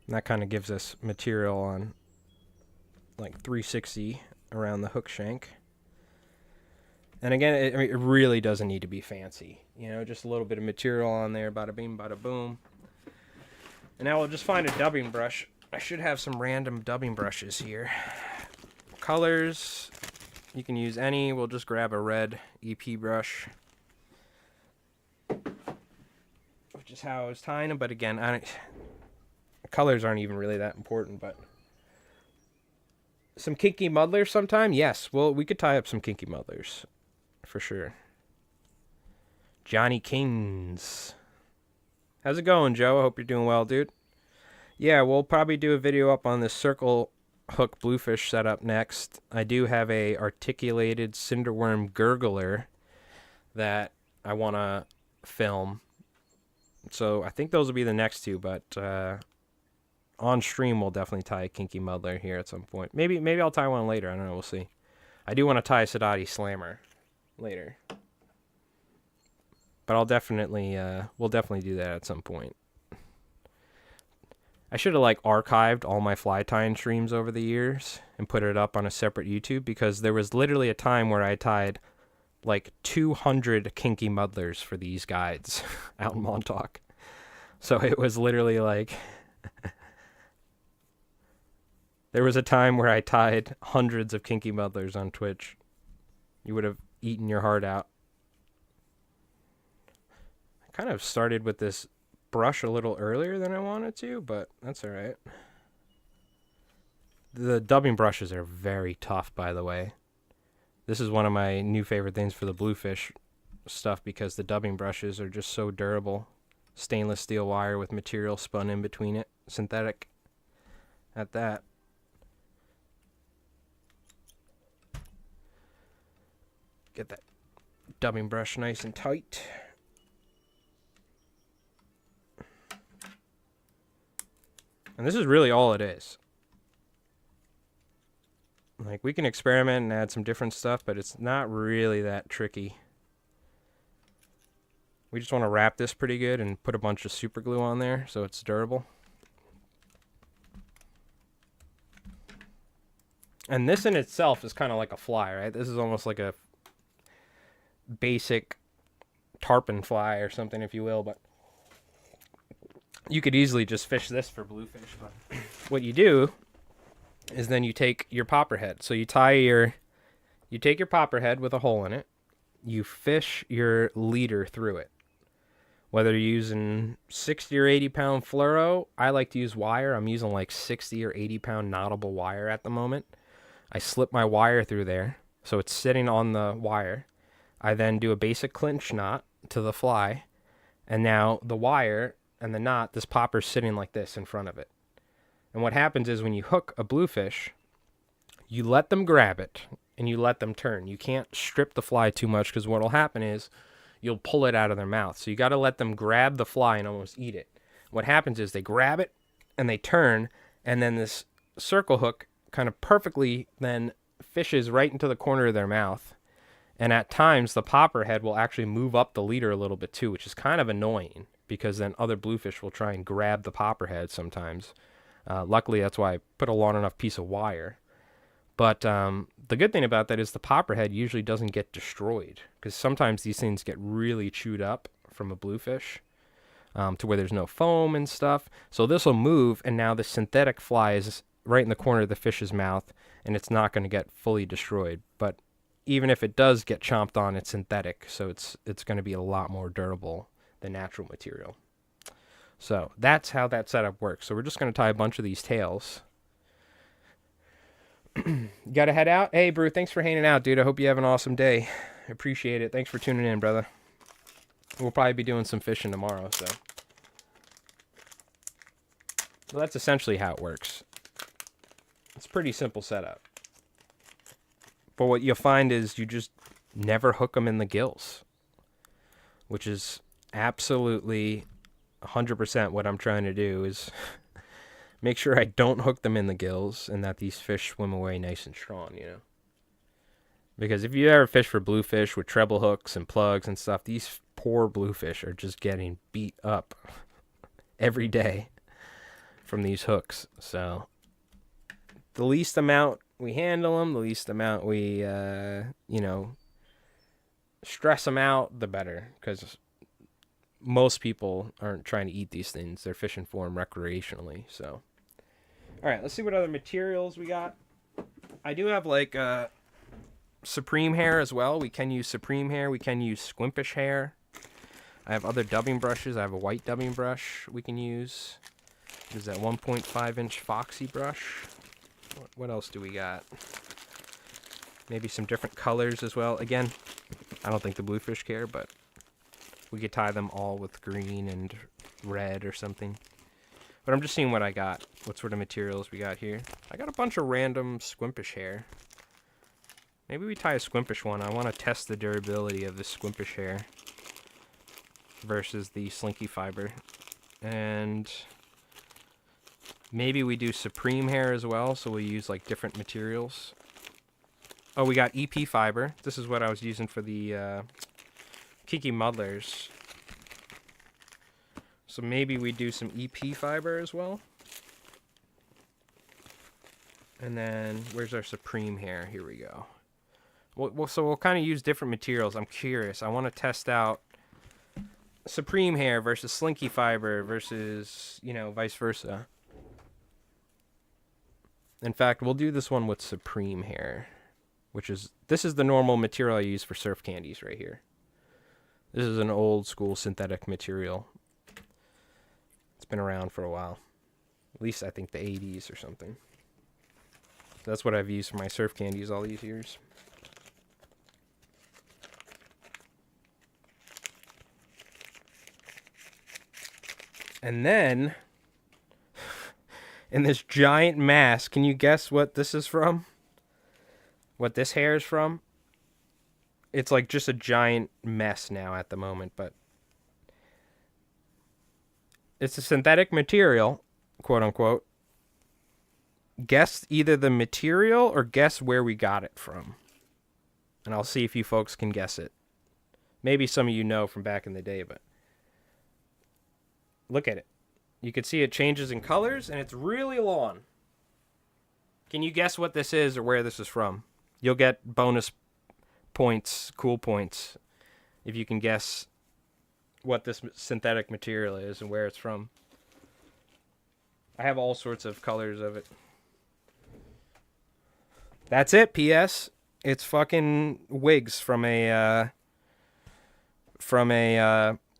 And that kind of gives us material on like 360 around the hook shank. And again, it really doesn't need to be fancy. You know, just a little bit of material on there, bada bing, bada boom. And now we'll just find a dubbing brush. I should have some random dubbing brushes here. Colors, you can use any. We'll just grab a red EP brush, which is how I was tying them. But again, colors aren't even really that important. But some kinky muddlers sometime? Yes, well, we could tie up some kinky muddlers for sure. Johnny Kings. How's it going, Joe? I hope you're doing well, dude. Yeah, we'll probably do a video up on this circle hook bluefish setup next. I do have a articulated cinderworm gurgler that I want to film. So I think those will be the next two, but on stream we'll definitely tie a kinky muddler here at some point. Maybe I'll tie one later. I don't know. We'll see. I do want to tie a Sadati slammer later, but I'll definitely we'll definitely do that at some point. I should have like archived all my fly tying streams over the years and put it up on a separate YouTube, because there was literally a time where I tied like 200 kinky muddlers for these guides out in Montauk. So it was literally like there was a time where I tied hundreds of kinky muddlers on Twitch. You would have eaten your heart out. I kind of started with this brush a little earlier than I wanted to, but that's all right. The dubbing brushes are very tough, by the way. This is one of my new favorite things for the bluefish stuff, because the dubbing brushes are just so durable. Stainless steel wire with material spun in between it, synthetic at that. Get that dubbing brush nice and tight. And this is really all it is. Like, we can experiment and add some different stuff, but it's not really that tricky. We just want to wrap this pretty good and put a bunch of super glue on there so it's durable. And this in itself is kind of like a fly, right? This is almost like a basic tarpon fly or something, if you will, but you could easily just fish this for bluefish. But what you do is then you take your popper head. So you take your popper head with a hole in it. You fish your leader through it. Whether you're using 60 or 80 pound fluoro, I like to use wire. I'm using like 60 or 80 pound knottable wire at the moment. I slip my wire through there, so it's sitting on the wire. I then do a basic clinch knot to the fly, and now the wire and the knot, this popper's sitting like this in front of it. And what happens is when you hook a bluefish, you let them grab it and you let them turn. You can't strip the fly too much, because what will happen is you'll pull it out of their mouth. So you got to let them grab the fly and almost eat it. What happens is they grab it and they turn, and then this circle hook kind of perfectly then fishes right into the corner of their mouth. And at times the popper head will actually move up the leader a little bit too, which is kind of annoying, because then other bluefish will try and grab the popper head sometimes. Luckily, that's why I put a long enough piece of wire. But the good thing about that is the popper head usually doesn't get destroyed, because sometimes these things get really chewed up from a bluefish to where there's no foam and stuff. So this will move, and now the synthetic fly is right in the corner of the fish's mouth, and it's not going to get fully destroyed. But even if it does get chomped on, it's synthetic, so it's going to be a lot more durable than natural material. So that's how that setup works. So we're just going to tie a bunch of these tails. You got to head out? Hey, Brew, thanks for hanging out, dude. I hope you have an awesome day. Appreciate it. Thanks for tuning in, brother. We'll probably be doing some fishing tomorrow, so. So that's essentially how it works. It's a pretty simple setup. But what you'll find is you just never hook them in the gills, which is absolutely 100% what I'm trying to do, is make sure I don't hook them in the gills and that these fish swim away nice and strong, you know. Because if you ever fish for bluefish with treble hooks and plugs and stuff, these poor bluefish are just getting beat up every day from these hooks. So the least amount we handle them, the least amount we, you know, stress them out, the better. Because most people aren't trying to eat these things. They're fishing for them recreationally. So, all right, let's see what other materials we got. I do have like Supreme hair as well. We can use Supreme hair. We can use Squimpish hair. I have other dubbing brushes. I have a white dubbing brush we can use. There's that 1.5 inch Foxy brush. What else do we got? Maybe some different colors as well. Again, I don't think the bluefish care, but we could tie them all with green and red or something. But I'm just seeing what I got. What sort of materials we got here. I got a bunch of random Squimpish hair. Maybe we tie a Squimpish one. I want to test the durability of the Squimpish hair versus the Slinky fiber. And maybe we do Supreme hair as well, so we use like different materials. Oh, we got EP fiber. This is what I was using for the Kiki Muddlers. So maybe we do some EP fiber as well. And then where's our Supreme hair? Here we go. So we'll kind of use different materials. I'm curious. I want to test out Supreme hair versus Slinky fiber versus, you know, vice versa. In fact, we'll do this one with Supreme hair, this is the normal material I use for surf candies right here. This is an old school synthetic material. It's been around for a while. At least I think the 80s or something. That's what I've used for my surf candies all these years. And then, in this giant mass, can you guess what this is from? What this hair is from? It's like just a giant mess now at the moment, but it's a synthetic material, quote unquote. Guess either the material or guess where we got it from. And I'll see if you folks can guess it. Maybe some of you know from back in the day, but look at it. You can see it changes in colors, and it's really long. Can you guess what this is or where this is from? You'll get bonus points, cool points, if you can guess what this synthetic material is and where it's from. I have all sorts of colors of it. That's it, P.S. It's fucking wigs from a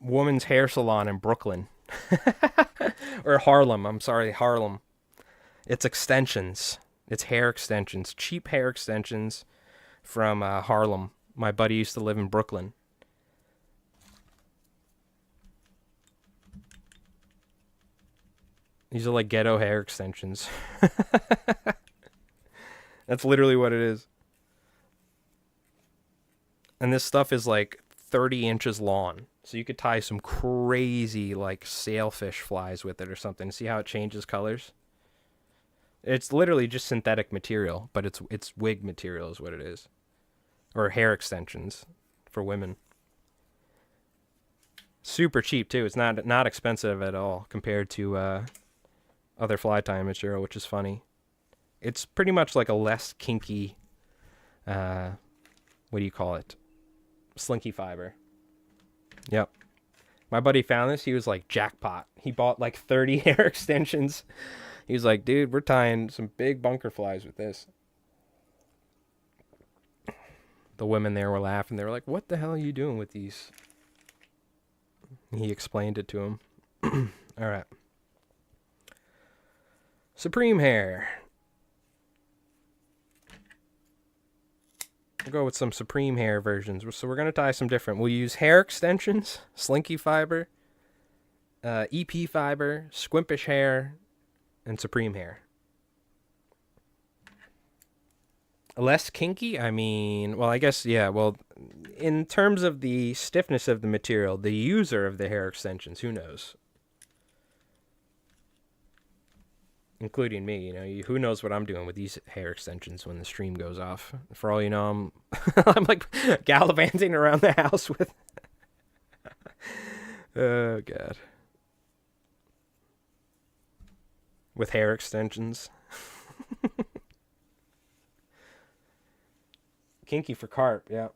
woman's hair salon in Brooklyn. Or Harlem. I'm sorry, Harlem. It's extensions. It's hair extensions. Cheap hair extensions from Harlem. My buddy used to live in Brooklyn. These are like ghetto hair extensions. That's literally what it is. And this stuff is like 30 inches long. So you could tie some crazy like sailfish flies with it or something. See how it changes colors? It's literally just synthetic material, but it's wig material is what it is. Or hair extensions for women. Super cheap too. It's not expensive at all compared to other fly tying material, which is funny. It's pretty much like a less kinky, what do you call it? Slinky fiber. Yep. My buddy found this. He was like, jackpot. He bought like 30 hair extensions. He was like, dude, we're tying some big bunker flies with this. The women there were laughing. They were like, what the hell are you doing with these? He explained it to him. All right. Supreme hair. We'll go with some Supreme hair versions. So we're going to tie some different. We'll use hair extensions, Slinky fiber, EP fiber, Squimpish hair, and supreme hair. Less kinky? I mean, well, I guess, yeah, well, in terms of the stiffness of the material, the user of the hair extensions, who knows? Including me, who knows what I'm doing with these hair extensions when the stream goes off. For all you know, I'm I'm like gallivanting around the house with oh god. With hair extensions. Kinky for carp, yeah.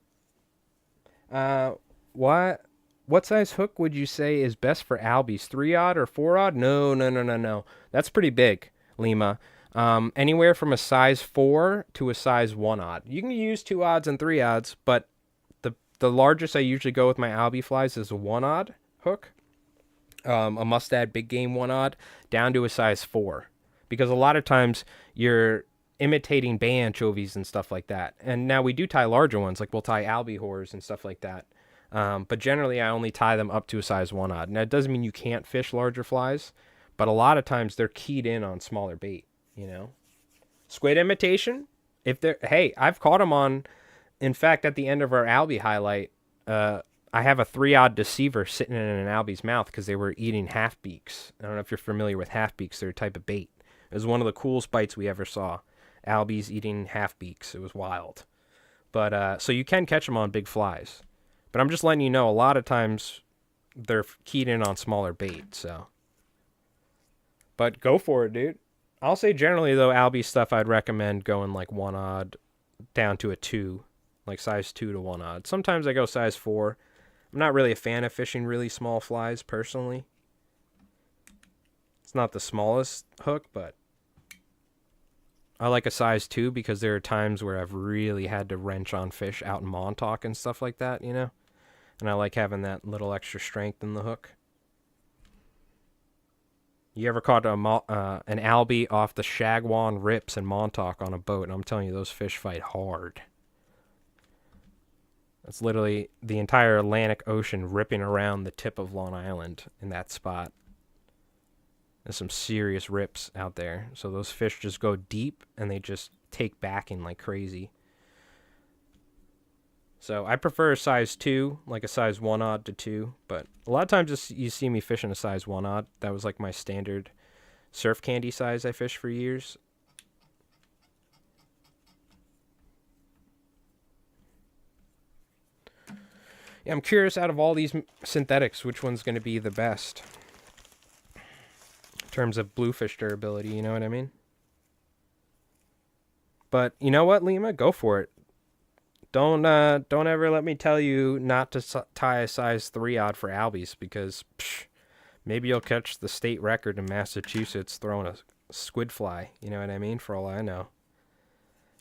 What size hook would you say is best for albies? 3-aught or 4-aught? No. That's pretty big, Lima. Anywhere from a size 4 to a size 1-aught. You can use 2-odds and 3-odds, but the largest I usually go with my albie flies is a 1-odd hook. A Mustad big game 1-odd down to a size 4. Because a lot of times you're imitating bay anchovies and stuff like that. And now we do tie larger ones, like we'll tie albihors and stuff like that. But generally I only tie them up to a size 1-odd. Now it doesn't mean you can't fish larger flies, but a lot of times they're keyed in on smaller bait, Squid imitation, hey, I've caught them on, in fact, at the end of our albie highlight, I have a 3-odd deceiver sitting in an albie's mouth because they were eating half beaks. I don't know if you're familiar with half beaks. They're a type of bait. It was one of the coolest bites we ever saw. Albies eating half beaks. It was wild. But so you can catch them on big flies. But I'm just letting you know, a lot of times they're keyed in on smaller bait. So, but go for it, dude. I'll say generally though, albie stuff I'd recommend going like 1-odd down to a 2, like size 2 to 1-odd. Sometimes I go size 4. I'm not really a fan of fishing really small flies personally. It's not the smallest hook, but I like a size 2 because there are times where I've really had to wrench on fish out in Montauk and stuff like that, And I like having that little extra strength in the hook. You ever caught an albie off the Shagwan rips in Montauk on a boat? And I'm telling you, those fish fight hard. It's literally the entire Atlantic Ocean ripping around the tip of Long Island in that spot. There's some serious rips out there. So those fish just go deep and they just take backing like crazy. So I prefer a size 2, like a size 1-odd to 2. But a lot of times you see me fishing a size 1-odd. That was like my standard surf candy size I fished for years. Yeah, I'm curious out of all these synthetics, which one's going to be the best in terms of bluefish durability, you know what I mean? But you know what, Lima? Go for it. Don't ever let me tell you not to tie a size 3-odd for albies because maybe you'll catch the state record in Massachusetts throwing a squid fly, you know what I mean? For all I know.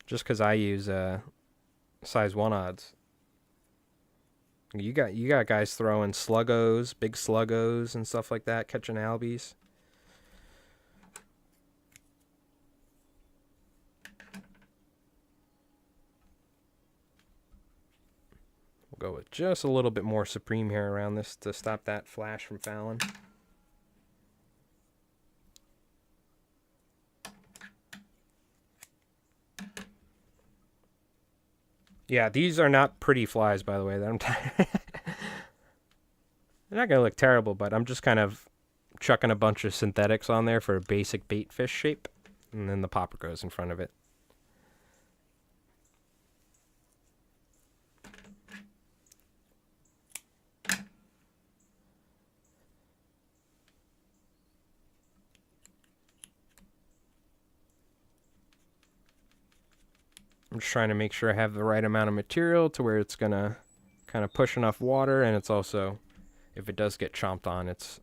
Just because I use size 1-odds. You got guys throwing sluggos, big sluggos and stuff like that, catching albies. We'll go with just a little bit more supreme hair around this to stop that flash from fouling. Yeah, these are not pretty flies, by the way. That I'm They're not going to look terrible, but I'm just kind of chucking a bunch of synthetics on there for a basic bait fish shape. And then the popper goes in front of it. I'm just trying to make sure I have the right amount of material to where it's going to kind of push enough water, and it's also, if it does get chomped on, it's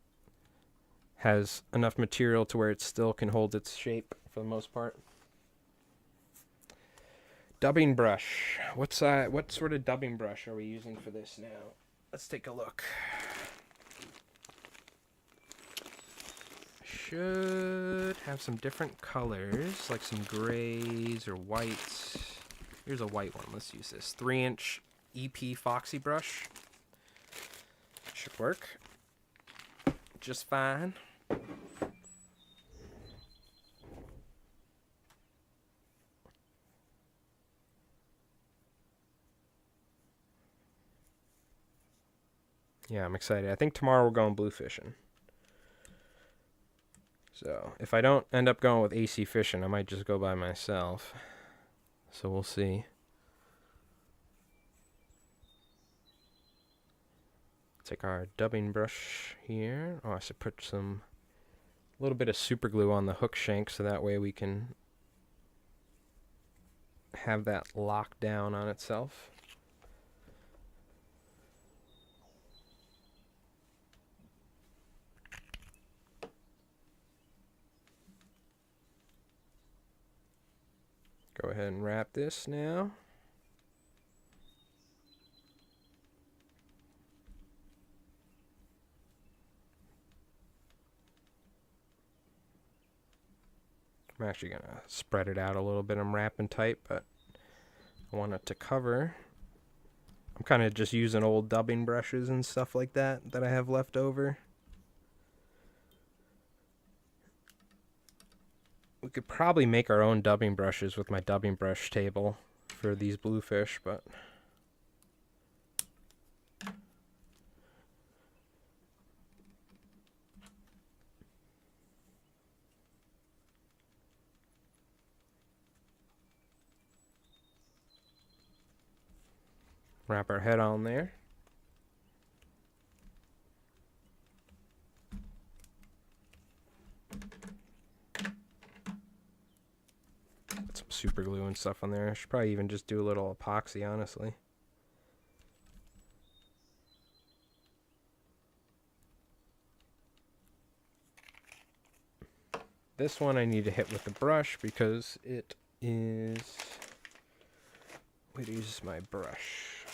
has enough material to where it still can hold its shape for the most part. Dubbing brush. What sort of dubbing brush are we using for this now? Let's take a look. Should have some different colors, like some grays or whites. Here's a white one. Let's use this 3-inch EP Foxy brush. Should work just fine. Yeah, I'm excited. I think tomorrow we're going blue fishing. So if I don't end up going with AC Fishing, I might just go by myself. So we'll see. Take our dubbing brush here. Oh, I should put a little bit of super glue on the hook shank so that way we can have that locked down on itself. Go ahead and wrap this now. I'm actually going to spread it out a little bit. I'm wrapping tight, but I want it to cover. I'm kind of just using old dubbing brushes and stuff like that I have left over. We could probably make our own dubbing brushes with my dubbing brush table for these bluefish, but wrap our head on there. Put some super glue and stuff on there. I should probably even just do a little epoxy, honestly. This one I need to hit with the brush because it is... Wait, use my brush.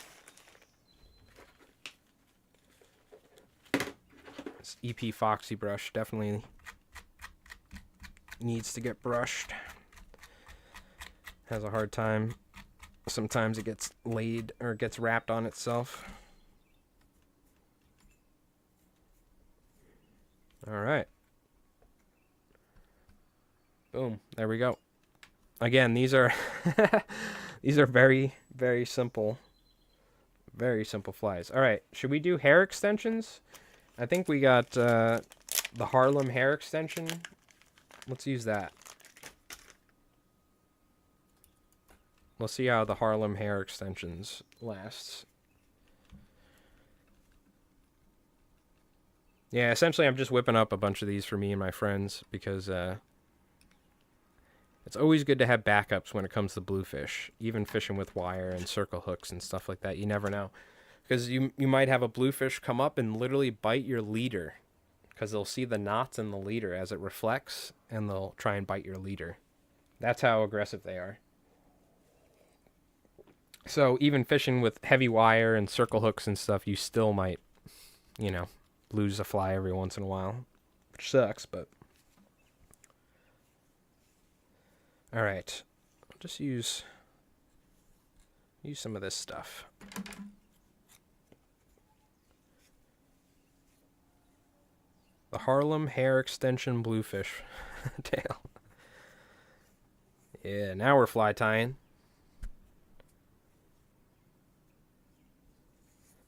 This EP Foxy brush definitely needs to get brushed. Has a hard time. Sometimes it gets laid or gets wrapped on itself. All right. Boom. There we go. Again, these are these are very, very simple. Very simple flies. All right. Should we do hair extensions? I think we got the Harlem hair extension. Let's use that. We'll see how the Harlem hair extensions lasts. Yeah, essentially I'm just whipping up a bunch of these for me and my friends because it's always good to have backups when it comes to bluefish. Even fishing with wire and circle hooks and stuff like that. You never know. Because you might have a bluefish come up and literally bite your leader. Because they'll see the knots in the leader as it reflects, and they'll try and bite your leader. That's how aggressive they are. So even fishing with heavy wire and circle hooks and stuff, you still might, you know, lose a fly every once in a while. Which sucks, but... Alright. I'll just use some of this stuff. The Harlem Hair Extension Bluefish tail. Yeah, now we're fly tying.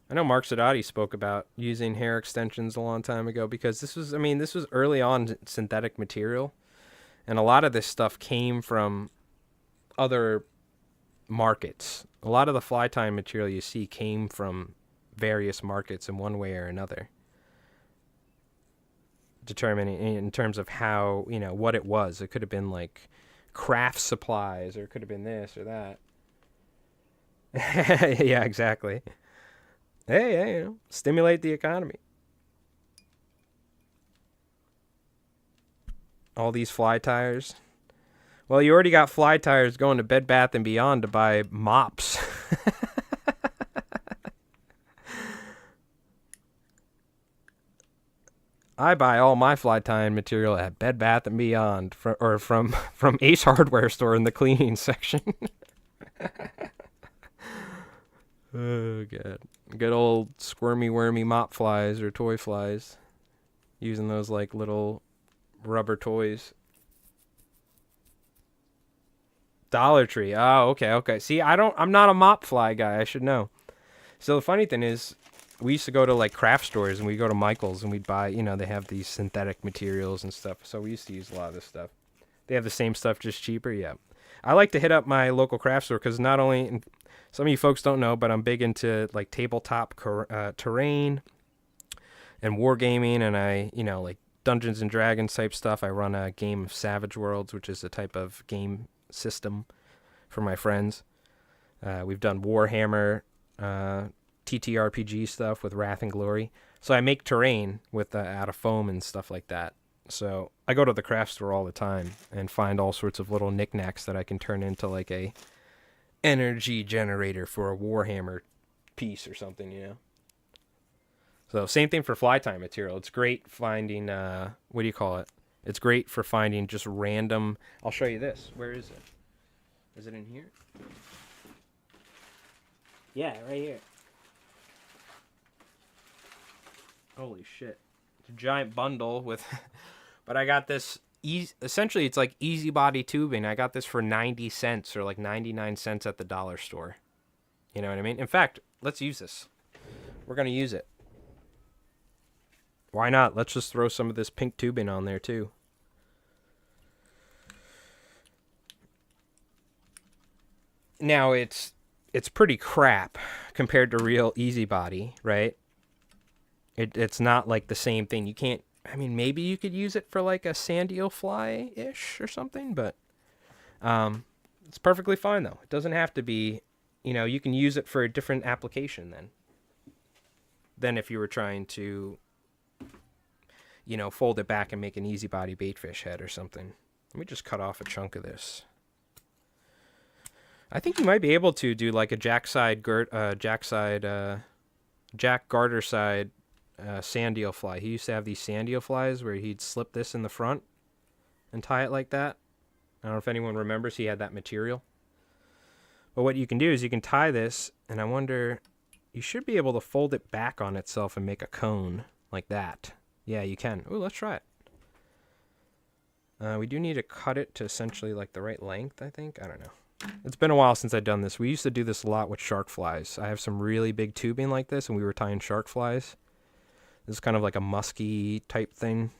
I know Mark Sadati spoke about using hair extensions a long time ago because this was early on synthetic material. And a lot of this stuff came from other markets. A lot of the fly tying material you see came from various markets in one way or another. Determining in terms of how, you know, what it was. It could have been like craft supplies, or it could have been this or that. Yeah, exactly. Hey, you know, stimulate the economy. All these fly tires. Well, you already got fly tires going to Bed Bath & Beyond to buy mops. I buy all my fly tying material at Bed Bath & Beyond from Ace Hardware Store in the cleaning section. Oh, God. Good old squirmy, wormy mop flies or toy flies. Using those like little rubber toys. Dollar Tree. Oh, okay. See, I'm not a mop fly guy. I should know. So the funny thing is, we used to go to like craft stores, and we go to Michael's and we'd buy, you know, they have these synthetic materials and stuff. So we used to use a lot of this stuff. They have the same stuff, just cheaper. Yeah. I like to hit up my local craft store because not only, and some of you folks don't know, but I'm big into like tabletop terrain and wargaming, and I, you know, like Dungeons and Dragons type stuff. I run a game of Savage Worlds, which is a type of game system for my friends. We've done Warhammer, TTRPG stuff with Wrath and Glory. So I make terrain with out of foam and stuff like that. So I go to the craft store all the time and find all sorts of little knickknacks that I can turn into like a energy generator for a Warhammer piece or something, you know. So same thing for fly tying material. It's great finding, what do you call it? It's great for finding just random, I'll show you this. Where is it? Is it in here? Yeah, right here. Holy shit. It's a giant bundle with, but I got this, essentially it's like easy body tubing. I got this for 90 cents or like 99 cents at the dollar store. You know what I mean? In fact, let's use this. We're going to use it. Why not? Let's just throw some of this pink tubing on there too. Now it's pretty crap compared to real easy body, right? It's not like the same thing. You can't, I mean, maybe you could use it for like a sand eel fly-ish or something, but it's perfectly fine though. It doesn't have to be, you know, you can use it for a different application than if you were trying to, you know, fold it back and make an easy body baitfish head or something. Let me just cut off a chunk of this. I think you might be able to do like a jack garter side sand eel fly. He used to have these sand eel flies where he'd slip this in the front and tie it like that. I don't know if anyone remembers, he had that material. But what you can do is you can tie this, and I wonder, you should be able to fold it back on itself and make a cone like that. Yeah, you can. Ooh, let's try it. We do need to cut it to essentially like the right length, I think. I don't know. It's been a while since I've done this. We used to do this a lot with shark flies. I have some really big tubing like this, and we were tying shark flies. This is kind of like a musky type thing.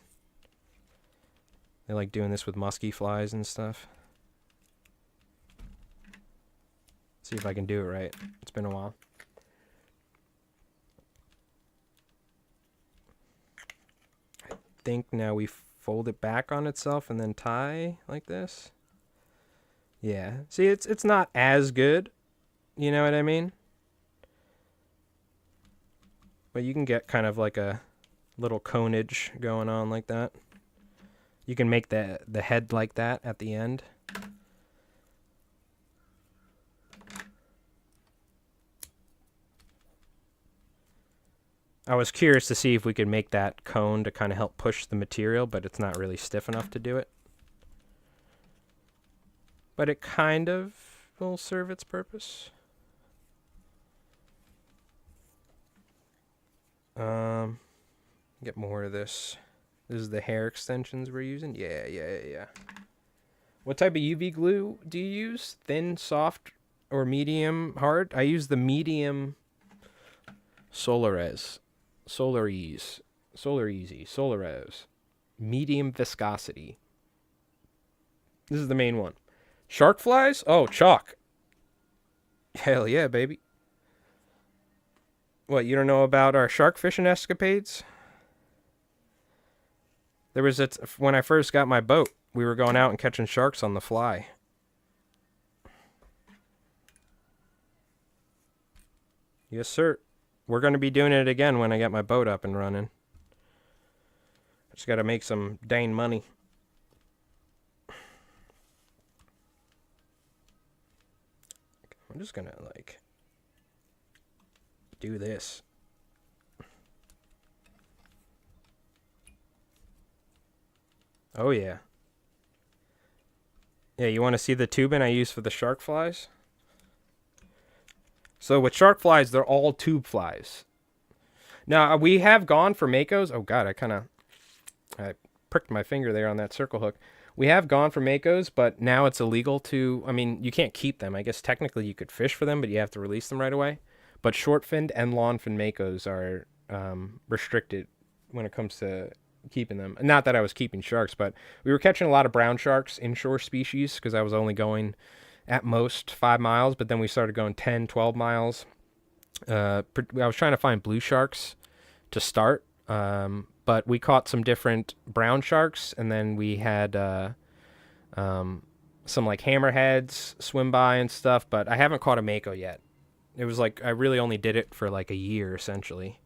They like doing this with musky flies and stuff. See if I can do it right. It's been a while. I think now we fold it back on itself and then tie like this. Yeah. See, it's not as good. You know what I mean? But you can get kind of like a little conage going on like that. You can make the head like that at the end. I was curious to see if we could make that cone to kind of help push the material, but it's not really stiff enough to do it. But it kind of will serve its purpose. Get more of this. This is the hair extensions we're using. Yeah. What type of UV glue do you use? Thin, soft, or medium, hard? I use the medium Solares. Solarease. Medium viscosity. This is the main one. Shark flies? Oh, chalk. Hell yeah, baby. What, you don't know about our shark fishing escapades? There was when I first got my boat, we were going out and catching sharks on the fly. Yes, sir. We're going to be doing it again when I get my boat up and running. I just got to make some dang money. I'm just going to, like, do this. Oh, yeah. Yeah, you want to see the tubing I use for the shark flies? So with shark flies, they're all tube flies. Now, we have gone for Makos. Oh, God, I pricked my finger there on that circle hook. We have gone for Makos, but now it's illegal to, I mean, you can't keep them. I guess technically you could fish for them, but you have to release them right away. But short-finned and long-finned makos are restricted when it comes to keeping them. Not that I was keeping sharks, but we were catching a lot of brown sharks, inshore species, because I was only going at most 5 miles, but then we started going 10, 12 miles. I was trying to find blue sharks to start, but we caught some different brown sharks, and then we had some like hammerheads swim by and stuff, but I haven't caught a mako yet. It was like I really only did it for like a year, essentially.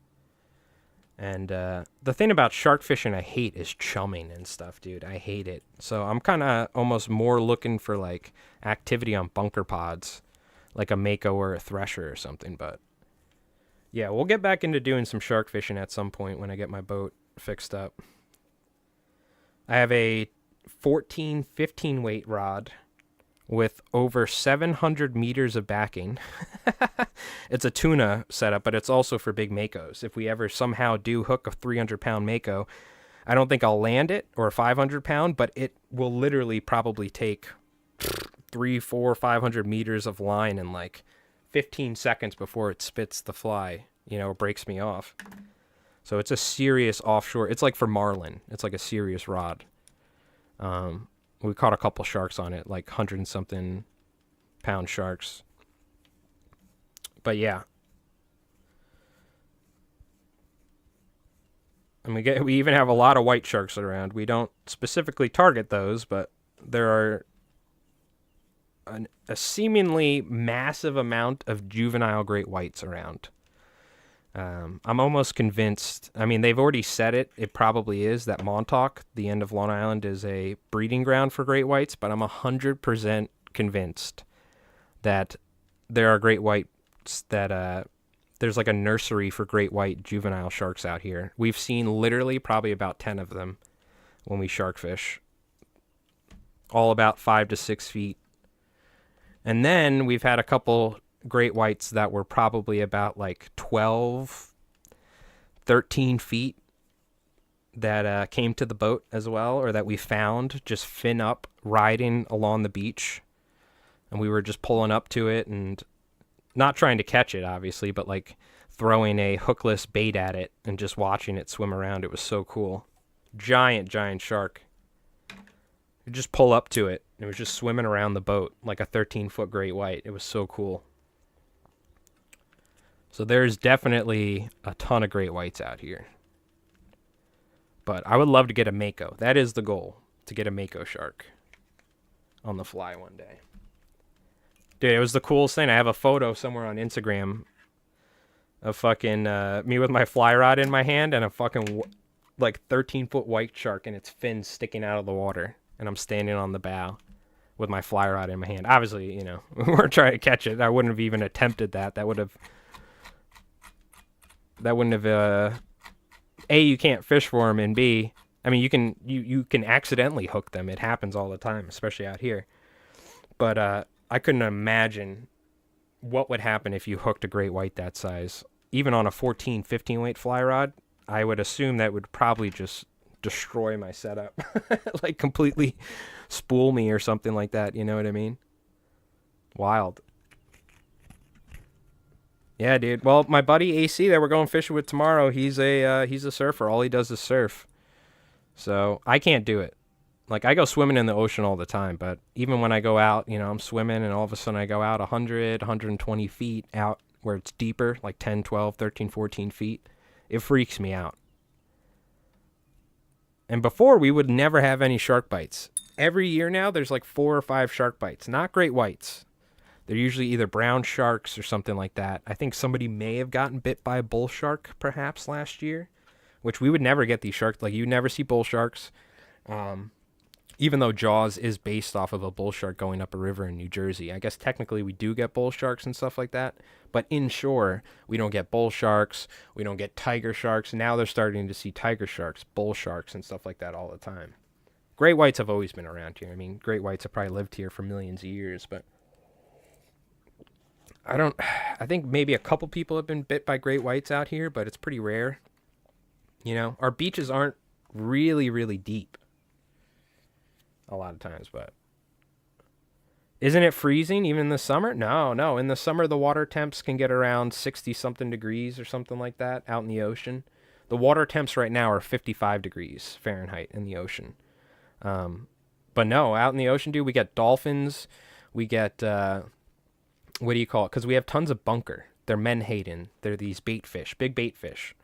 And the thing about shark fishing I hate is chumming and stuff, dude. I hate it. So I'm kind of almost more looking for like activity on bunker pods, like a mako or a thresher or something. But yeah, we'll get back into doing some shark fishing at some point when I get my boat fixed up. I have a 14, 15 weight rod with over 700 meters of backing. It's a tuna setup, but it's also for big makos. If we ever somehow do hook a 300-pound mako, I don't think I'll land it, or a 500-pound, but it will literally probably take 300, 400, 500 meters of line in like 15 seconds before it spits the fly, or breaks me off. So it's a serious offshore. It's like for marlin. It's like a serious rod. We caught a couple sharks on it, like 100 and something pound sharks. But yeah. And we even have a lot of white sharks around. We don't specifically target those, but there are a seemingly massive amount of juvenile great whites around. I'm almost convinced, they've already said it, it probably is, that Montauk, the end of Long Island, is a breeding ground for great whites, but I'm 100% convinced that there are great whites, that there's like a nursery for great white juvenile sharks out here. We've seen literally probably about 10 of them when we shark fish, all about 5 to 6 feet. And then we've had a couple great whites that were probably about like 12, 13 feet that came to the boat as well, or that we found just fin up riding along the beach, and we were just pulling up to it and not trying to catch it, obviously, but like throwing a hookless bait at it and just watching it swim around. It was so cool. Giant shark. You just pull up to it. It was just swimming around the boat like a 13-foot great white. It was so cool. So there's definitely a ton of great whites out here. But I would love to get a mako. That is the goal, to get a mako shark on the fly one day. Dude, it was the coolest thing. I have a photo somewhere on Instagram of fucking me with my fly rod in my hand and a fucking like 13-foot white shark and its fins sticking out of the water. And I'm standing on the bow with my fly rod in my hand. Obviously, we weren't trying to catch it. I wouldn't have even attempted that. That wouldn't have A, you can't fish for them, and B, you can accidentally hook them. It happens all the time, especially out here. But I couldn't imagine what would happen if you hooked a great white that size. Even on a 14, 15 weight fly rod, I would assume that would probably just destroy my setup. Like completely spool me or something like that, you know what I mean? Wild. Yeah, dude. Well, my buddy AC that we're going fishing with tomorrow, he's a surfer. All he does is surf. So I can't do it. Like, I go swimming in the ocean all the time, but even when I go out, I'm swimming and all of a sudden I go out 100, 120 feet out where it's deeper, like 10, 12, 13, 14 feet. It freaks me out. And before, we would never have any shark bites. Every year now, there's like 4 or 5 shark bites. Not great whites. They're usually either brown sharks or something like that. I think somebody may have gotten bit by a bull shark perhaps last year, which we would never get these sharks. Like, you never see bull sharks. Even though Jaws is based off of a bull shark going up a river in New Jersey. I guess technically we do get bull sharks and stuff like that. But inshore, we don't get bull sharks. We don't get tiger sharks. Now they're starting to see tiger sharks, bull sharks, and stuff like that all the time. Great whites have always been around here. Great whites have probably lived here for millions of years, but I think maybe a couple people have been bit by great whites out here, but it's pretty rare. Our beaches aren't really, really deep a lot of times, but Isn't it freezing even in the summer? No, no. In the summer, the water temps can get around 60 something degrees or something like that out in the ocean. The water temps right now are 55 degrees Fahrenheit in the ocean. But no, out in the ocean, dude, we get dolphins. We get, what do you call it? Because we have tons of bunker. They're menhaden. They're these bait fish, big bait fish.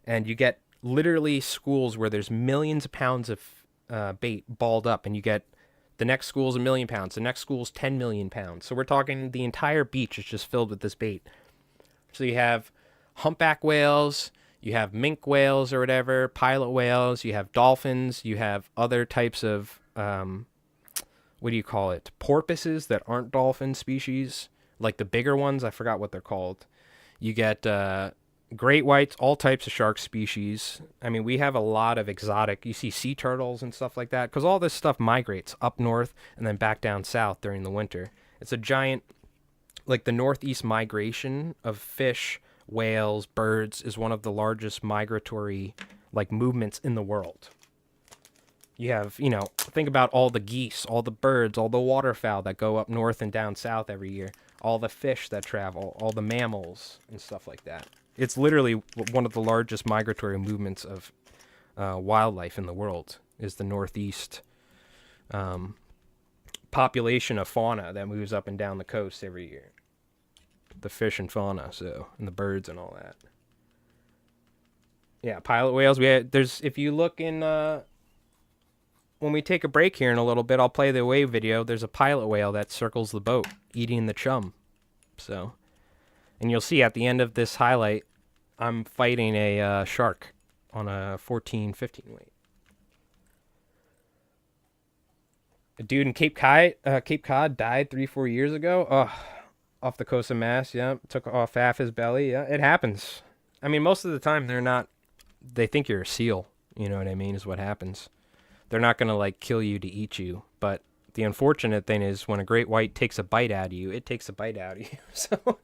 And you get literally schools where there's millions of pounds of bait balled up, and you get the next school's 1,000,000 pounds. The next school's 10 million pounds. So we're talking the entire beach is just filled with this bait. So you have humpback whales, you have minke whales or whatever, pilot whales, you have dolphins, you have other types of, what do you call it? Porpoises that aren't dolphin species, like the bigger ones. I forgot what they're called. You get great whites, all types of shark species. I mean, we have a lot of exotic. You see sea turtles and stuff like that because all this stuff migrates up north and then back down south during the winter. It's a giant, like the northeast migration of fish, whales, birds is one of the largest migratory like movements in the world. You have, think about all the geese, all the birds, all the waterfowl that go up north and down south every year, all the fish that travel, all the mammals and stuff like that. It's literally one of the largest migratory movements of wildlife in the world is the northeast population of fauna that moves up and down the coast every year. The fish and fauna, and the birds and all that. Yeah, pilot whales. If you look in, when we take a break here in a little bit, I'll play the wave video. There's a pilot whale that circles the boat, eating the chum. And you'll see at the end of this highlight, I'm fighting a shark on a 14, 15 weight. A dude in Cape Cod died 3-4 years ago. Off the coast of Mass. Yeah, took off half his belly. Yeah, it happens. I mean, most of the time they think you're a seal. You know what I mean? Is what happens. They're not gonna like kill you to eat you, but the unfortunate thing is when a great white takes a bite out of you, it takes a bite out of you. So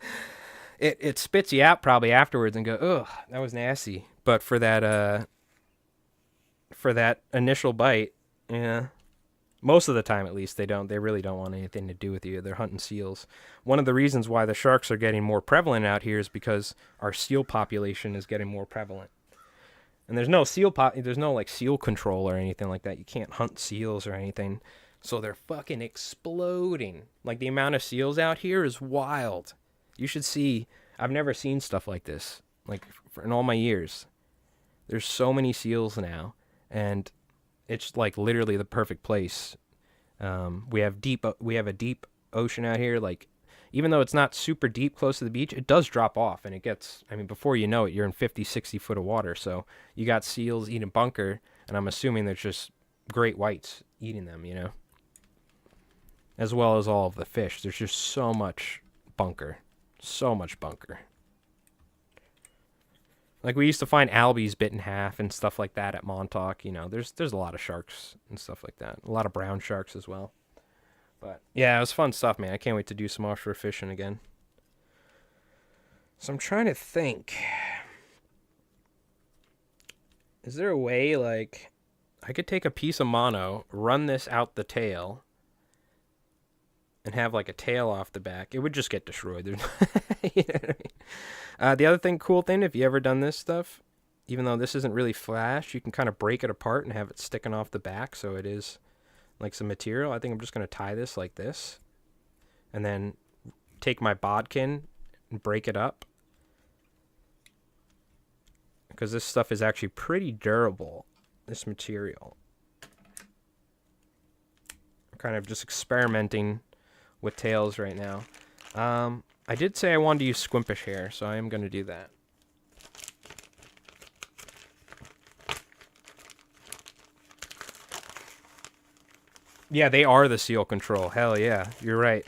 it spits you out probably afterwards and go, ugh, that was nasty. But for that initial bite, yeah, most of the time at least they really don't want anything to do with you. They're hunting seals. One of the reasons why the sharks are getting more prevalent out here is because our seal population is getting more prevalent. And there's no like seal control or anything like that. You can't hunt seals or anything. So they're fucking exploding. Like the amount of seals out here is wild. You should see. I've never seen stuff like this. Like in all my years. There's so many seals now, and it's like literally the perfect place. We have a deep ocean out here. Like even though it's not super deep close to the beach, it does drop off, and it gets, I mean, before you know it, you're in 50, 60 foot of water. So you got seals eating bunker, and I'm assuming there's just great whites eating them, as well as all of the fish. There's just so much bunker. So much bunker. Like we used to find albies bit in half and stuff like that at Montauk. There's a lot of sharks and stuff like that. A lot of brown sharks as well. But yeah, it was fun stuff, man. I can't wait to do some offshore fishing again. So I'm trying to think. Is there a way, like, I could take a piece of mono, run this out the tail, and have, like, a tail off the back? It would just get destroyed. You know what I mean? The other cool thing, if you ever done this stuff, even though this isn't really flash, you can kind of break it apart and have it sticking off the back, so it is like some material. I think I'm just going to tie this like this, and then take my bodkin and break it up, because this stuff is actually pretty durable, this material. I'm kind of just experimenting with tails right now. I did say I wanted to use squimpish hair, so I am going to do that. Yeah, they are the seal control. Hell yeah, you're right.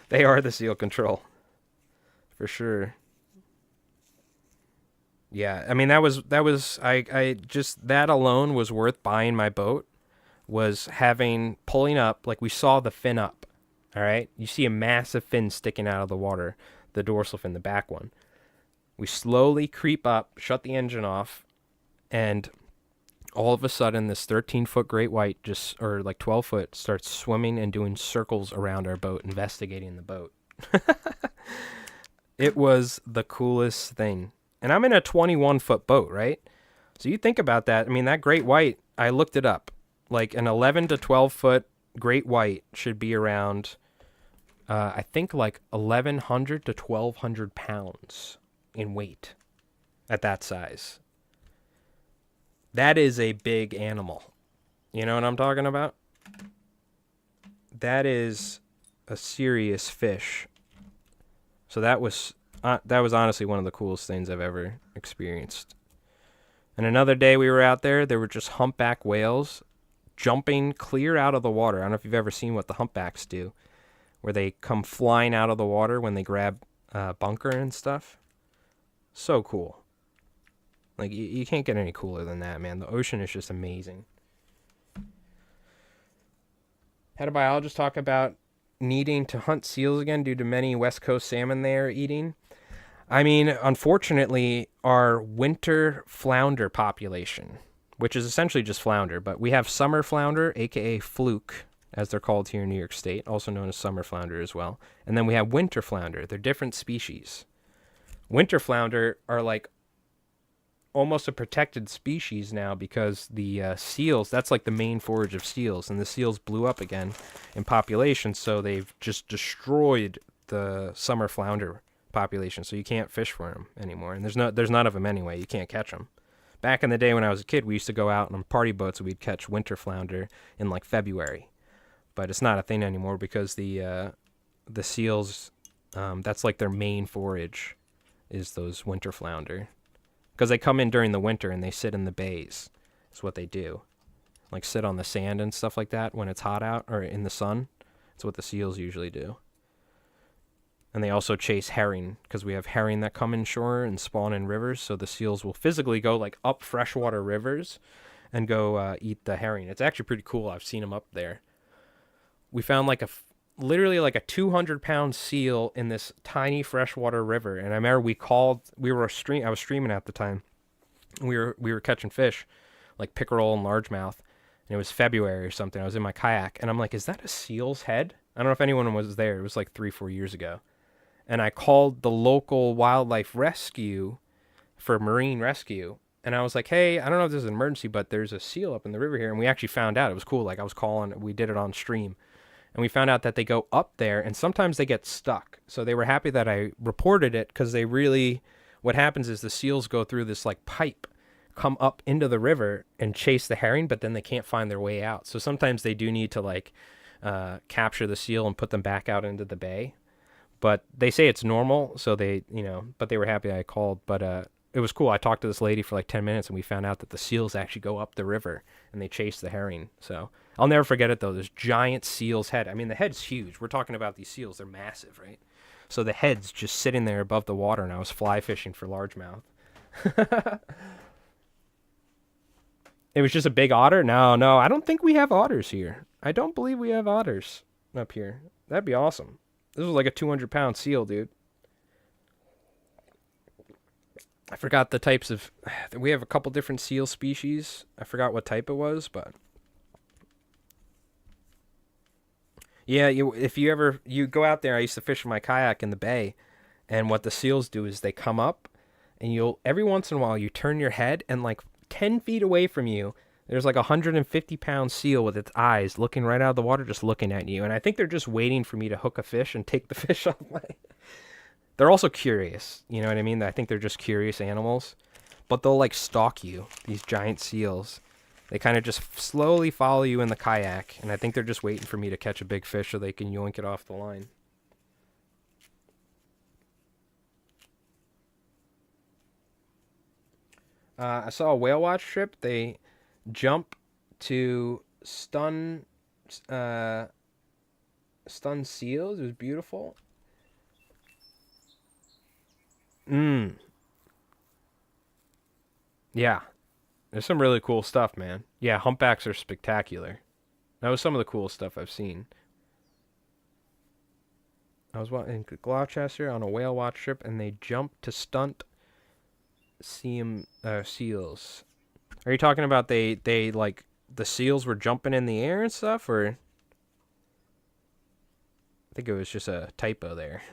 They are the seal control. For sure. Yeah, I mean, I just, that alone was worth buying my boat, was pulling up, like we saw the fin up, all right? You see a massive fin sticking out of the water, the dorsal fin, the back one. We slowly creep up, shut the engine off, and All of a sudden, this 13-foot great white just, or like 12-foot, starts swimming and doing circles around our boat, investigating the boat. It was the coolest thing. And I'm in a 21-foot boat, right? So you think about that. I mean, that great white, I looked it up. Like an 11 to 12-foot great white should be around, I think, like 1,100 to 1,200 pounds in weight at that size. That is a big animal. You know what I'm talking about? That is a serious fish. So that was honestly one of the coolest things I've ever experienced. And another day we were out there, there were just humpback whales jumping clear out of the water. I don't know if you've ever seen what the humpbacks do, where they come flying out of the water when they grab bunker and stuff. So cool. Like, you can't get any cooler than that, man. The ocean is just amazing. Had a biologist talk about needing to hunt seals again due to many West Coast salmon they are eating. I mean, unfortunately, our winter flounder population, which is essentially just flounder, but we have summer flounder, aka fluke, as they're called here in New York State, also known as summer flounder as well. And then we have winter flounder. They're different species. Winter flounder are like almost a protected species now because the seals, that's like the main forage of seals, and the seals blew up again in population, so they've just destroyed the summer flounder population, so you can't fish for them anymore, and there's none of them anyway. You can't catch them. Back in the day when I was a kid, we used to go out on party boats and we'd catch winter flounder in like February, but it's not a thing anymore because the seals, that's like their main forage, is those winter flounder. Because they come in during the winter and they sit in the bays. That's what they do. Like sit on the sand and stuff like that when it's hot out or in the sun. That's what the seals usually do. And they also chase herring because we have herring that come inshore and spawn in rivers. So the seals will physically go like up freshwater rivers and go eat the herring. It's actually pretty cool. I've seen them up there. We found like literally like a 200-pound seal in this tiny freshwater river. And I remember I was streaming at the time. We were catching fish, like pickerel and largemouth. And it was February or something. I was in my kayak and I'm like, is that a seal's head? I don't know if anyone was there. It was like 3-4 years ago. And I called the local wildlife rescue for marine rescue. And I was like, hey, I don't know if this is an emergency, but there's a seal up in the river here. And we actually found out. It was cool. Like I was calling, we did it on stream. And we found out that they go up there and sometimes they get stuck. So they were happy that I reported it because what happens is the seals go through this like pipe, come up into the river and chase the herring, but then they can't find their way out. So sometimes they do need to like capture the seal and put them back out into the bay. But they say it's normal. So but they were happy I called. But it was cool. I talked to this lady for like 10 minutes and we found out that the seals actually go up the river and they chase the herring. So I'll never forget it though. This giant seal's head. I mean, the head's huge. We're talking about these seals. They're massive, right? So the head's just sitting there above the water and I was fly fishing for largemouth. It was just a big otter? No, I don't think we have otters here. I don't believe we have otters up here. That'd be awesome. This was like a 200-pound seal, dude. I forgot the types of... We have a couple different seal species. I forgot what type it was, but... Yeah, if you go out there, I used to fish with my kayak in the bay, and what the seals do is they come up, and every once in a while, you turn your head, and like 10 feet away from you, there's like a 150-pound seal with its eyes looking right out of the water, just looking at you. And I think they're just waiting for me to hook a fish and take the fish off my... They're also curious, you know what I mean? I think they're just curious animals. But they'll like stalk you, these giant seals. They kind of just slowly follow you in the kayak. And I think they're just waiting for me to catch a big fish so they can yoink it off the line. I saw a whale watch trip. They jump to stun seals. It was beautiful. Yeah. There's some really cool stuff, man. Yeah, humpbacks are spectacular. That was some of the coolest stuff I've seen. I was in Gloucester on a whale watch trip, and they jumped to stunt seals. Are you talking about they like the seals were jumping in the air and stuff, or I think it was just a typo there.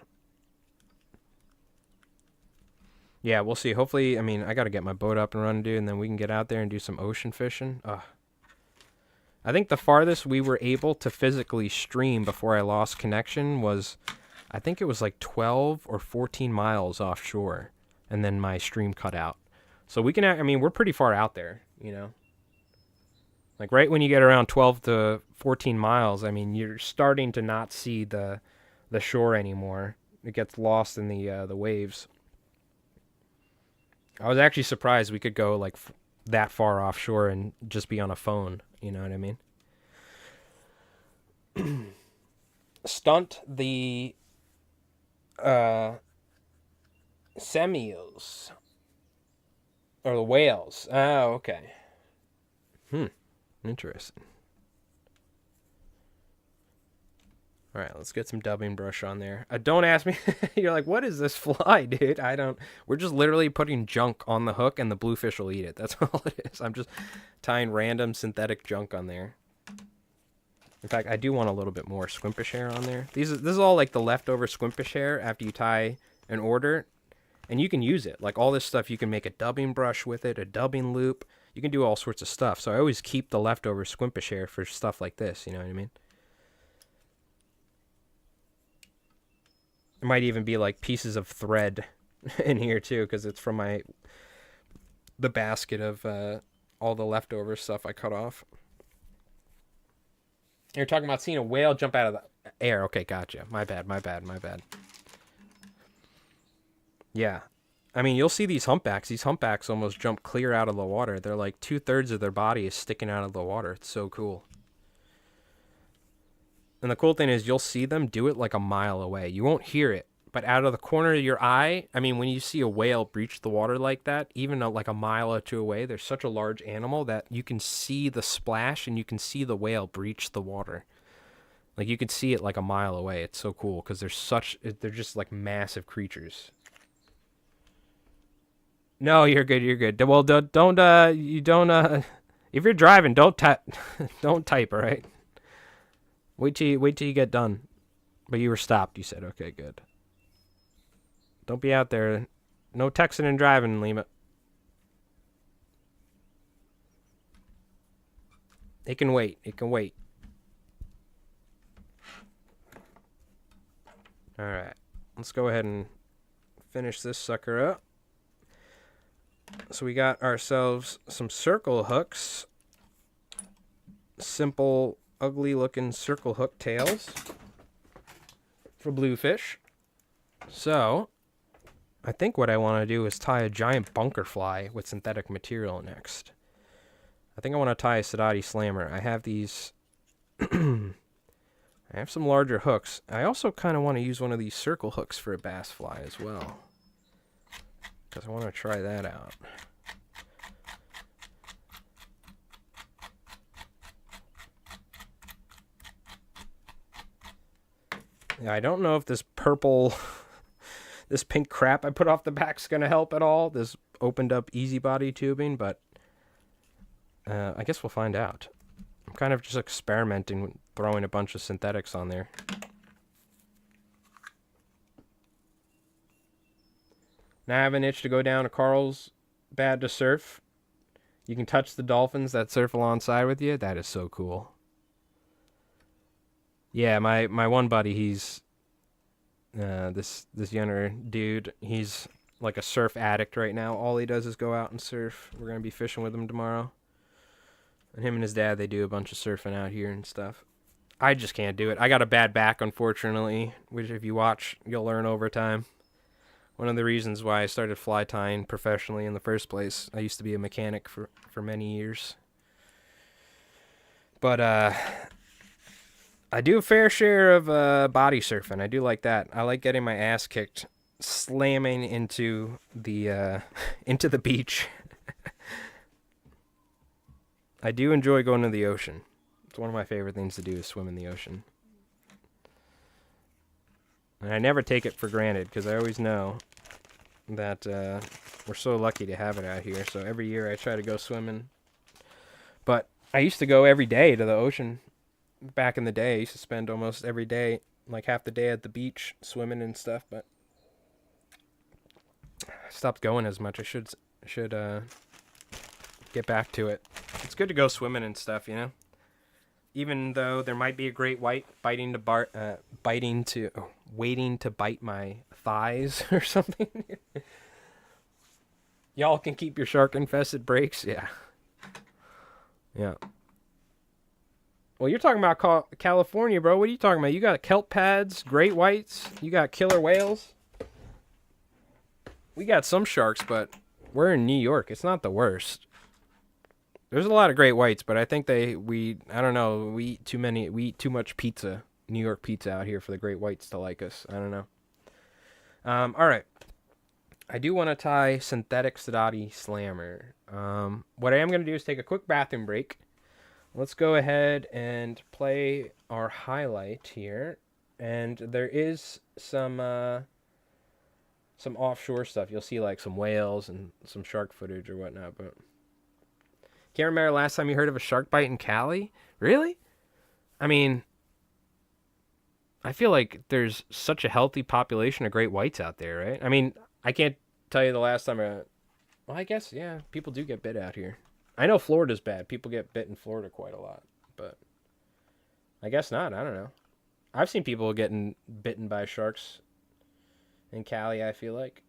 Yeah, we'll see. Hopefully, I mean, I got to get my boat up and running, dude, and then we can get out there and do some ocean fishing. Ugh. I think the farthest we were able to physically stream before I lost connection was, I think it was like 12 or 14 miles offshore, and then my stream cut out. So we can, I mean, we're pretty far out there, you know? Like right when you get around 12 to 14 miles, I mean, you're starting to not see the shore anymore. It gets lost in the waves. I was actually surprised we could go like that far offshore and just be on a phone. You know what I mean? Stunt the seals or the whales. Oh, okay. Interesting. All right, let's get some dubbing brush on there. Don't ask me. You're like, what is this fly, dude? I don't. We're just literally putting junk on the hook, and the bluefish will eat it. That's all it is. I'm just tying random synthetic junk on there. In fact, I do want a little bit more squimpish hair on there. This is all like the leftover squimpish hair after you tie an order, and you can use it. Like all this stuff, you can make a dubbing brush with it, a dubbing loop. You can do all sorts of stuff. So I always keep the leftover squimpish hair for stuff like this. You know what I mean? It might even be like pieces of thread in here too, because it's from the basket of all the leftover stuff I cut off. You're talking about seeing a whale jump out of the air. Okay, gotcha. My bad. Yeah. I mean, you'll see these humpbacks. These humpbacks almost jump clear out of the water. They're like 2/3 of their body is sticking out of the water. It's so cool. And the cool thing is you'll see them do it like a mile away. You won't hear it, but out of the corner of your eye, I mean, when you see a whale breach the water like that, even like a mile or two away, there's such a large animal that you can see the splash and you can see the whale breach the water. Like you can see it like a mile away. It's so cool because they're just like massive creatures. No, you're good. Well, if you're driving, don't type, all right? Wait till you get done. But you were stopped, you said. Okay, good. Don't be out there. No texting and driving, Lima. It can wait. Alright. Let's go ahead and finish this sucker up. So we got ourselves some circle hooks. Simple, ugly looking circle hook tails for bluefish. So I think what I want to do is tie a giant bunker fly with synthetic material next. I think I want to tie a Sadati slammer. I have these I have some larger hooks. I also kind of want to use one of these circle hooks for a bass fly as well, because I want to try that out. Yeah, I don't know if this this pink crap I put off the back's going to help at all. This opened up easy body tubing, but I guess we'll find out. I'm kind of just experimenting with throwing a bunch of synthetics on there. Now I have an itch to go down to Carlsbad to surf. You can touch the dolphins that surf alongside with you. That is so cool. Yeah, my one buddy, he's this younger dude. He's like a surf addict right now. All he does is go out and surf. We're going to be fishing with him tomorrow. And him and his dad, they do a bunch of surfing out here and stuff. I just can't do it. I got a bad back, unfortunately, which if you watch, you'll learn over time. One of the reasons why I started fly tying professionally in the first place. I used to be a mechanic for many years. But I do a fair share of body surfing. I do like that. I like getting my ass kicked, slamming into the beach. I do enjoy going to the ocean. It's one of my favorite things to do is swim in the ocean. And I never take it for granted because I always know that we're so lucky to have it out here. So every year I try to go swimming But I used to go every day to the ocean back in the day. I used to spend almost every day, like half the day at the beach swimming and stuff, but I stopped going as much. I should get back to it. It's good to go swimming and stuff, you know? Even though there might be a great white waiting to bite my thighs or something. Y'all can keep your shark-infested breaks. Yeah. Yeah. Well, you're talking about California, bro. What are you talking about? You got kelp pads, great whites. You got killer whales. We got some sharks, but we're in New York. It's not the worst. There's a lot of great whites, but I think we eat too much pizza, New York pizza out here for the great whites to like us. I don't know. All right. I do want to tie synthetic Sadati Slammer. What I am going to do is take a quick bathroom break. Let's go ahead and play our highlight here. And there is some offshore stuff. You'll see like some whales and some shark footage or whatnot, but can't remember last time you heard of a shark bite in Cali? Really? I mean, I feel like there's such a healthy population of great whites out there, right? I mean, I can't tell you the last time well, I guess, yeah, people do get bit out here. I know Florida's bad. People get bit in Florida quite a lot, but I guess not. I don't know. I've seen people getting bitten by sharks in Cali, I feel like.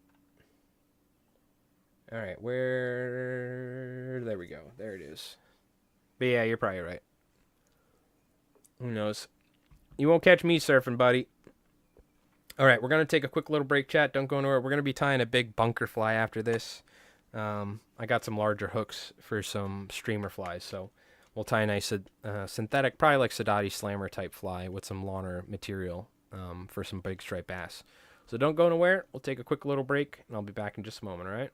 All right, there we go. There it is. But yeah, you're probably right. Who knows? You won't catch me surfing, buddy. All right, we're going to take a quick little break, chat. Don't go nowhere. We're going to be tying a big bunker fly after this. I got some larger hooks for some streamer flies, so we'll tie a nice synthetic, probably like Sadati Slammer type fly with some Lawner material for some big striped bass. So don't go nowhere. We'll take a quick little break, and I'll be back in just a moment, all right?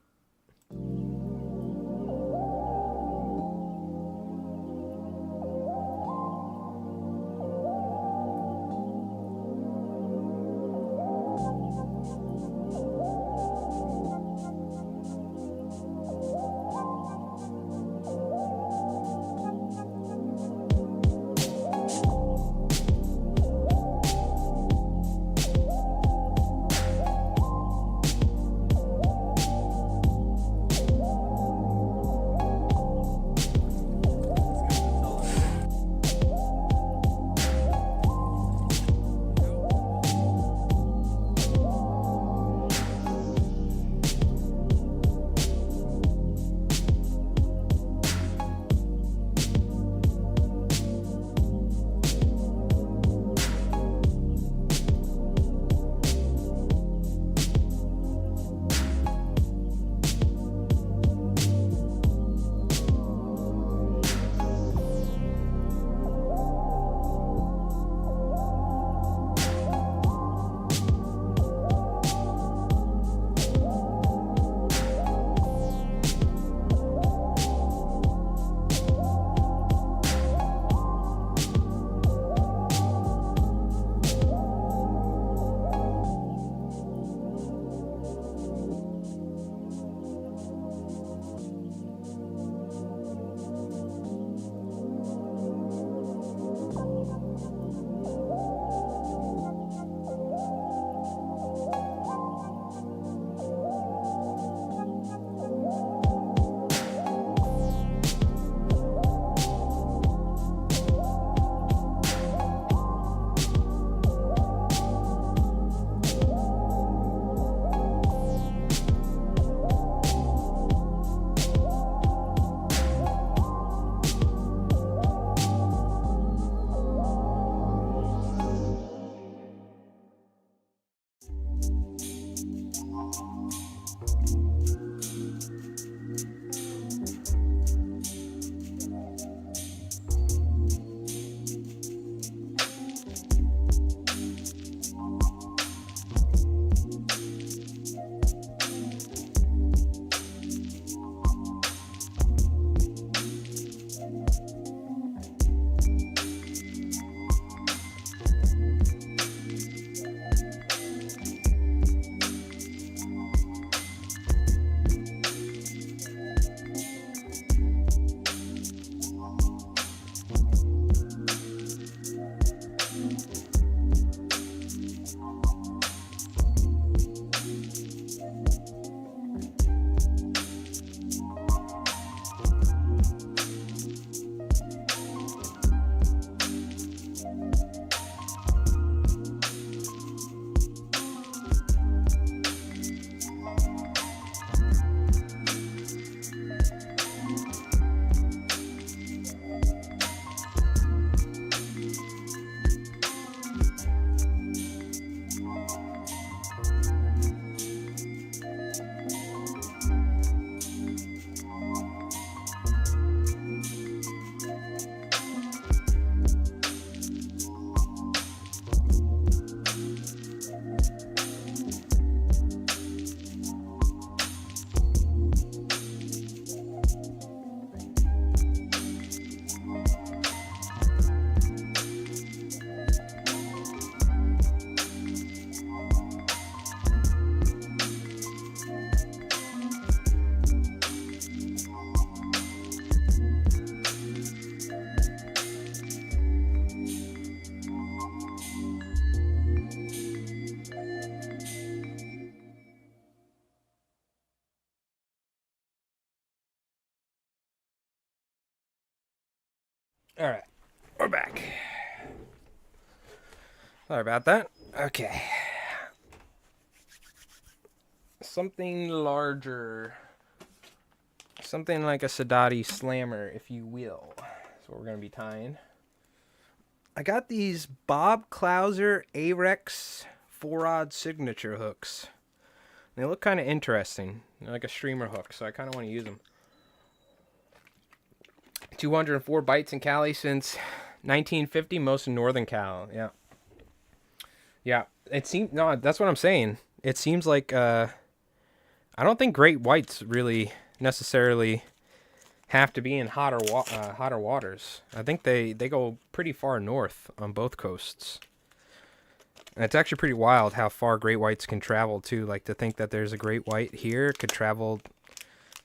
All right, we're back. Sorry about that. Okay. Something larger. Something like a Sadati slammer, if you will. That's what we're going to be tying. I got these Bob Clouser Arex 4-rod signature hooks. They look kind of interesting. They're like a streamer hook, so I kind of want to use them. 204 bites in Cali since 1950, most in Northern Cal. Yeah. Yeah, it seems... No, that's what I'm saying. It seems like... I don't think great whites really necessarily have to be in hotter waters. I think they go pretty far north on both coasts. And it's actually pretty wild how far great whites can travel, too. Like, to think that there's a great white here could travel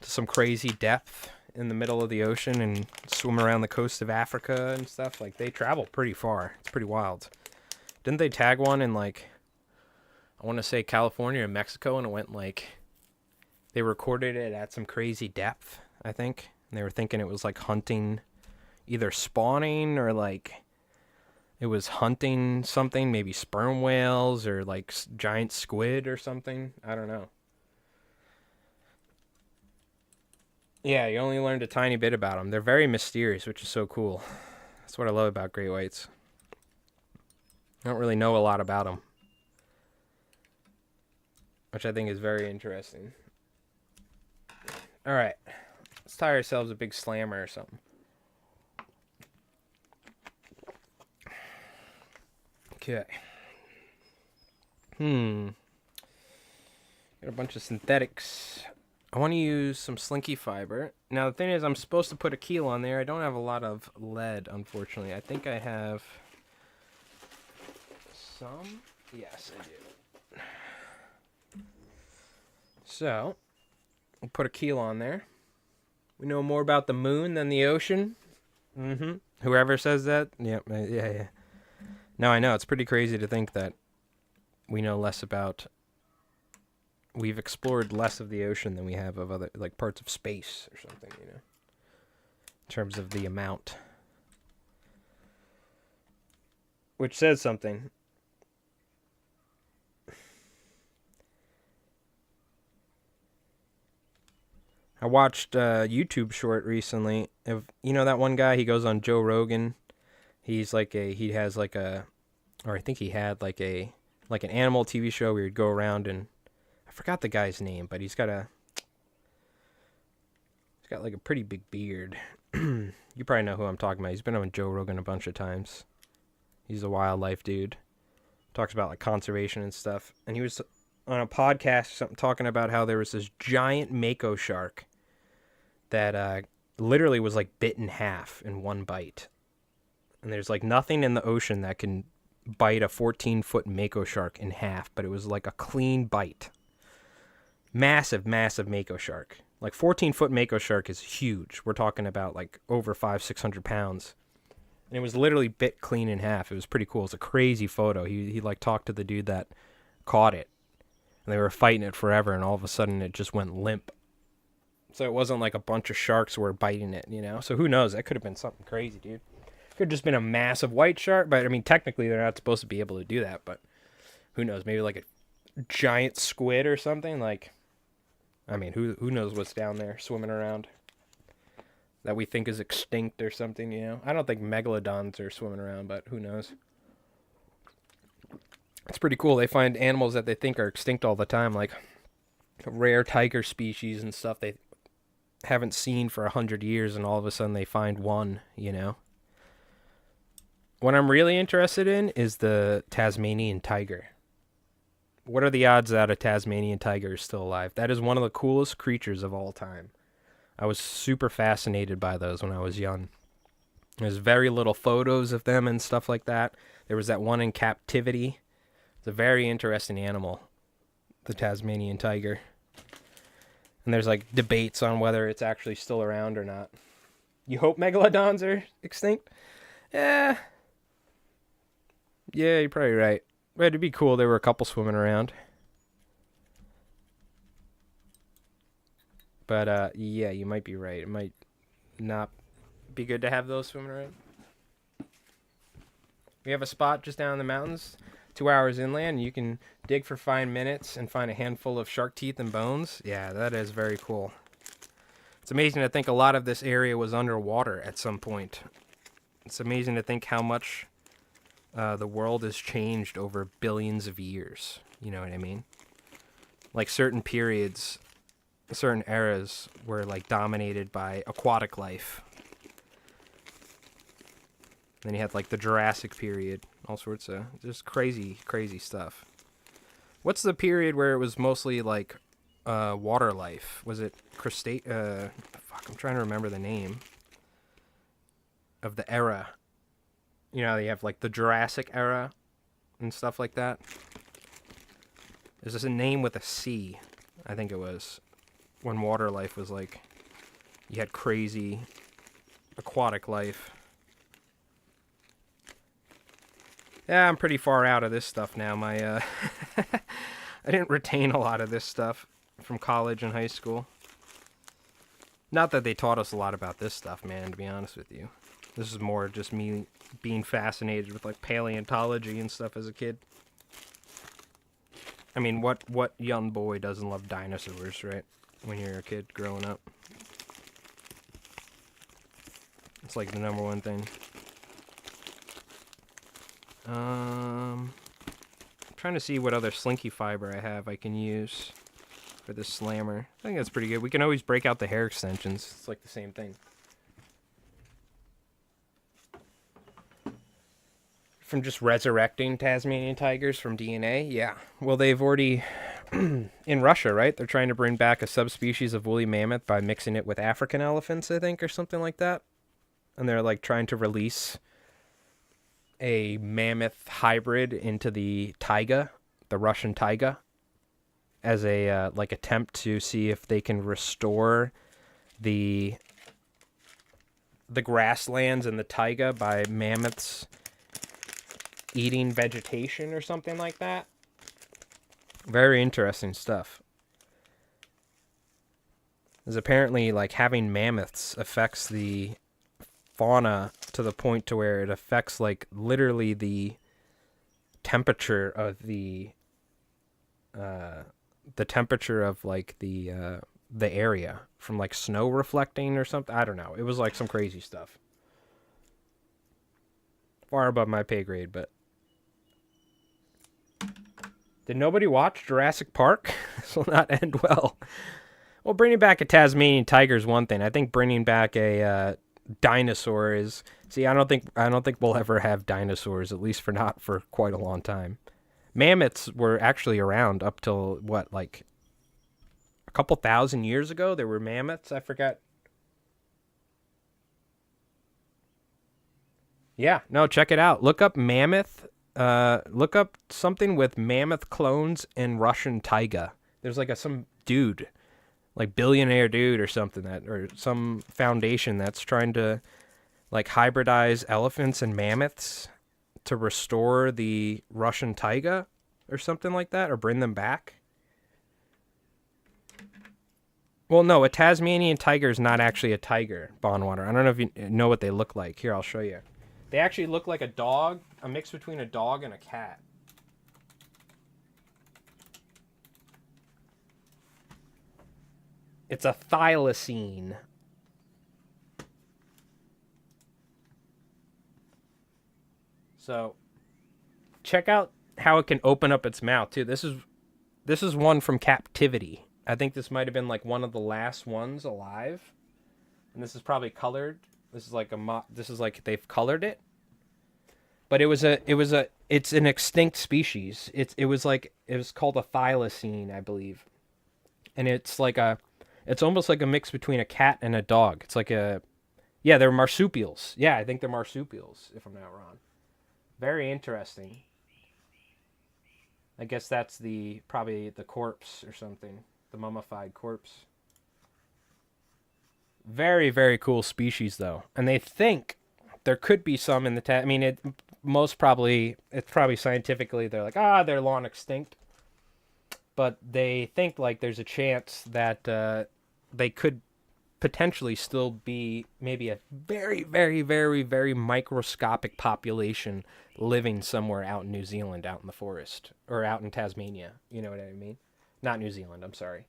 to some crazy depth in the middle of the ocean and swim around the coast of Africa and stuff. Like, they travel pretty far. It's pretty wild. Didn't they tag one in, like, I want to say California or Mexico, and it went, like, they recorded it at some crazy depth, I think. And they were thinking it was, like, hunting, either spawning or, like, it was hunting something, maybe sperm whales or, like, giant squid or something. I don't know. Yeah, you only learned a tiny bit about them. They're very mysterious, which is so cool. That's what I love about great whites. I don't really know a lot about them, which I think is very interesting. All right, let's tie ourselves a big slammer or something. Okay. Got a bunch of synthetics. I want to use some slinky fiber. Now, the thing is, I'm supposed to put a keel on there. I don't have a lot of lead, unfortunately. I think I have some. Yes, I do. So, we'll put a keel on there. We know more about the moon than the ocean. Whoever says that, yeah. No, I know. It's pretty crazy to think that we know less about... We've explored less of the ocean than we have of other, like, parts of space or something, you know, in terms of the amount. Which says something. I watched a YouTube short recently of, you know, that one guy, he goes on Joe Rogan. He's like he has like a, or I think he had like an animal TV show where he'd go around and, I forgot the guy's name, but he's got like a pretty big beard. You probably know who I'm talking about. He's been on Joe Rogan a bunch of times. He's a wildlife dude. Talks about like conservation and stuff. And he was on a podcast or something talking about how there was this giant mako shark that literally was like bit in half in one bite. And there's like nothing in the ocean that can bite a 14-foot mako shark in half, but it was like a clean bite. Massive, massive mako shark. Like 14-foot mako shark is huge. We're talking about like over 500-600 pounds. And it was literally bit clean in half. It was pretty cool. It's a crazy photo. He like talked to the dude that caught it. And they were fighting it forever, and all of a sudden it just went limp. So it wasn't like a bunch of sharks were biting it, you know? So who knows? That could have been something crazy, dude. Could have just been a massive white shark, but I mean, technically they're not supposed to be able to do that, but who knows? Maybe like a giant squid or something, like... I mean, who knows what's down there swimming around that we think is extinct or something, you know? I don't think megalodons are swimming around, but who knows? It's pretty cool. They find animals that they think are extinct all the time, like rare tiger species and stuff they haven't seen for 100 years, and all of a sudden they find one, you know? What I'm really interested in is the Tasmanian tiger. What are the odds that a Tasmanian tiger is still alive? That is one of the coolest creatures of all time. I was super fascinated by those when I was young. There's very little photos of them and stuff like that. There was that one in captivity. It's a very interesting animal, the Tasmanian tiger. And there's like debates on whether it's actually still around or not. You hope megalodons are extinct? Yeah, you're probably right. But it'd be cool. There were a couple swimming around. But, yeah, you might be right. It might not be good to have those swimming around. We have a spot just down in the mountains, 2 hours inland, and you can dig for 5 minutes and find a handful of shark teeth and bones. Yeah, that is very cool. It's amazing to think a lot of this area was underwater at some point. It's amazing to think how much the world has changed over billions of years. You know what I mean? Like certain periods, certain eras were like dominated by aquatic life. Then you had like the Jurassic period, all sorts of just crazy, crazy stuff. What's the period where it was mostly like water life? Was it fuck, I'm trying to remember the name of the era. You know, you have like the Jurassic era and stuff like that. There's just a name with a C, I think it was, when water life was like, you had crazy aquatic life. Yeah, I'm pretty far out of this stuff now. My, I didn't retain a lot of this stuff from college and high school. Not that they taught us a lot about this stuff, man, to be honest with you. This is more just me being fascinated with, like, paleontology and stuff as a kid. I mean, what young boy doesn't love dinosaurs, right? When you're a kid growing up. It's like the number one thing. I'm trying to see what other slinky fiber I have I can use for this slammer. I think that's pretty good. We can always break out the hair extensions. It's like the same thing. From just resurrecting Tasmanian tigers from DNA? Yeah. Well, they've already... in Russia, right? They're trying to bring back a subspecies of woolly mammoth by mixing it with African elephants, I think, or something like that. And they're, like, trying to release a mammoth hybrid into the taiga, the Russian taiga, as a like attempt to see if they can restore the grasslands and the taiga by mammoths eating vegetation or something like that. Very interesting stuff. Because apparently, like, having mammoths affects the fauna to the point to where it affects, like, literally the temperature of the temperature of, like, the area from, like, snow reflecting or something. I don't know. It was, like, some crazy stuff. Far above my pay grade, but... Did nobody watch Jurassic Park? This will not end well. Well, bringing back a Tasmanian tiger is one thing. I think bringing back a dinosaur is... See, I don't think we'll ever have dinosaurs, at least not for quite a long time. Mammoths were actually around up till, what, like a couple thousand years ago? There were mammoths? I forgot. Yeah, no, check it out. Look up mammoth. Look up something with mammoth clones in Russian taiga. There's like some dude, like billionaire dude or something or some foundation that's trying to like hybridize elephants and mammoths to restore the Russian taiga or something like that, or bring them back. Well, no, a Tasmanian tiger is not actually a tiger, Bondwater. I don't know if you know what they look like. Here, I'll show you. They actually look like a dog, a mix between a dog and a cat. It's a thylacine. So, check out how it can open up its mouth too. This is one from captivity. I think this might have been like one of the last ones alive, and this is probably colored. This is like they've colored it. But it's an extinct species. It was called a thylacine, I believe. And it's almost like a mix between a cat and a dog. It's like they're marsupials. Yeah, I think they're marsupials, if I'm not wrong. Very interesting. I guess that's probably the corpse or something. The mummified corpse. Very, very cool species, though. And they think there could be some in the... it's probably scientifically, they're like, they're long extinct. But they think, like, there's a chance that they could potentially still be maybe a very, very, very, very microscopic population living somewhere out in New Zealand, out in the forest, or out in Tasmania. You know what I mean? Not New Zealand, I'm sorry.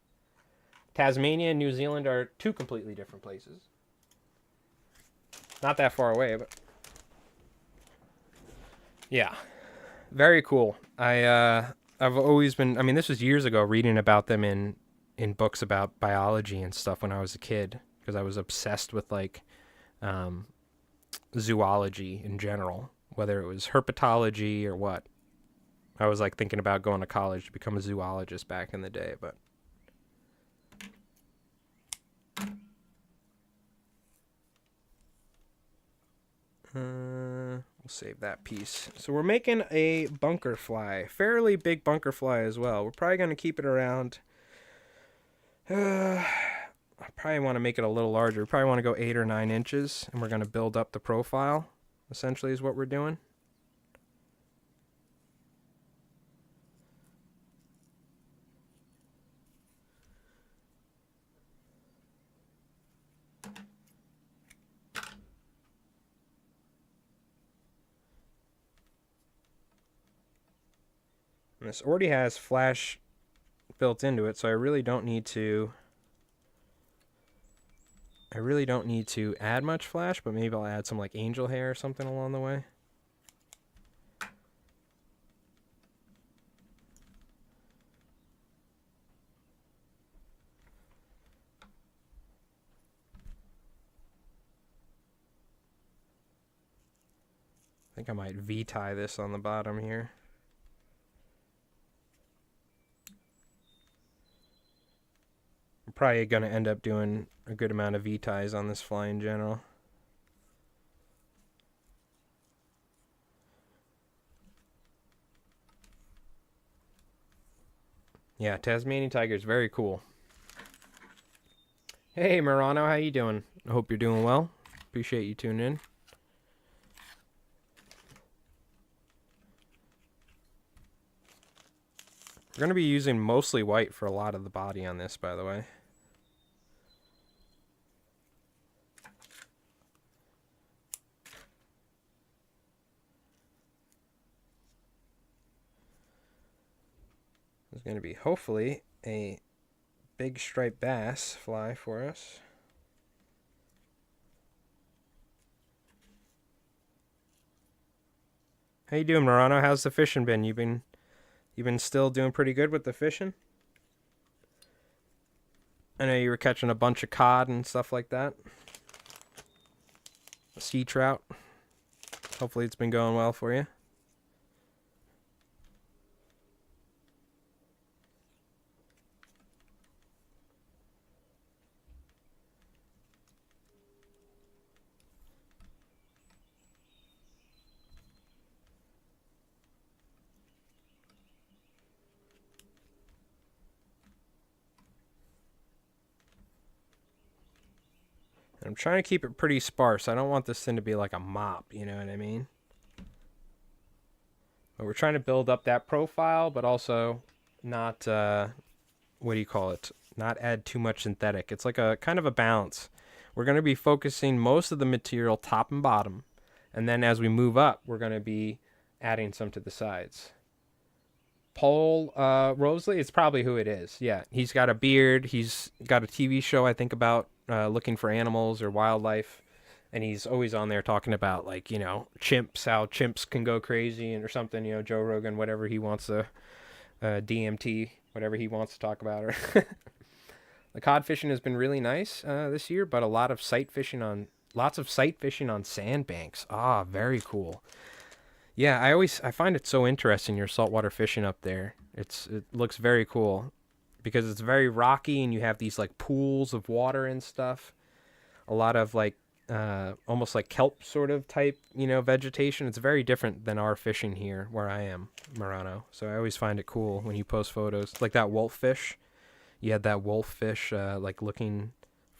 Tasmania and New Zealand are two completely different places. Not that far away, but yeah, very cool. I've always been, I mean, this was years ago, reading about them in books about biology and stuff when I was a kid, because I was obsessed with like zoology in general, whether it was herpetology or what. I was like thinking about going to college to become a zoologist back in the day, but we'll save that piece. So we're making a bunker fly, fairly big bunker fly as well. We're probably going to keep it around. I probably want to make it a little larger. We probably want to go 8 or 9 inches, and we're going to build up the profile. Essentially, is what we're doing. And this already has flash built into it, so I really don't need to add much flash, but maybe I'll add some like angel hair or something along the way. I think I might V-tie this on the bottom here. I'm probably going to end up doing a good amount of V-ties on this fly in general. Yeah, Tasmanian tiger is very cool. Hey, Murano, how you doing? I hope you're doing well. Appreciate you tuning in. We're going to be using mostly white for a lot of the body on this, by the way. There's going to be, hopefully, a big striped bass fly for us. How you doing, Murano? How's the fishing been? You've been still doing pretty good with the fishing? I know you were catching a bunch of cod and stuff like that. Sea trout. Hopefully it's been going well for you. I'm trying to keep it pretty sparse. I don't want this thing to be like a mop, you know what I mean? But we're trying to build up that profile, but also not, what do you call it? Not add too much synthetic. It's like a kind of a balance. We're going to be focusing most of the material top and bottom. And then as we move up, we're going to be adding some to the sides. Paul Rosley, it's probably who it is. Yeah, he's got a beard. He's got a TV show, I think, about looking for animals or wildlife. And he's always on there talking about, like, you know, chimps, how chimps can go crazy or something, you know, Joe Rogan, whatever he wants to, DMT, whatever he wants to talk about. The cod fishing has been really nice this year, but lots of sight fishing on sandbanks. Ah, very cool. Yeah, I find it so interesting, your saltwater fishing up there. It looks very cool because it's very rocky and you have these like pools of water and stuff. A lot of like almost like kelp sort of type, you know, vegetation. It's very different than our fishing here where I am, Murano. So I always find it cool when you post photos. Like that wolffish. You had that wolffish like looking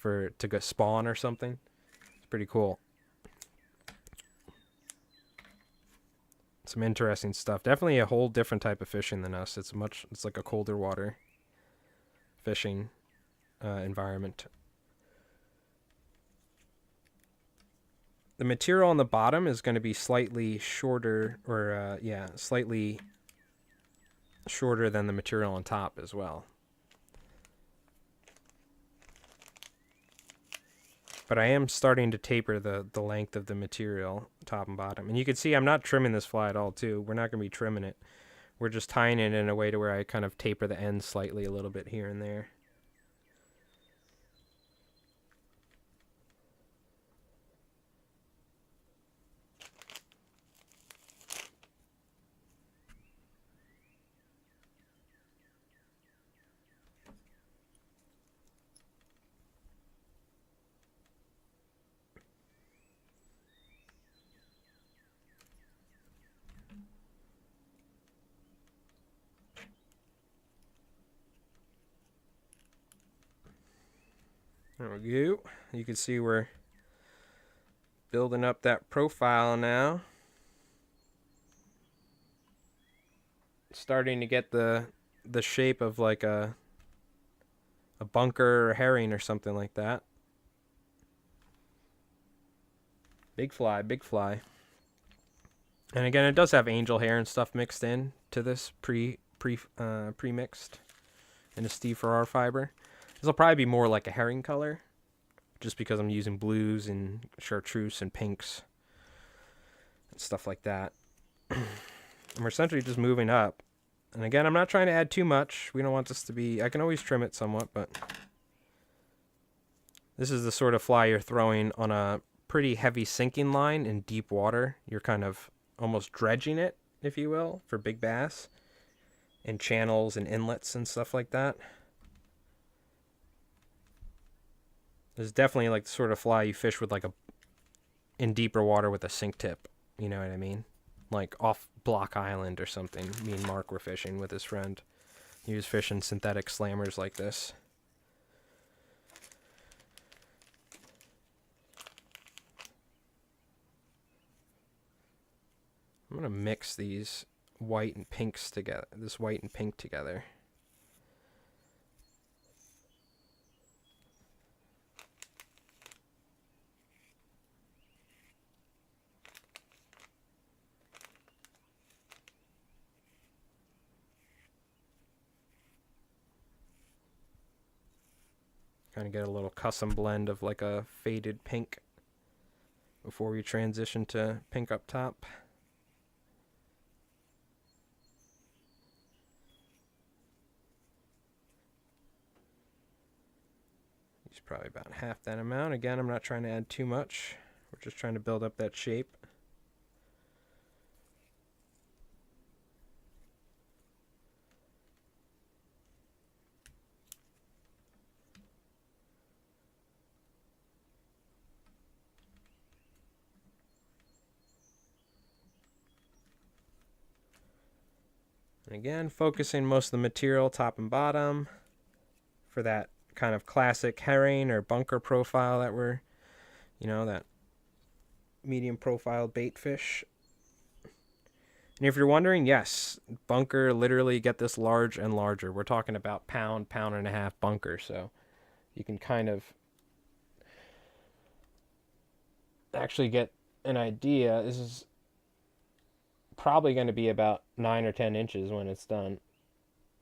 to go spawn or something. It's pretty cool. Some interesting stuff. Definitely a whole different type of fishing than us. It's like a colder water fishing environment. the material on the bottom is going to be slightly shorter, or yeah, slightly shorter than the material on top as well. But I am starting to taper the length of the material, top and bottom. And you can see I'm not trimming this fly at all, too. We're not going to be trimming it. We're just tying it in a way to where I kind of taper the ends slightly a little bit here and there. There we go. You can see we're building up that profile now. Starting to get the shape of like a bunker or herring or something like that. Big fly, big fly. And again, it does have angel hair and stuff mixed in to this pre-mixed in a Steve Farrar fiber. This will probably be more like a herring color, just because I'm using blues and chartreuse and pinks and stuff like that. And we're essentially just moving up. And again, I'm not trying to add too much. We don't want this to be... I can always trim it somewhat, but... This is the sort of fly you're throwing on a pretty heavy sinking line in deep water. You're kind of almost dredging it, if you will, for big bass. In channels and inlets and stuff like that. This is definitely like the sort of fly you fish with like in deeper water with a sink tip. You know what I mean? Like off Block Island or something. Me and Mark were fishing with his friend. He was fishing synthetic slammers like this. I'm going to mix these white and pinks together. This white and pink together. Kind of get a little custom blend of like a faded pink before we transition to pink up top. Use probably about half that amount. Again, I'm not trying to add too much. We're just trying to build up that shape. And again, focusing most of the material top and bottom for that kind of classic herring or bunker profile that we're, you know, that medium profile bait fish. And if you're wondering, yes, bunker literally get this large and larger. We're talking about pound, pound and a half bunker. So you can kind of actually get an idea. This is probably going to be about 9 or 10 inches when it's done,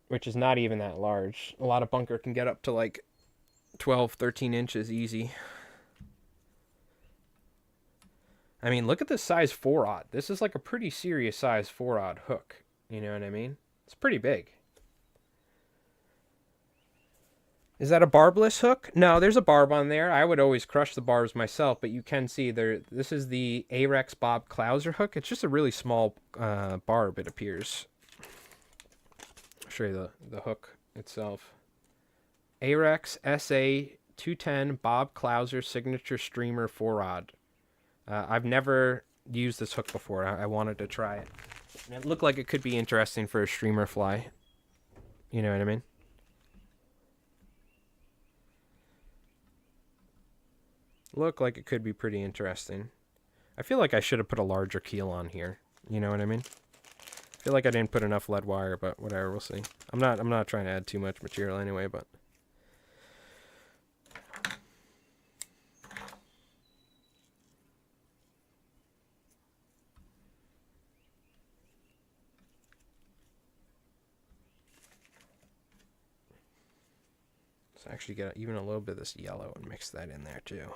which is not even that large. A lot of bunker can get up to like 12, 13 inches easy. I mean, look at this size 4-aught. This is like a pretty serious size 4-aught hook. You know what I mean? It's pretty big. Is that a barbless hook? No, there's a barb on there. I would always crush the barbs myself, but you can see there. This is the Ahrex Bob Clouser hook. It's just a really small barb, it appears. I'll show you the hook itself. Ahrex SA 210 Bob Clouser Signature Streamer 4-aught. I've never used this hook before. I wanted to try it. And it looked like it could be interesting for a streamer fly. You know what I mean? Look like it could be pretty interesting. I feel like I should have put a larger keel on here. You know what I mean? I feel like I didn't put enough lead wire, but whatever, we'll see. I'm not trying to add too much material anyway, but Let's actually get even a little bit of this yellow and mix that in there too.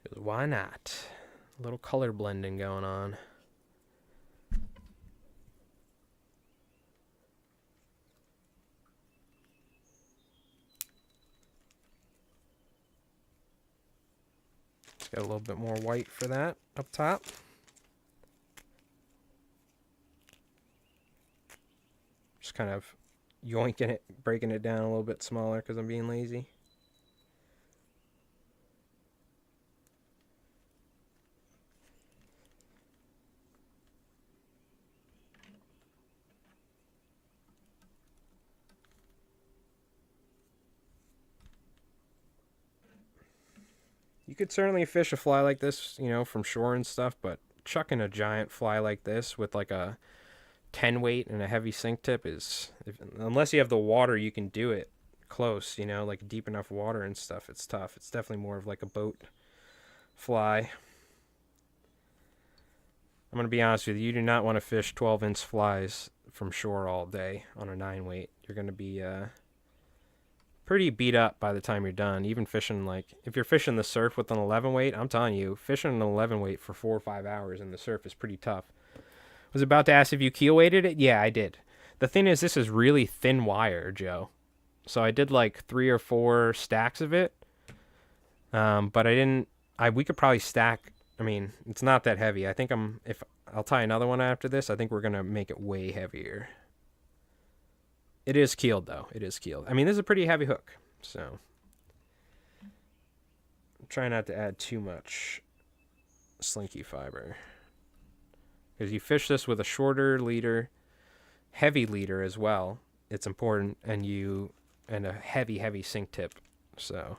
'Cause why not? A little color blending going on. Let's get a little bit more white for that up top. Just kind of yoinking it, breaking it down a little bit smaller because I'm being lazy. You could certainly fish a fly like this, you know, from shore and stuff, but chucking a giant fly like this with like a 10 weight and a heavy sink tip is, unless you have the water, you can do it close, you know, like deep enough water and stuff. It's tough. It's definitely more of like a boat fly. I'm going to be honest with you. You do not want to fish 12-inch flies from shore all day on a 9 weight. You're going to be pretty beat up by the time you're done. Even fishing, like, if you're fishing the surf with an 11 weight, I'm telling you, fishing an 11 weight for 4 or 5 hours in the surf is pretty tough. Was about to ask if you keel weighted it. Yeah, I did. The thing is, this is really thin wire, Joe. So I did like 3 or 4 stacks of it. But I didn't. We could probably stack. I mean, it's not that heavy. I think if I'll tie another one after this, I think we're gonna make it way heavier. It is keeled though. It is keeled. I mean, this is a pretty heavy hook, so try not to add too much slinky fiber. Because you fish this with a shorter leader, heavy leader as well. It's important, and a heavy sink tip. So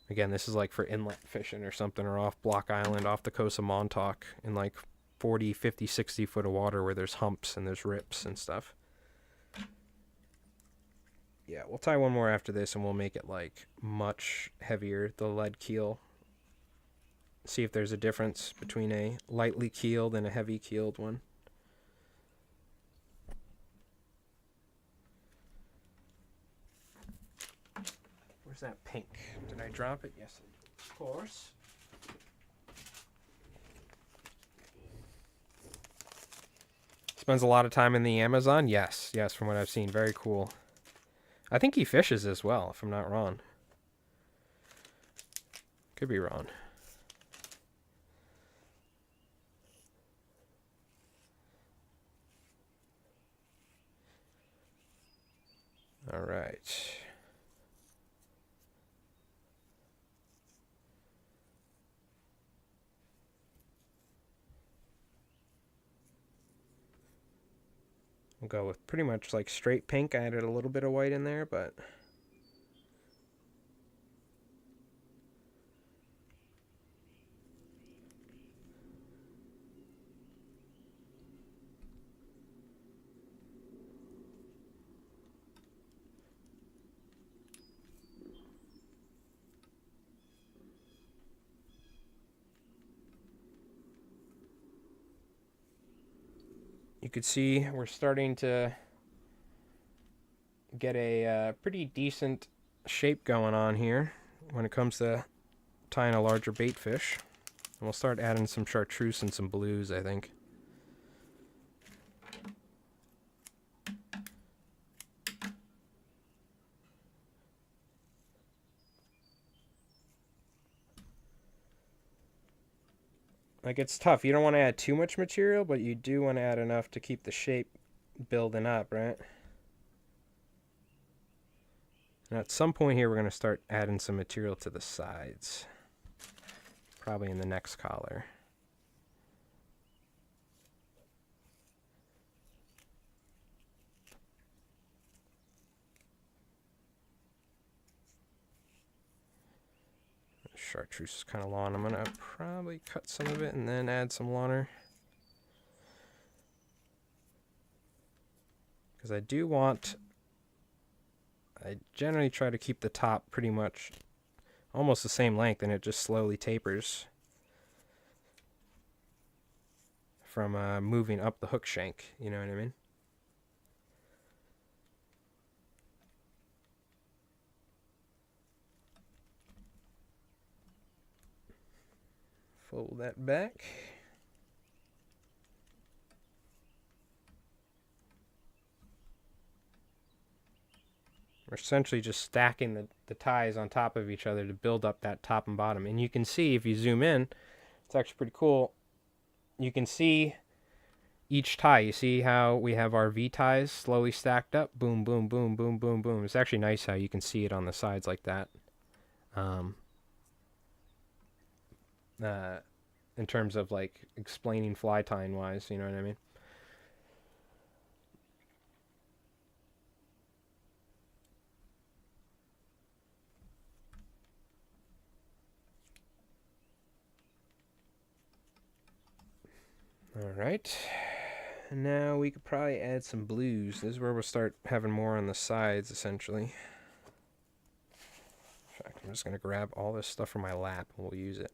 again, this is like for inlet fishing or something, or off Block Island, off the coast of Montauk, in like 40, 50, 60 foot of water where there's humps and there's rips and stuff. Yeah, we'll tie one more after this, and we'll make it like much heavier, the lead keel. See if there's a difference between a lightly keeled and a heavy keeled one. Where's that pink? Did I drop it? Yes, of course. Spends a lot of time in the Amazon? Yes, from what I've seen. Very cool. I think he fishes as well, if I'm not wrong. Could be wrong. All right. We'll go with pretty much like straight pink. I added a little bit of white in there, but you could see we're starting to get a pretty decent shape going on here when it comes to tying a larger bait fish. And we'll start adding some chartreuse and some blues, I think. Like, it's tough. You don't want to add too much material, but you do want to add enough to keep the shape building up, right? Now, at some point here, we're going to start adding some material to the sides. Probably in the next collar. Chartreuse is kind of long. I'm going to probably cut some of it and then add some liner. Because I generally try to keep the top pretty much almost the same length, and it just slowly tapers. from moving up the hook shank. You know what I mean? Fold that back. We're essentially just stacking the ties on top of each other to build up that top and bottom. And you can see, if you zoom in, it's actually pretty cool. You can see each tie. You see how we have our V ties slowly stacked up? Boom, boom, boom, boom, boom, boom. It's actually nice how you can see it on the sides like that. In terms of like explaining fly tying wise, you know what I mean? All right. Now we could probably add some blues. This is where we'll start having more on the sides, essentially. In fact, I'm just going to grab all this stuff from my lap and we'll use it.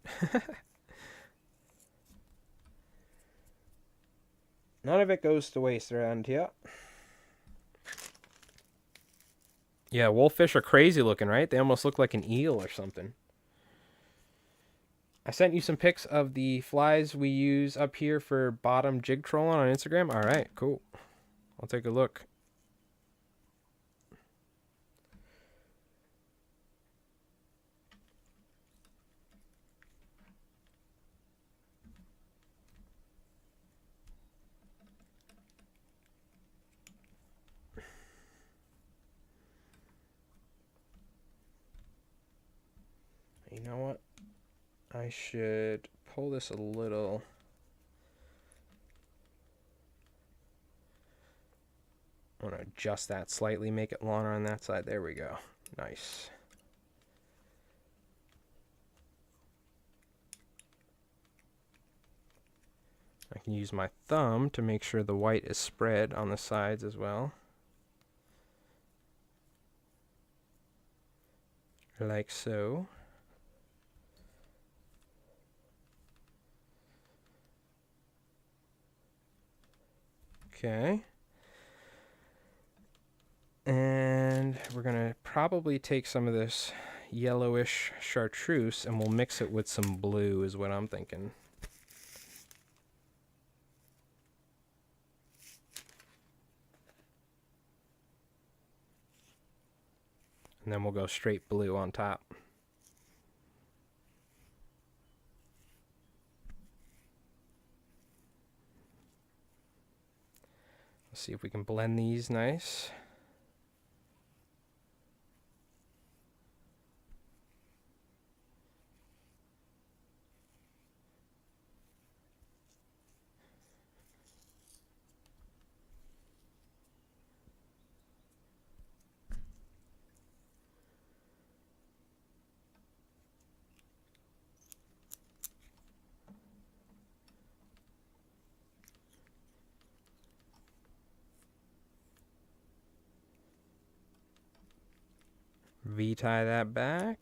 None of it goes to waste around here. Yeah, wolffish are crazy looking, right? They almost look like an eel or something. I sent you some pics of the flies we use up here for bottom jig trolling on Instagram. All right, cool. I'll take a look. You know what? I should pull this a little. I'm going to adjust that slightly, make it longer on that side. There we go. Nice. I can use my thumb to make sure the white is spread on the sides as well. Like so. Okay. And we're going to probably take some of this yellowish chartreuse and we'll mix it with some blue is what I'm thinking. And then we'll go straight blue on top. Let's see if we can blend these nice. V-tie that back.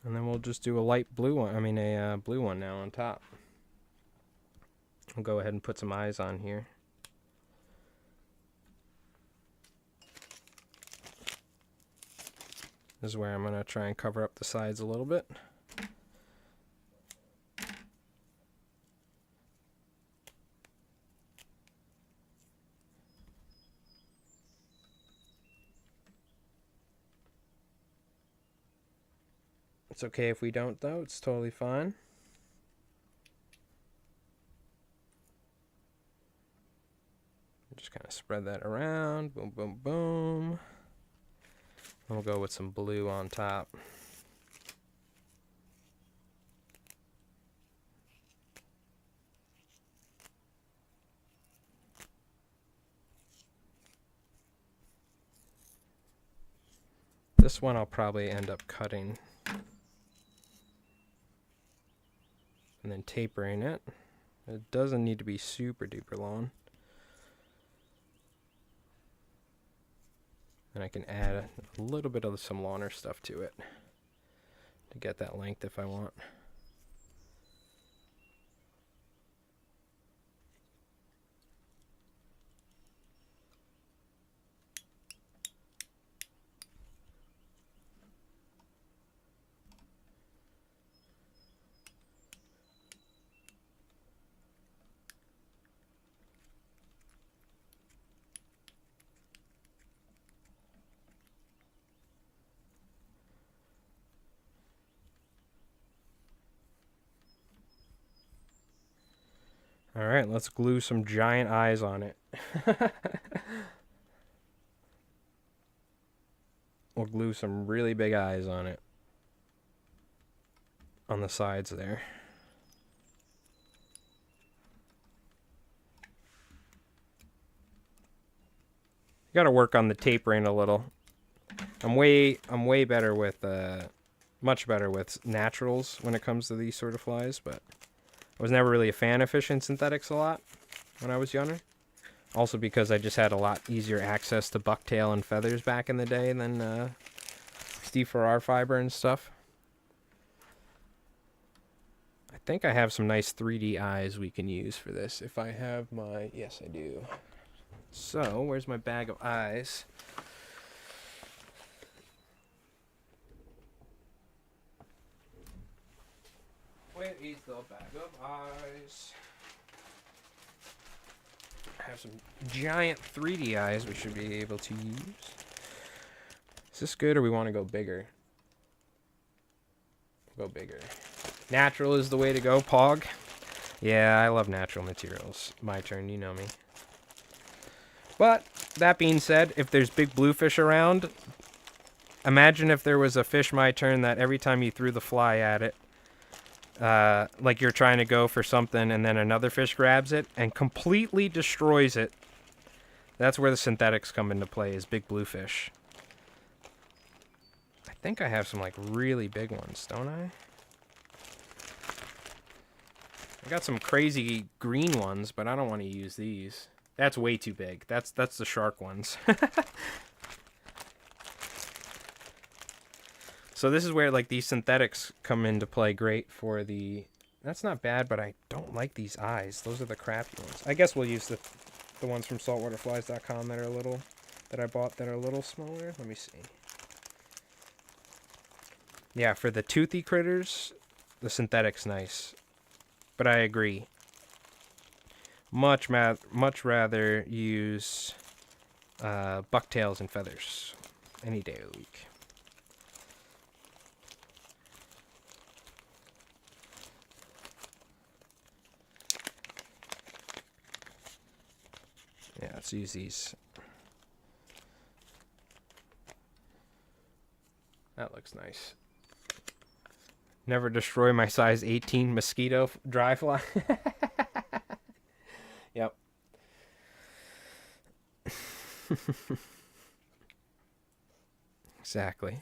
And then we'll just do a light blue one, a blue one now on top. We'll go ahead and put some eyes on here. This is where I'm going to try and cover up the sides a little bit. It's okay if we don't, though. It's totally fine. Just kind of spread that around. Boom, boom, boom. And we'll go with some blue on top. This one I'll probably end up cutting and then tapering it. It doesn't need to be super duper long. And I can add a little bit of some longer stuff to it. to get that length if I want. All right, let's glue some giant eyes on it. We'll glue some really big eyes on it. On the sides there. Got to work on the tapering a little. I'm way better with much better with naturals when it comes to these sort of flies, but I was never really a fan of fishing synthetics a lot when I was younger. Also because I just had a lot easier access to bucktail and feathers back in the day than Steve Farrar fiber and stuff. I think I have some nice 3D eyes we can use for this. If I have my... Yes, I do. So, where's my bag of eyes? Where is the bag of eyes? I have some giant 3D eyes we should be able to use. Is this good or we want to go bigger? Go bigger. Natural is the way to go, Pog. Yeah, I love natural materials. My turn, you know me. But, that being said, if there's big bluefish around, imagine if there was a fish my turn that every time you threw the fly at it, like you're trying to go for something and then another fish grabs it and completely destroys it. That's where the synthetics come into play, is big bluefish. I think I have some like really big ones, don't I? I got some crazy green ones, but I don't want to use these. That's way too big. That's the shark ones. So this is where like these synthetics come into play great for the... That's not bad, but I don't like these eyes. Those are the crappy ones. I guess we'll use the ones from saltwaterflies.com that are a little... that I bought that are a little smaller. Let me see. Yeah, for the toothy critters, the synthetic's nice. But I agree. Much rather use bucktails and feathers any day of the week. Yeah, let's use these. That looks nice. Never destroy my size 18 mosquito dry fly. Yep. Exactly.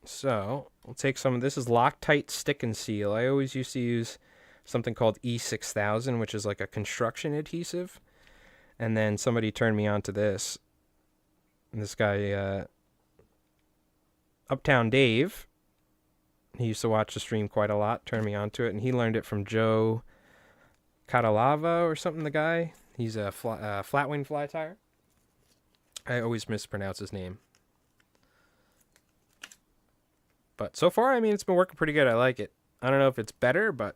So, we'll take some of this. Is Loctite Stick and Seal. I always used to use something called E6000, which is like a construction adhesive. And then somebody turned me on to this. And this guy, Uptown Dave, he used to watch the stream quite a lot, turned me on to it, and he learned it from Joe Catalava or something, the guy. He's a flat-wing fly tire. I always mispronounce his name. But so far, I mean, it's been working pretty good. I like it. I don't know if it's better, but...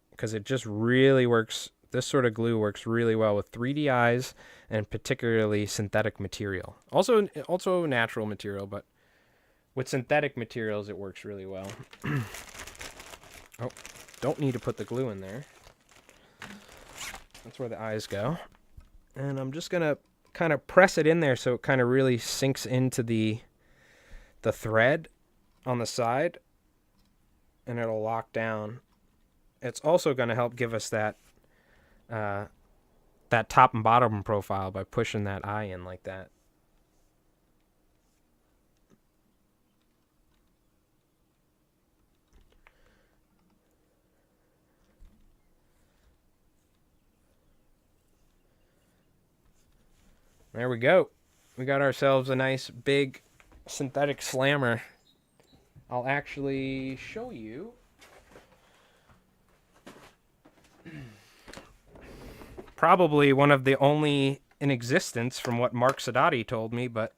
because it just really works. This sort of glue works really well with 3D eyes and particularly synthetic material. Also natural material, but with synthetic materials, it works really well. Oh, don't need to put the glue in there. That's where the eyes go. And I'm just going to kind of press it in there so it kind of really sinks into the thread on the side, and it'll lock down. It's also going to help give us that that top and bottom profile by pushing that eye in like that. There we go. We got ourselves a nice big synthetic slammer. I'll actually show you. Probably one of the only in existence from what Mark Sadati told me, but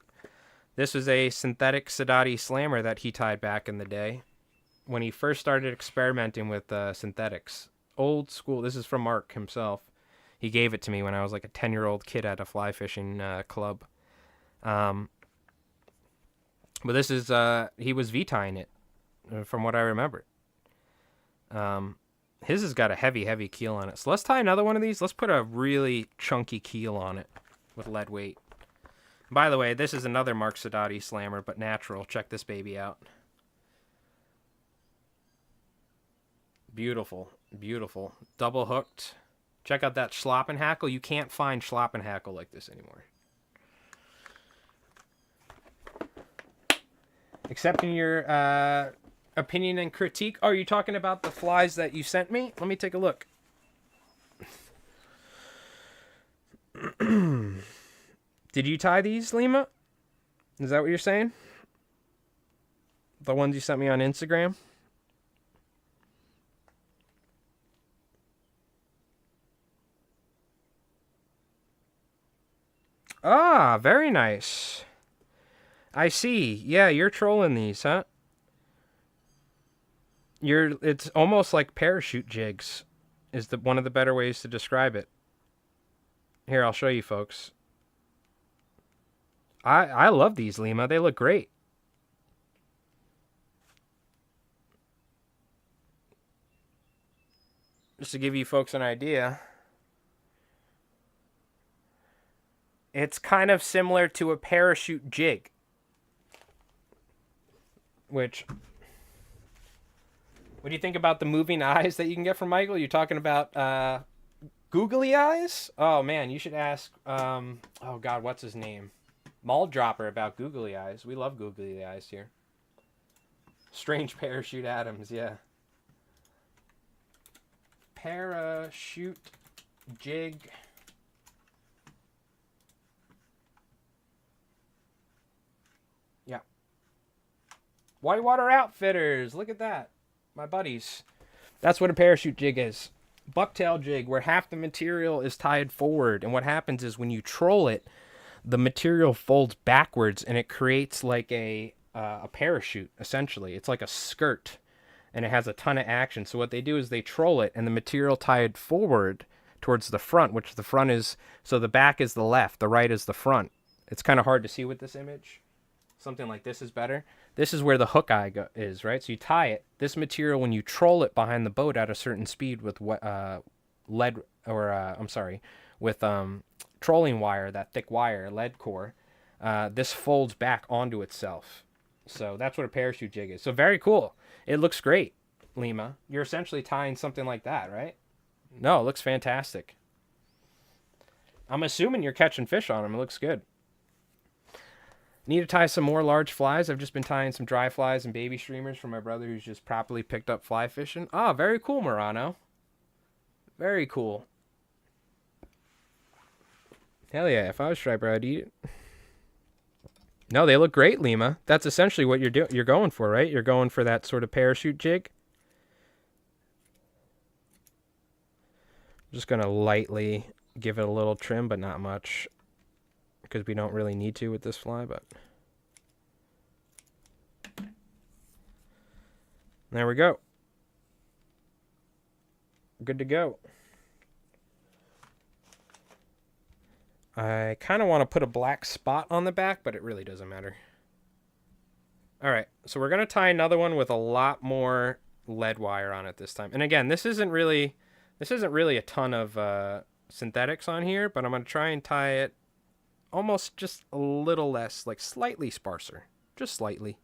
this was a synthetic Sadati slammer that he tied back in the day when he first started experimenting with synthetics. Old school. This is from Mark himself. He gave it to me when I was like a 10-year-old kid at a fly fishing club. But this is, he was V-tying it, from what I remember. His has got a heavy keel on it. So let's tie another one of these. Let's put a really chunky keel on it with lead weight. By the way, this is another Mark Sadati slammer, but natural. Check this baby out. Beautiful, beautiful. Double hooked. Check out that Schlappenhackle. You can't find Schlappenhackle like this anymore. Accepting your opinion and critique. Oh, are you talking about the flies that you sent me? Let me take a look. Did you tie these, Lima? Is that what you're saying? The ones you sent me on Instagram? Ah, very nice. I see. Yeah, you're trolling these, huh? It's almost like parachute jigs is one of the better ways to describe it. Here, I'll show you folks. I love these, Lima. They look great. Just to give you folks an idea, it's kind of similar to a parachute jig. Which, what do you think about the moving eyes that you can get from Michael? You're talking about googly eyes? Oh man, you should ask, oh God, what's his name? Mall Dropper about googly eyes. We love googly eyes here. Strange Parachute Adams, yeah. Parachute jig. Yeah. Whitewater Outfitters. Look at that. My buddies. That's what a parachute jig is. Bucktail jig, where half the material is tied forward. And what happens is when you troll it, the material folds backwards and it creates like a parachute, essentially. It's like a skirt. And it has a ton of action. So what they do is they troll it and the material tied forward towards the front, which the front is, so the back is the left, the right is the front. It's kind of hard to see with this image. Something like this is better. This is where the hook eye is, right? So you tie it. This material, when you troll it behind the boat at a certain speed with lead, or I'm sorry, with trolling wire, that thick wire, lead core, this folds back onto itself. So that's what a parachute jig is. So very cool. It looks great, Lima. You're essentially tying something like that, right? No, it looks fantastic. I'm assuming you're catching fish on them. It looks good. Need to tie some more large flies. I've just been tying some dry flies and baby streamers for my brother who's just properly picked up fly fishing. Ah, very cool, Murano. Very cool. Hell yeah, if I was striper, I'd eat it. No, they look great, Lima. That's essentially what you're going for, right? You're going for that sort of parachute jig. Just going to lightly give it a little trim, but not much. Because we don't really need to with this fly, but... There we go. Good to go. I kind of want to put a black spot on the back, but it really doesn't matter. All right, so we're going to tie another one with a lot more lead wire on it this time. And again, this isn't really a ton of synthetics on here, but I'm going to try and tie it almost just a little less, like slightly sparser, just slightly.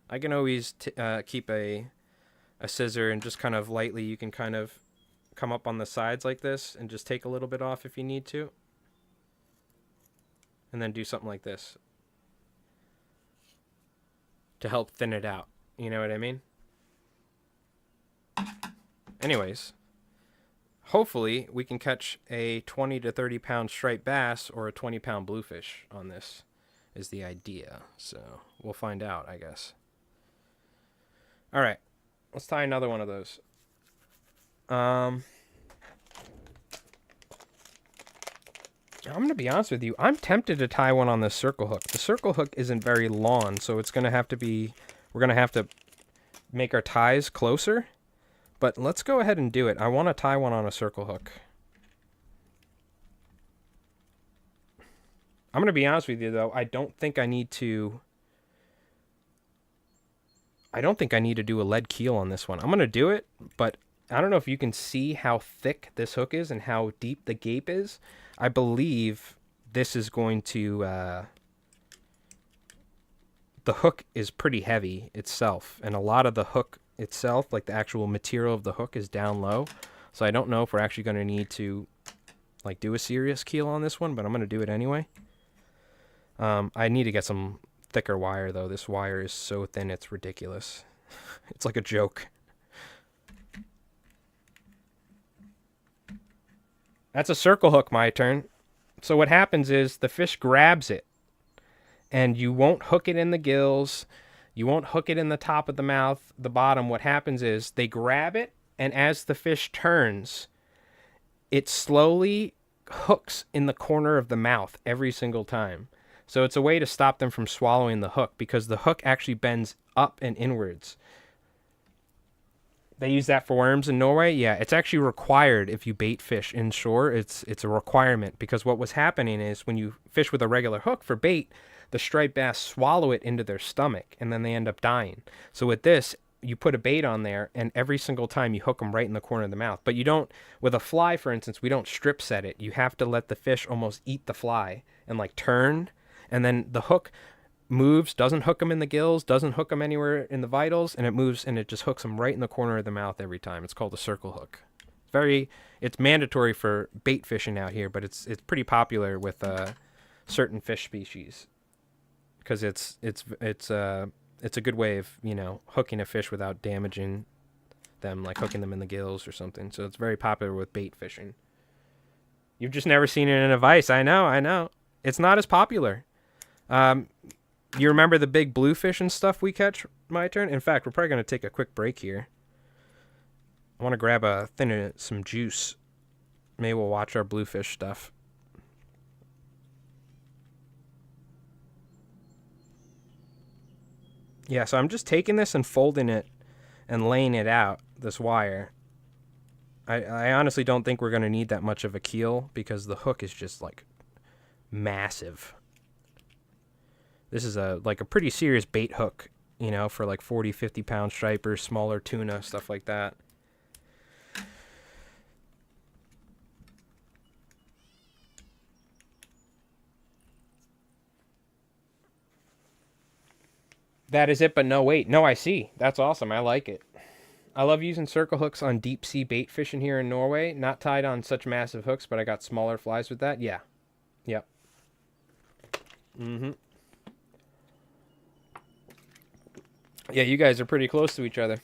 I can always keep a scissor and just kind of lightly, you can kind of come up on the sides like this and just take a little bit off if you need to. And then do something like this to help thin it out. You know what I mean? Anyways, hopefully we can catch a 20 to 30 pound striped bass or a 20-pound bluefish on this is the idea. So we'll find out, I guess. All right, let's tie another one of those. I'm going to be honest with you. I'm tempted to tie one on this circle hook. The circle hook isn't very long, so it's going to have to be, we're going to have to make our ties closer. But let's go ahead and do it. I want to tie one on a circle hook. I'm going to be honest with you, though. I don't think I need to do a lead keel on this one. I'm going to do it, but I don't know if you can see how thick this hook is and how deep the gape is. I believe this is going to... the hook is pretty heavy itself, and a lot of the hook itself, like the actual material of the hook, is down low. So I don't know if we're actually going to need to like do a serious keel on this one, but I'm going to do it anyway. I need to get some thicker wire, though. This wire is so thin, it's ridiculous. It's like a joke. That's a circle hook, my turn. So what happens is the fish grabs it, and you won't hook it in the gills. You won't hook it in the top of the mouth, the bottom. What happens is they grab it, and as the fish turns, it slowly hooks in the corner of the mouth every single time. So it's a way to stop them from swallowing the hook, because the hook actually bends up and inwards. They use that for worms in Norway. Yeah, it's actually required if you bait fish inshore. It's a requirement, because what was happening is when you fish with a regular hook for bait, the striped bass swallow it into their stomach, and then they end up dying. So with this, you put a bait on there, and every single time you hook them right in the corner of the mouth. But you don't, with a fly, for instance, we don't strip set it. You have to let the fish almost eat the fly and like turn, and then the hook moves, doesn't hook them in the gills, doesn't hook them anywhere in the vitals, and it moves and it just hooks them right in the corner of the mouth every time. It's called a circle hook. It's mandatory for bait fishing out here, but it's pretty popular with certain fish species, because it's a good way of, you know, hooking a fish without damaging them, like hooking them in the gills or something. So it's very popular with bait fishing. You've just never seen it in a vise. I know. It's not as popular. You remember the big bluefish and stuff we catch, my turn? In fact, we're probably going to take a quick break here. I want to grab some juice. Maybe we'll watch our bluefish stuff. Yeah, so I'm just taking this and folding it and laying it out, this wire. I honestly don't think we're going to need that much of a keel, because the hook is just like massive. This is a pretty serious bait hook, you know, for like 40, 50 pound stripers, smaller tuna, stuff like that. That is it, but no, wait. No, I see. That's awesome. I like it. I love using circle hooks on deep sea bait fishing here in Norway. Not tied on such massive hooks, but I got smaller flies with that. Yeah. Yep. Mm-hmm. Yeah, you guys are pretty close to each other.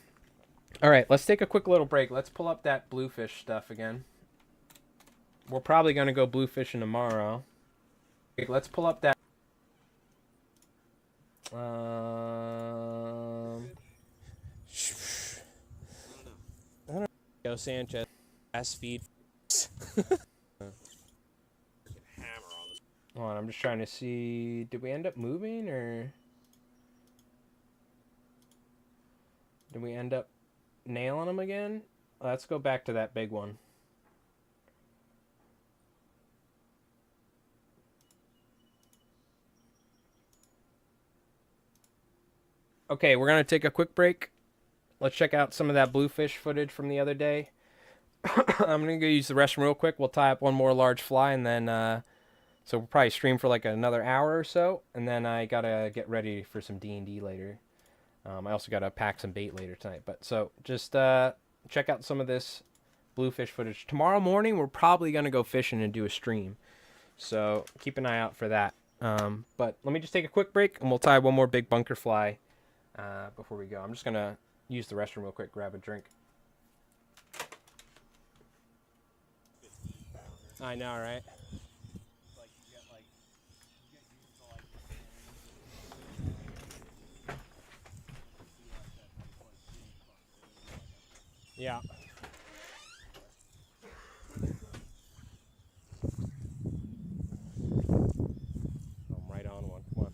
All right, let's take a quick little break. Let's pull up that bluefish stuff again. We're probably going to go bluefishing tomorrow. Let's pull up that. I don't know. Sanchez. Ass feed. Hold on, I'm just trying to see. Did we end up moving, or did we end up nailing them again? Let's go back to that big one. Okay, we're going to take a quick break. Let's check out some of that bluefish footage from the other day. I'm going to go use the restroom real quick. We'll tie up one more large fly, and then so we'll probably stream for like another hour or so, and then I got to get ready for some D&D later. I also got to pack some bait later tonight. But so just check out some of this bluefish footage. Tomorrow morning, we're probably going to go fishing and do a stream. So keep an eye out for that. But let me just take a quick break, and we'll tie one more big bunker fly before we go. I'm just going to use the restroom real quick, grab a drink. I know, right? It's like you get used to like see like that nice like skinny fucker and then you're like, Yeah. I'm right on one. Come on.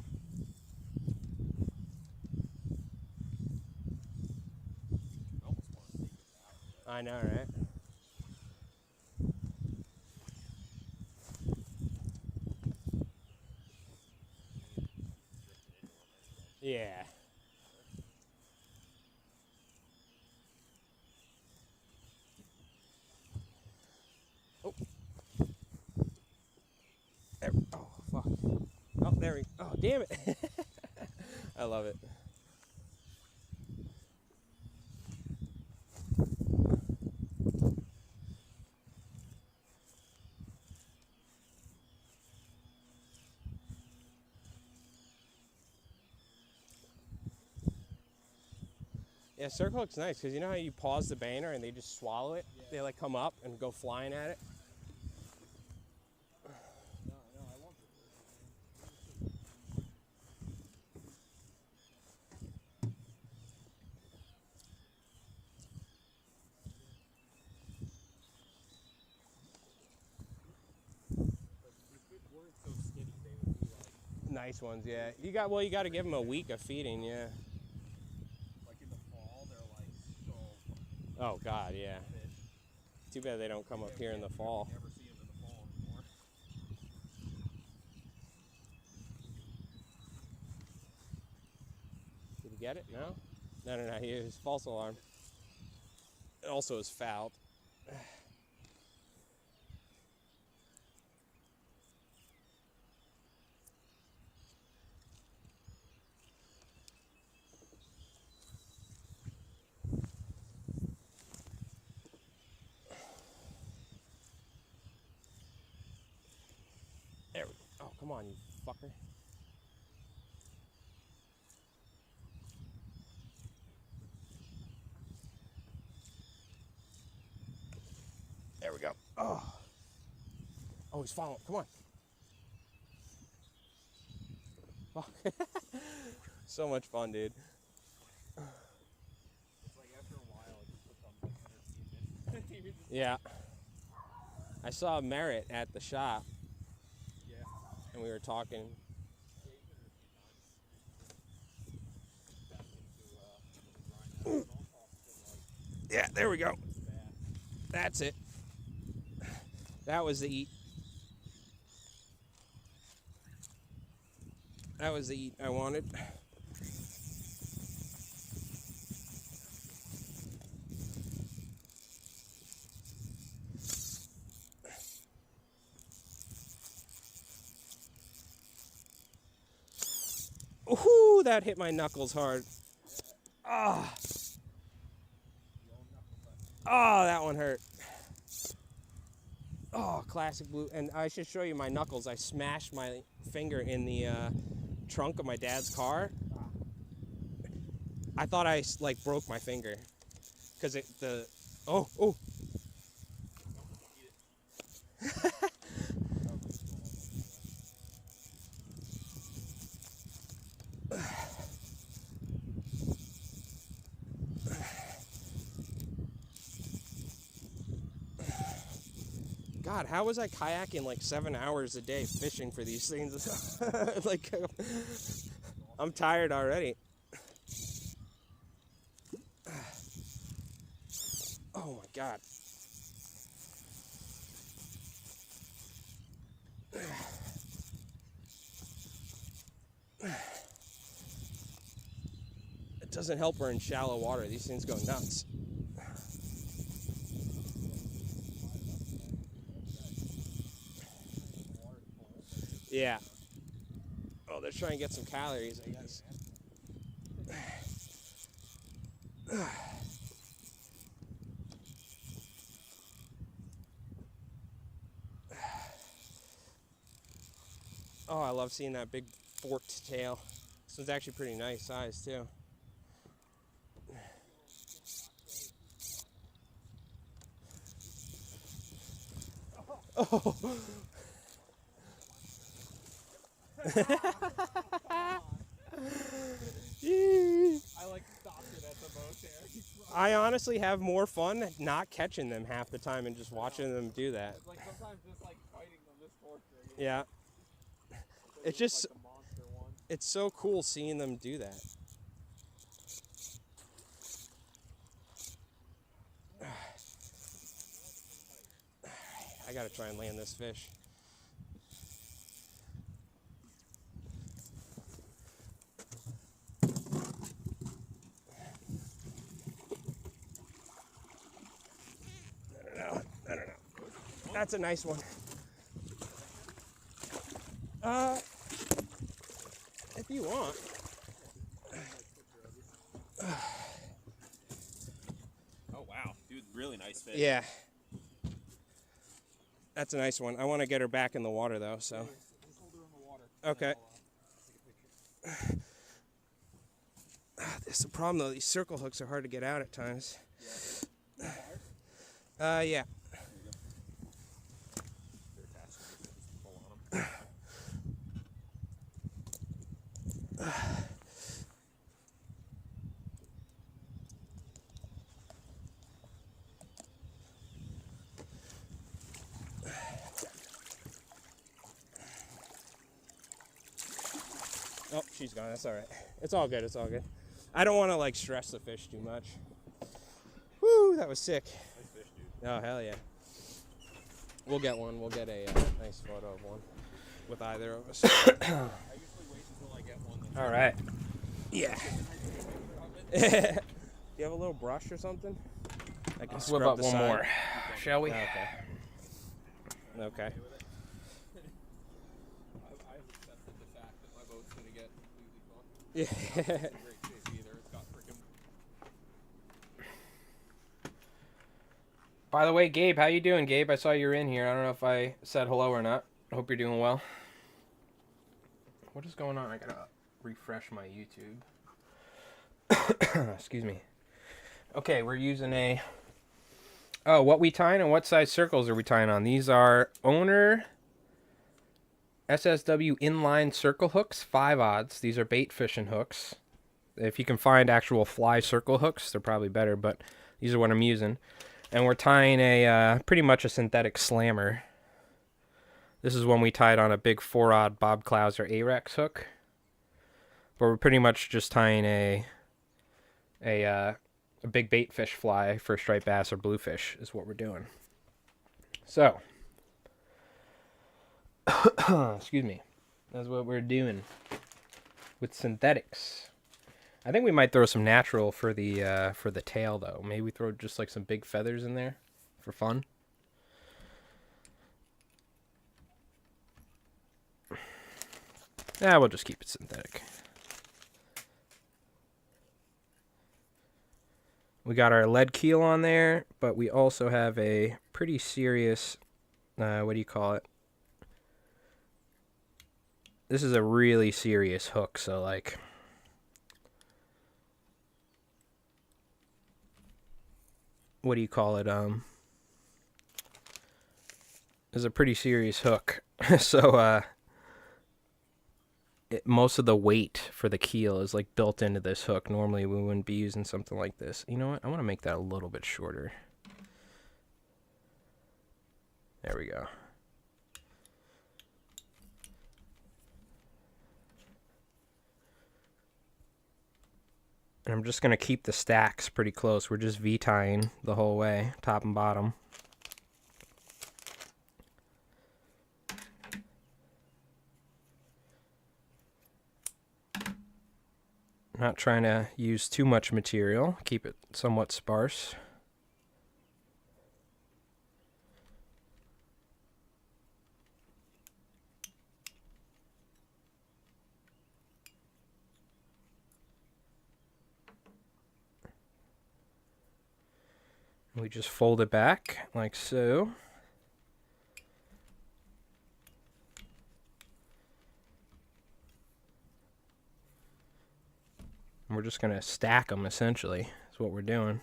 I almost want to take this out. But I know, right? drifting into them anyway. Yeah. Oh. There. Oh, fuck. Oh, there we. Oh, damn it. I love it. Yeah, circle hook's nice because you know how you pause the banner and they just swallow it? Yeah. They like come up and go flying at it. No, I love it. But if it weren't so skinny, they would be like Nice ones, yeah. You got to give them a week of feeding, yeah. in the fall they're like so Oh God, yeah. fish. Too bad they don't come up here in the fall. You never see them in the fall anymore. Did you get it? No? No. He was false alarm. It also is fouled. There we go. Oh, come on, you fucker. There we go. Oh. Oh, he's following. Come on. Fuck. So much fun, dude. It's like after a while it just becomes like entertainment. You're just Yeah. I saw Merritt at the shop yeah. and we were talking. Yeah, he's been here a few times. Back into the grind now. Small talk's been like Yeah, there we go. bad. That's it. That was the eat. That was the eat I wanted. Ooh, that hit my knuckles hard. Ah. Oh, that one hurt. Oh, classic blue. And I should show you my knuckles. I smashed my finger in the trunk of my dad's car. I thought I like broke my finger because oh. God, how was I kayaking like 7 hours a day fishing for these things? Like, I'm tired already. Oh my God. It doesn't help we're in shallow water. These things go nuts. Yeah. Oh, they're trying to get some calories, I guess. Oh, I love seeing that big forked tail. This one's actually pretty nice size, too. Oh. I like stopped it at the boat there. I honestly have more fun not catching them half the time and just watching them do that. It's like sometimes just like fighting them this torture. Yeah. It's just, like the monster one. it's so cool seeing them do that. I gotta try and land this fish. I don't know. That's a nice one. If you want. Oh wow, dude, really nice fish. Yeah. That's a nice one. I want to get her back in the water though, so. Just hold her in the water. Okay. Take a picture. That's the problem though. These circle hooks are hard to get out at times. Yeah. Yeah. They're attached. Just pull on them. Oh, she's gone. That's all right. It's all good. It's all good. I don't want to like stress the fish too much. Woo, that was sick. Nice fish, dude. Oh, hell yeah. We'll get one. We'll get a nice photo of one with either of us. I usually wait until I get one. That's All right. Yeah. it. You have a little brush or something? I can Let's whip scrub up the one side. more, shall we? Okay. Okay. I've accepted the fact that my boat's gonna get completely fucked. Yeah. It's not in great shape either. It's got freaking. By the way, Gabe, how you doing, Gabe? I saw you were in here. I don't know if I said hello or not. I hope you're doing well. What is going on? I gotta refresh my YouTube. Excuse me. Okay, we're using a... Oh, what we tying and what size circles are we tying on? These are Owner SSW inline circle hooks, 5/0. These are bait fishing hooks. If you can find actual fly circle hooks, they're probably better, but these are what I'm using. And we're tying a pretty much a synthetic slammer. This is one we tied on a big 4/0 Bob Clouser Arex hook. But we're pretty much just tying a big bait fish fly for striped bass or bluefish is what we're doing. So, excuse me. That's what we're doing with synthetics. I think we might throw some natural for the tail though. Maybe we throw just like some big feathers in there for fun. Yeah, we'll just keep it synthetic. We got our lead keel on there, but we also have a pretty serious, what do you call it? This is a really serious hook, so like, what do you call it? This is a pretty serious hook. So, most of the weight for the keel is like built into this hook. Normally we wouldn't be using something like this. You know what? I want to make that a little bit shorter. There we go. And I'm just going to keep the stacks pretty close. We're just V-tying the whole way, top and bottom. Not trying to use too much material, keep it somewhat sparse. We just fold it back like so. And we're just going to stack them, essentially, is what we're doing.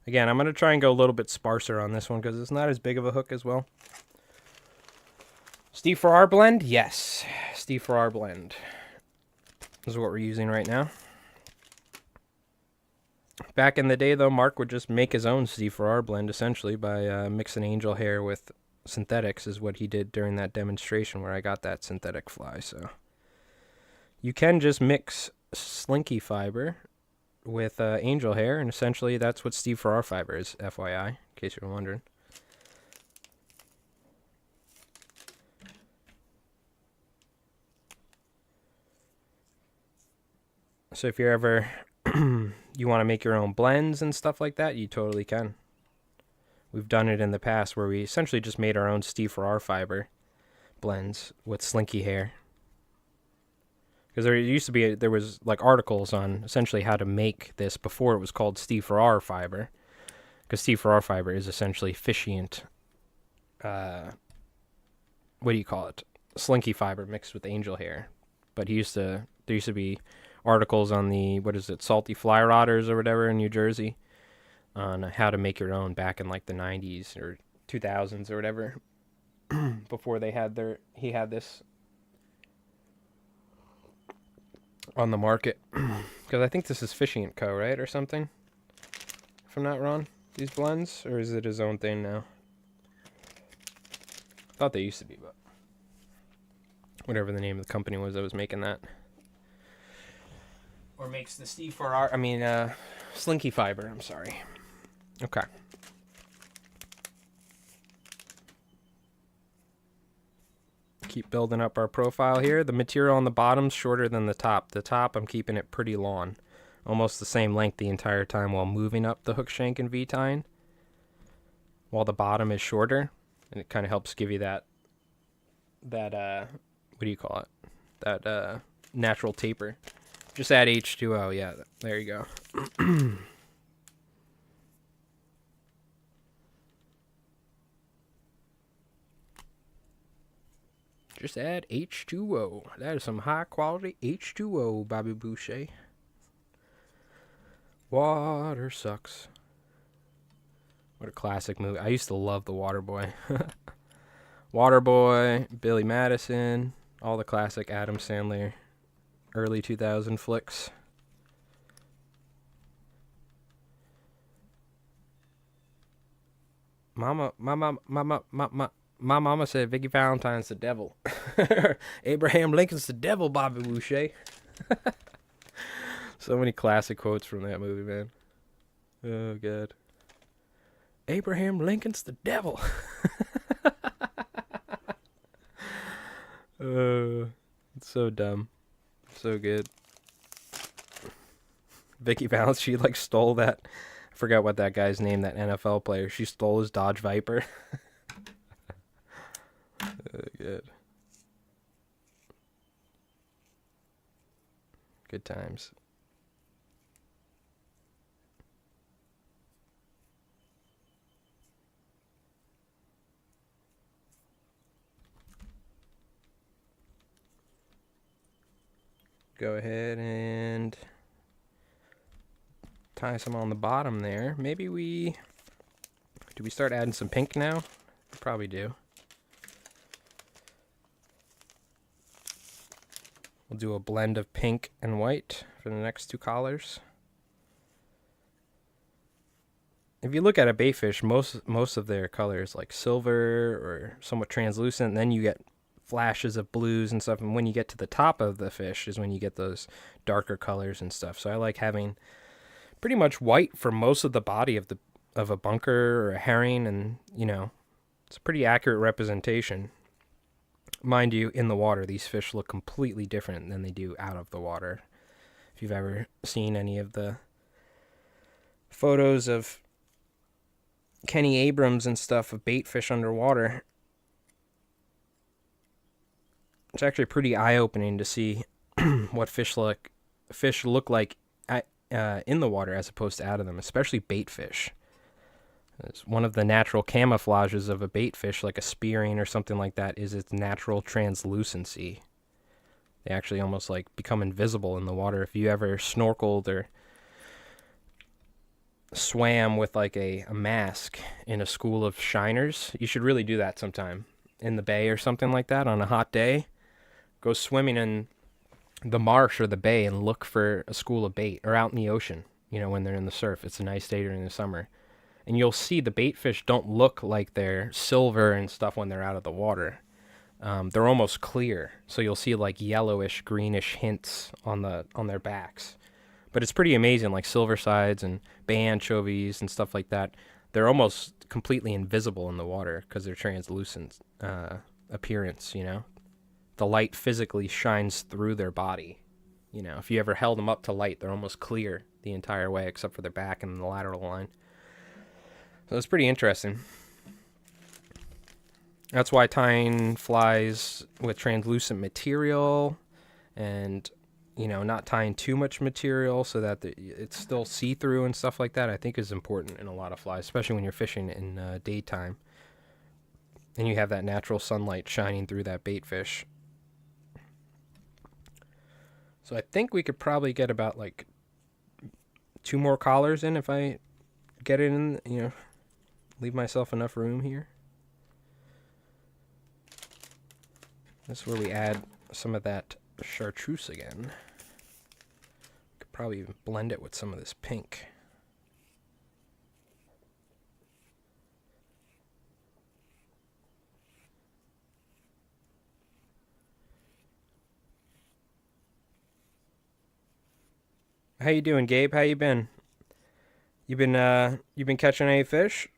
Again, I'm going to try and go a little bit sparser on this one because it's not as big of a hook as well. Steve for our blend? Yes. Steve for our blend. This is what we're using right now. Back in the day, though, Mark would just make his own Steve for our blend, essentially, by mixing angel hair with synthetics, is what he did during that demonstration where I got that synthetic fly. So you can just mix slinky fiber with angel hair, and essentially that's what Steve for our fiber is, FYI, in case you're wondering. So if you're ever you want to make your own blends and stuff like that, you totally can. We've done it in the past where we essentially just made our own Steve for our fiber blends with slinky hair. Because there was like articles on essentially how to make this before it was called Steve for our fiber. Because Steve for our fiber is essentially fishient, what do you call it? Slinky fiber mixed with angel hair. But there used to be articles on the, salty fly rodders or whatever in New Jersey on how to make your own back in like the 90s or 2000s or whatever. Before he had this on the market. Because I think this is Fishing & Co., right? Or something? If I'm not wrong. These blends? Or is it his own thing now? I thought they used to be, but whatever the name of the company was that was making that. Or makes the Steve for our, slinky fiber, I'm sorry. Okay. Keep building up our profile here. The material on the bottom's shorter than the top. The top, I'm keeping it pretty long. Almost the same length the entire time while moving up the hook shank and V-tine. While the bottom is shorter. And it kind of helps give you that, what do you call it? That natural taper. Just add H2O. Yeah, there you go. Just add H2O. That is some high quality H2O, Bobby Boucher. Water sucks. What a classic movie. I used to love The Waterboy. Waterboy, Billy Madison, all the classic Adam Sandler early 2000 flicks. My mama said Vicky Valentine's the devil. Abraham Lincoln's the devil, Bobby Boucher. So many classic quotes from that movie, man. Oh, God. Abraham Lincoln's the devil. It's so dumb. So good. Vicky Valance, she like stole that. I forgot what that guy's name, that NFL player. She stole his Dodge Viper. Good. Good times. Go ahead and tie some on the bottom there. Maybe do we start adding some pink now? We probably do. We'll do a blend of pink and white for the next two collars. If you look at a baitfish, most of their colors like silver or somewhat translucent, and then you get flashes of blues and stuff, and when you get to the top of the fish is when you get those darker colors and stuff. So I like having pretty much white for most of the body of a bunker or a herring, and it's a pretty accurate representation. Mind you, in the water, these fish look completely different than they do out of the water. If you've ever seen any of the photos of Kenny Abrams and stuff of bait fish underwater, it's actually pretty eye-opening to see what fish look like in the water as opposed to out of them, especially bait fish. It's one of the natural camouflages of a bait fish, like a spearing or something like that, is its natural translucency. They actually almost like become invisible in the water. If you ever snorkeled or swam with like a mask in a school of shiners, you should really do that sometime. in the bay or something like that on a hot day, go swimming in the marsh or the bay and look for a school of bait, or out in the ocean, when they're in the surf. It's a nice day during the summer. And you'll see the bait fish don't look like they're silver and stuff when they're out of the water. They're almost clear. So you'll see like yellowish, greenish hints on their backs. But it's pretty amazing, like silver sides and bay anchovies and stuff like that. They're almost completely invisible in the water because they're translucent appearance, The light physically shines through their body. If you ever held them up to light, they're almost clear the entire way except for their back and the lateral line. So it's pretty interesting. That's why tying flies with translucent material and, not tying too much material so that it's still see-through and stuff like that, I think is important in a lot of flies, especially when you're fishing in daytime. And you have that natural sunlight shining through that bait fish. So I think we could probably get about like 2 more collars in if I get it in, leave myself enough room here. This is where we add some of that chartreuse again. Could probably even blend it with some of this pink. How you doing, Gabe? How you been? You been catching any fish?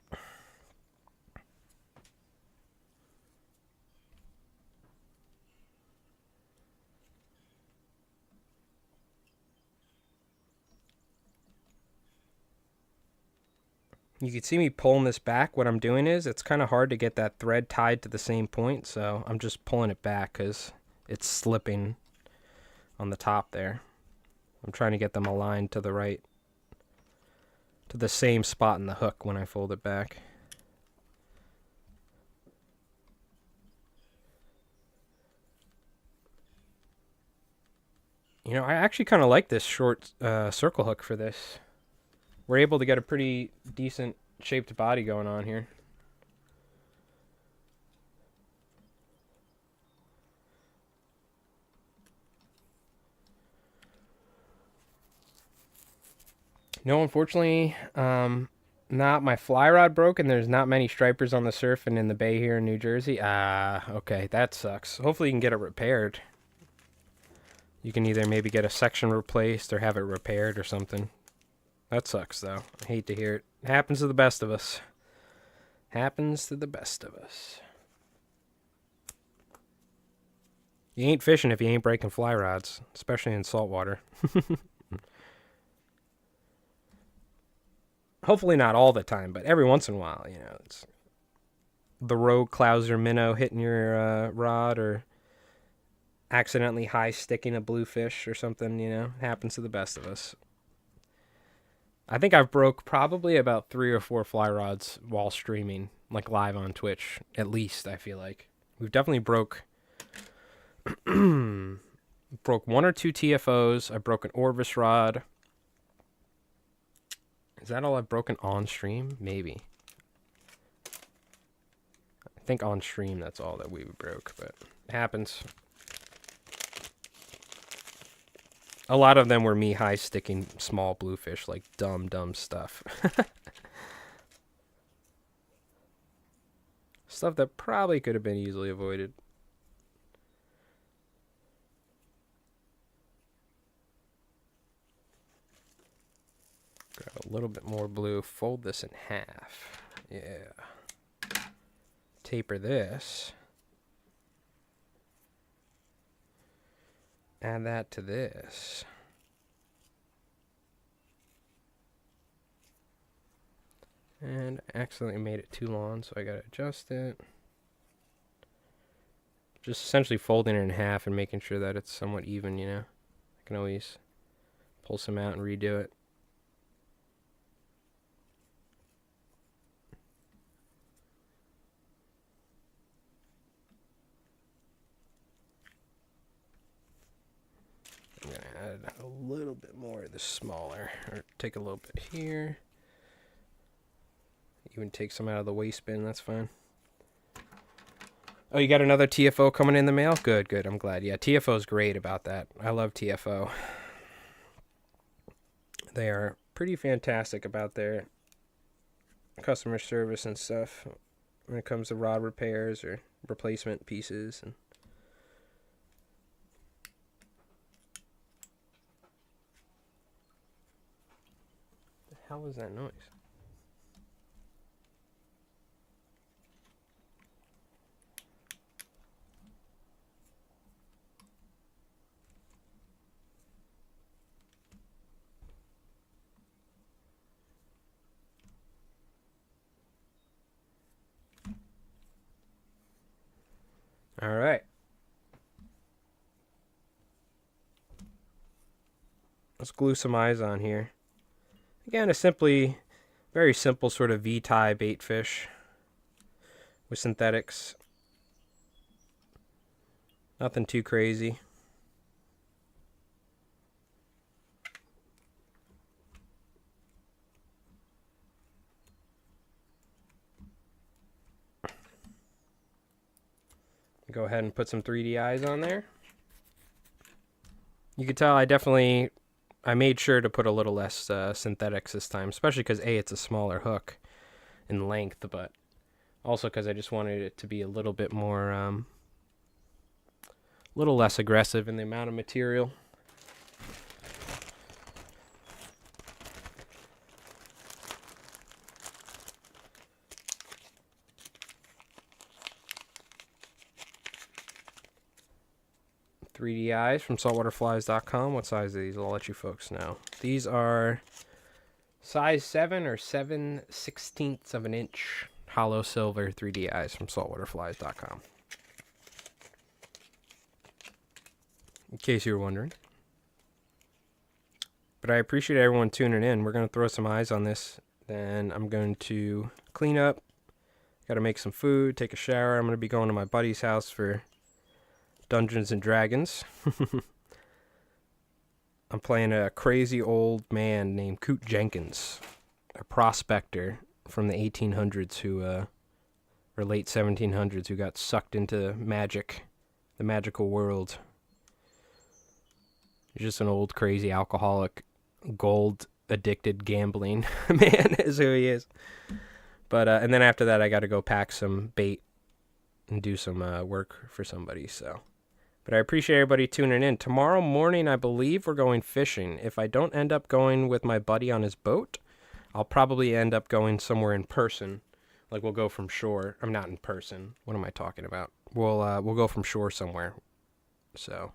You can see me pulling this back. What I'm doing is it's kind of hard to get that thread tied to the same point, so I'm just pulling it back because it's slipping on the top there. I'm trying to get them aligned to the right, to the same spot in the hook when I fold it back. I actually kind of like this short circle hook for this. We're able to get a pretty decent shaped body going on here. No, unfortunately, not my fly rod broke, and there's not many stripers on the surf and in the bay here in New Jersey. Okay, that sucks. Hopefully you can get it repaired. You can either maybe get a section replaced or have it repaired or something. That sucks, though. I hate to hear it. It happens to the best of us. Happens to the best of us. You ain't fishing if you ain't breaking fly rods, especially in saltwater. Hopefully not all the time, but every once in a while, it's the rogue clouser minnow hitting your rod, or accidentally high sticking a bluefish or something, happens to the best of us. I think I've broke probably about 3 or 4 fly rods while streaming, like live on Twitch, at least, I feel like. We've definitely broke 1 or 2 TFOs. I broke an Orvis rod. Is that all I've broken on stream? Maybe. I think on stream that's all that we broke, but it happens. A lot of them were me high sticking small bluefish, like dumb stuff. Stuff that probably could have been easily avoided. Grab a little bit more blue, fold this in half. Yeah. Taper this. Add that to this. And accidentally made it too long, so I gotta adjust it. Just essentially folding it in half and making sure that it's somewhat even, I can always pull some out and redo it. I'm going to add a little bit more of the smaller, or take a little bit here. Even take some out of the waste bin, that's fine. Oh, you got another TFO coming in the mail? Good, good. I'm glad. Yeah, TFO's great about that. I love TFO. They are pretty fantastic about their customer service and stuff when it comes to rod repairs or replacement pieces. And the hell was that noise? All right. Let's glue some eyes on here. Again, a very simple sort of V-tie bait fish with synthetics. Nothing too crazy. Go ahead and put some 3D eyes on there. You can tell I made sure to put a little less synthetics this time, especially because A, it's a smaller hook in length, but also because I just wanted it to be a little bit more, little less aggressive in the amount of material. .3D eyes from saltwaterflies.com. What size are these? I'll let you folks know. These are size 7 or 7/16 of an inch hollow silver 3D eyes from saltwaterflies.com. In case you were wondering. But I appreciate everyone tuning in. We're going to throw some eyes on this. Then I'm going to clean up. Got to make some food, take a shower. I'm going to be going to my buddy's house for Dungeons and Dragons. I'm playing a crazy old man named Coot Jenkins, a prospector from the 1800s or late 1700s who got sucked into magic, the magical world. He's just an old crazy alcoholic, gold addicted gambling man is who he is. But and then after that I got to go pack some bait and do some work for somebody, so. But I appreciate everybody tuning in. Tomorrow morning, I believe we're going fishing. If I don't end up going with my buddy on his boat, I'll probably end up going somewhere in person. Like we'll go from shore. I'm not in person. What am I talking about? We'll go from shore somewhere. So,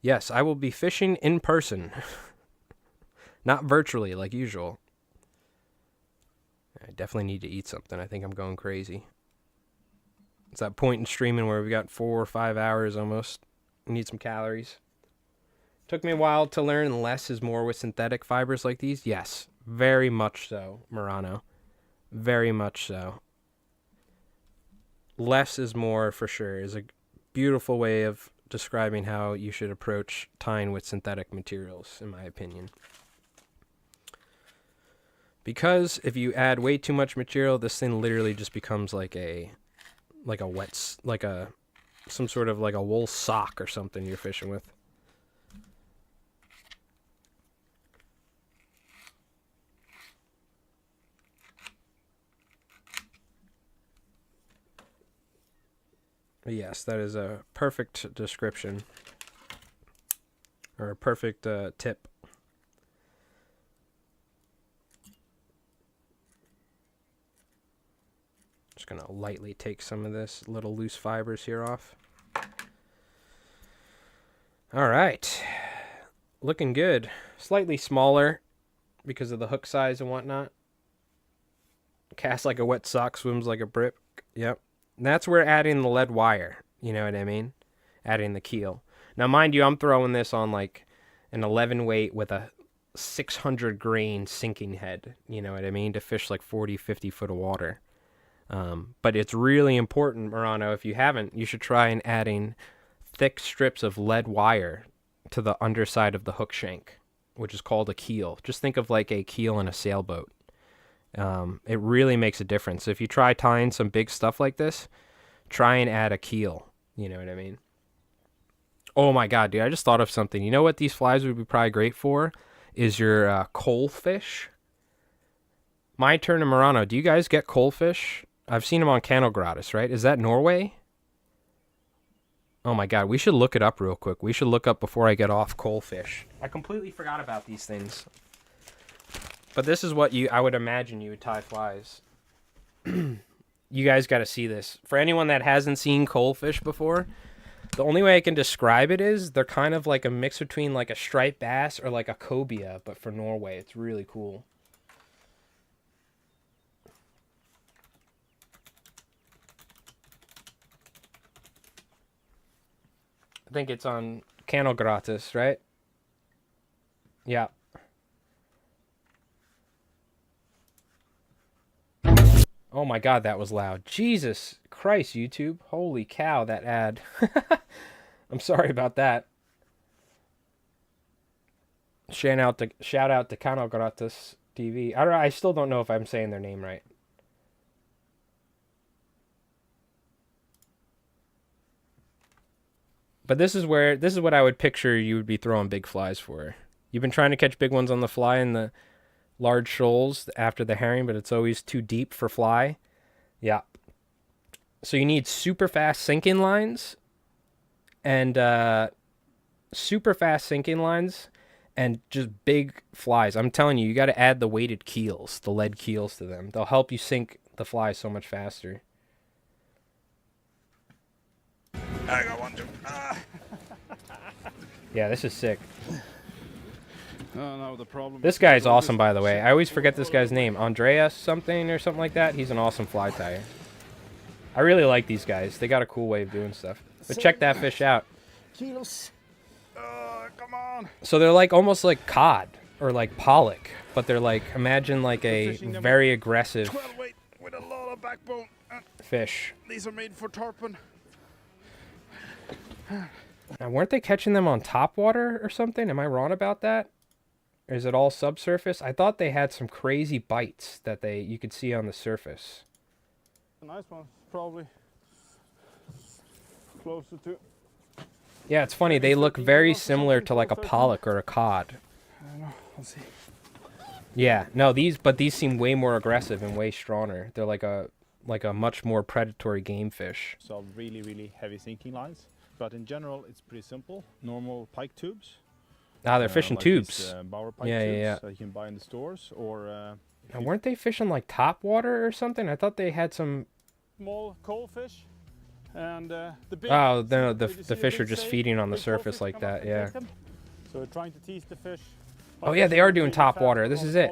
yes, I will be fishing in person. Not virtually like usual. I definitely need to eat something. I think I'm going crazy. It's that point in streaming where we got 4 or 5 hours almost. We need some calories. Took me a while to learn less is more with synthetic fibers like these. Yes, very much so, Murano. Very much so. Less is more for sure is a beautiful way of describing how you should approach tying with synthetic materials, in my opinion. Because if you add way too much material, this thing literally just becomes like some sort of like a wool sock or something you're fishing with. Yes, that is a perfect description or a perfect tip. Just gonna lightly take some of this little loose fibers here off. All right, looking good. Slightly smaller because of the hook size and whatnot. Cast like a wet sock, swims like a brick. Yep, and that's where adding the lead wire. You know what I mean? Adding the keel. Now, mind you, I'm throwing this on like an 11 weight with a 600 grain sinking head. You know what I mean? To fish like 40, 50 foot of water. But it's really important, Murano, if you haven't, you should try and adding thick strips of lead wire to the underside of the hook shank, which is called a keel. Just think of like a keel in a sailboat. It really makes a difference. If you try tying some big stuff like this, try and add a keel. You know what I mean? Oh my god, dude, I just thought of something. You know what these flies would be probably great for? Is your coal fish. My turn to Murano. Do you guys get coal fish? I've seen them on Canal Gratis, right? Is that Norway? Oh my god, we should look it up real quick. We should look up before I get off coal fish. I completely forgot about these things. But this is what I would imagine you would tie flies. You guys got to see this. For anyone that hasn't seen coal fish before, the only way I can describe it is they're kind of like a mix between like a striped bass or like a cobia, but for Norway. It's really cool. I think it's on Canal Gratis, right? Yeah. Oh my god, that was loud. Jesus Christ, YouTube. Holy cow, that ad. I'm sorry about that. Shout out to Canal Gratis TV. I still don't know if I'm saying their name right. But this is what I would picture you would be throwing big flies for. You've been trying to catch big ones on the fly in the large shoals after the herring, but it's always too deep for fly. Yeah. So you need super fast sinking lines and just big flies. I'm telling you, you got to add the weighted keels, the lead keels to them. They'll help you sink the fly so much faster. I got one too. Yeah, this is sick. No, the problem. This guy's awesome, by the way. I always forget this guy's name. Andreas something or something like that. He's an awesome fly tyer. I really like these guys. They got a cool way of doing stuff. But check that fish out. Kilos. Come on. So they're like almost like cod or like pollock, but they're like, imagine like a very aggressive 12 weight with a lot of backbone. fish. These are made for tarpon. Now, weren't they catching them on top water or something? Am I wrong about that? Or is it all subsurface? I thought they had some crazy bites that you could see on the surface. A nice one, probably closer to. Yeah, it's funny. They look very similar to like a pollock or a cod. I don't know. Let's see. Yeah, no, these seem way more aggressive and way stronger. They're like a much more predatory game fish. So really, really heavy sinking lines, but in general, it's pretty simple. Normal pike tubes. Ah, they're fishing like tubes. These, Bauer pike Yeah, tubes yeah. that you can buy in the stores, or Now, weren't they fishing like top water or something? I thought they had some. small coal fish. And the big. Oh, no, the did you see fish are big just sail? feeding on the Big coal surface fish like come up that. and Yeah. take them. So we're trying to tease the fish. Oh yeah, they are doing top water. This is it.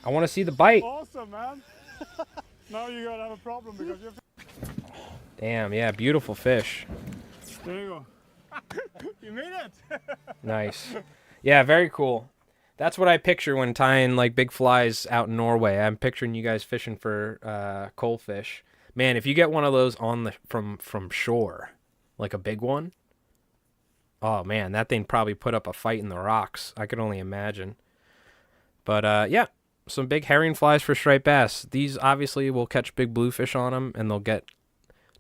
I want to see the bite. Awesome, man. Now you're gonna have a problem because you're. Damn, yeah, beautiful fish. There you go. You made it. Nice. Yeah, very cool. That's what I picture when tying like big flies out in Norway. I'm picturing you guys fishing for coal fish. Man, if you get one of those from shore, like a big one, oh man, that thing probably put up a fight in the rocks. I could only imagine. But yeah, some big herring flies for striped bass. These obviously will catch big bluefish on them, and they'll get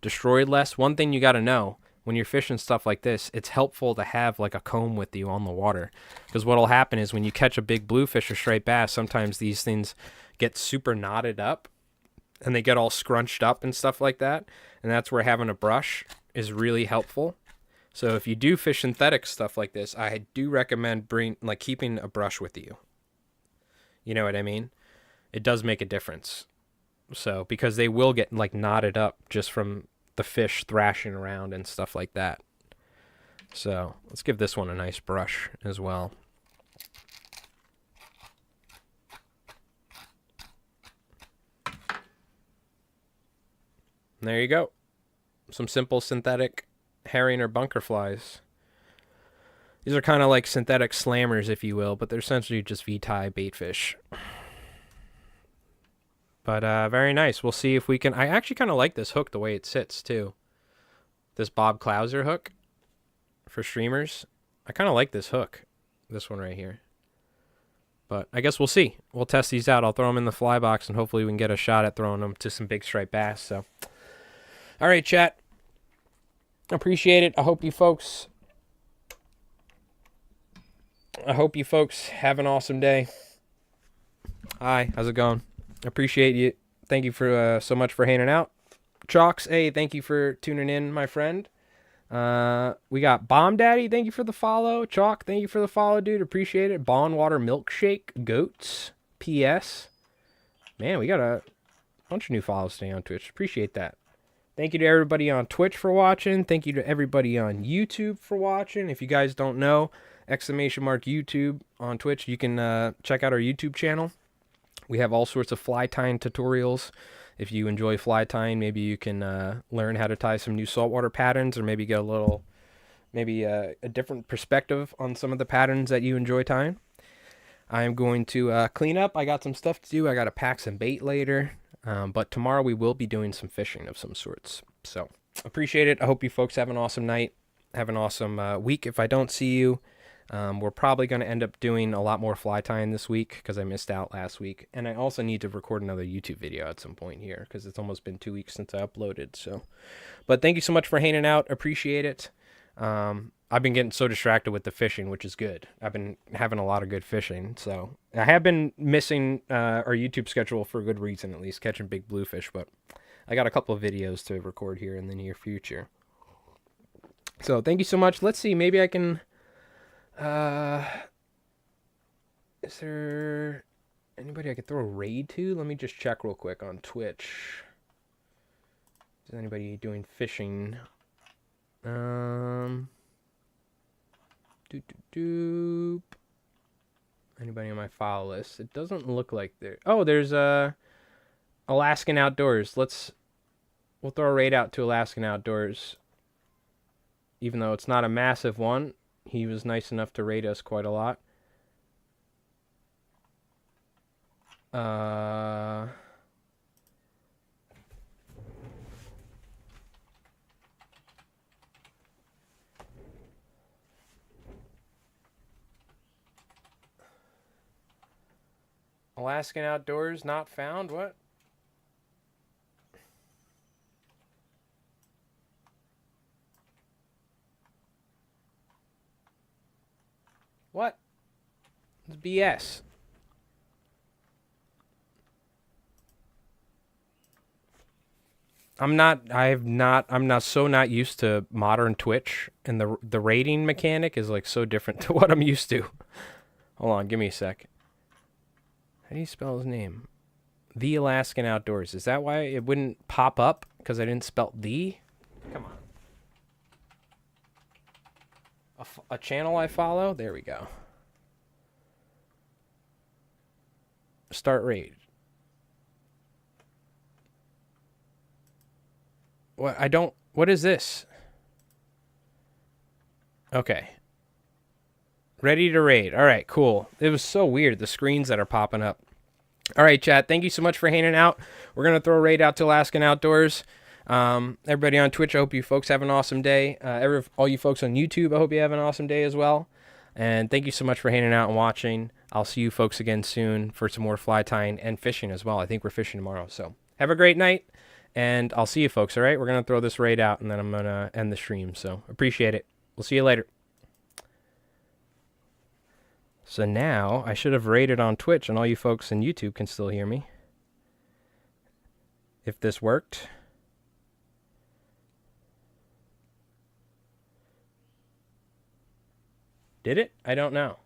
destroyed less. One thing you got to know when you're fishing stuff like this, it's helpful to have like a comb with you on the water, because what'll happen is when you catch a big bluefish or striped bass, sometimes these things get super knotted up and they get all scrunched up and stuff like that, and that's where having a brush is really helpful. So if you do fish synthetic stuff like this, I do recommend keeping a brush with you. You know what I mean? It does make a difference. So because they will get like knotted up just from the fish thrashing around and stuff like that. So let's give this one a nice brush as well. And there you go. Some simple synthetic herring or bunker flies. These are kind of like synthetic slammers, if you will, but they're essentially just V-tie bait fish. But very nice. We'll see if we can. I actually kind of like this hook the way it sits too. This Bob Clouser hook for streamers. I kind of like this hook. This one right here. But I guess we'll see. We'll test these out. I'll throw them in the fly box and hopefully we can get a shot at throwing them to some big striped bass. So All right, chat. Appreciate it. I hope you folks have an awesome day. Hi, how's it going? Appreciate you. Thank you for so much for hanging out. Chalks, hey, thank you for tuning in, my friend. We got Bomb Daddy, thank you for the follow. Chalk, thank you for the follow, dude. Appreciate it. Bond Water Milkshake, Goats, PS. Man, we got a bunch of new follows today on Twitch. Appreciate that. Thank you to everybody on Twitch for watching. Thank you to everybody on YouTube for watching. If you guys don't know, !YouTube on Twitch, you can check out our YouTube channel. We have all sorts of fly tying tutorials. If you enjoy fly tying, maybe you can learn how to tie some new saltwater patterns, or maybe get a little, a different perspective on some of the patterns that you enjoy tying. I am going to clean up. I got some stuff to do. I got to pack some bait later. But tomorrow we will be doing some fishing of some sorts. So appreciate it. I hope you folks have an awesome night. Have an awesome week. If I don't see you, we're probably going to end up doing a lot more fly tying this week because I missed out last week. And I also need to record another YouTube video at some point here because it's almost been 2 weeks since I uploaded. So, but thank you so much for hanging out. Appreciate it. I've been getting so distracted with the fishing, which is good. I've been having a lot of good fishing. So I have been missing our YouTube schedule for a good reason, at least catching big bluefish. But I got a couple of videos to record here in the near future. So thank you so much. Let's see. Maybe I can... is there anybody I could throw a raid to? Let me just check real quick on Twitch. Is anybody doing fishing? Anybody on my follow list? It doesn't look like there. Oh, there's Alaskan Outdoors. We'll throw a raid out to Alaskan Outdoors. Even though it's not a massive one, he was nice enough to rate us quite a lot. Alaskan Outdoors not found? What? What? It's BS. I'm not so not used to modern Twitch, and the rating mechanic is like so different to what I'm used to. Hold on, give me a sec. How do you spell his name? The Alaskan Outdoors. Is that why it wouldn't pop up? Because I didn't spell the? Come on. A channel I follow? There we go. Start raid. What is this? Okay. Ready to raid. All right, cool. It was so weird, the screens that are popping up. All right, chat. Thank you so much for hanging out. We're going to throw a raid out to Alaskan Outdoors. Everybody on Twitch, I hope you folks have an awesome day. All you folks on YouTube, I hope you have an awesome day as well. And thank you so much for hanging out and watching. I'll see you folks again soon for some more fly tying and fishing as well. I think we're fishing tomorrow. So have a great night, and I'll see you folks, all right? We're going to throw this raid out, and then I'm going to end the stream. So appreciate it. We'll see you later. So now I should have raided on Twitch, and all you folks on YouTube can still hear me. If this worked. Did it? I don't know.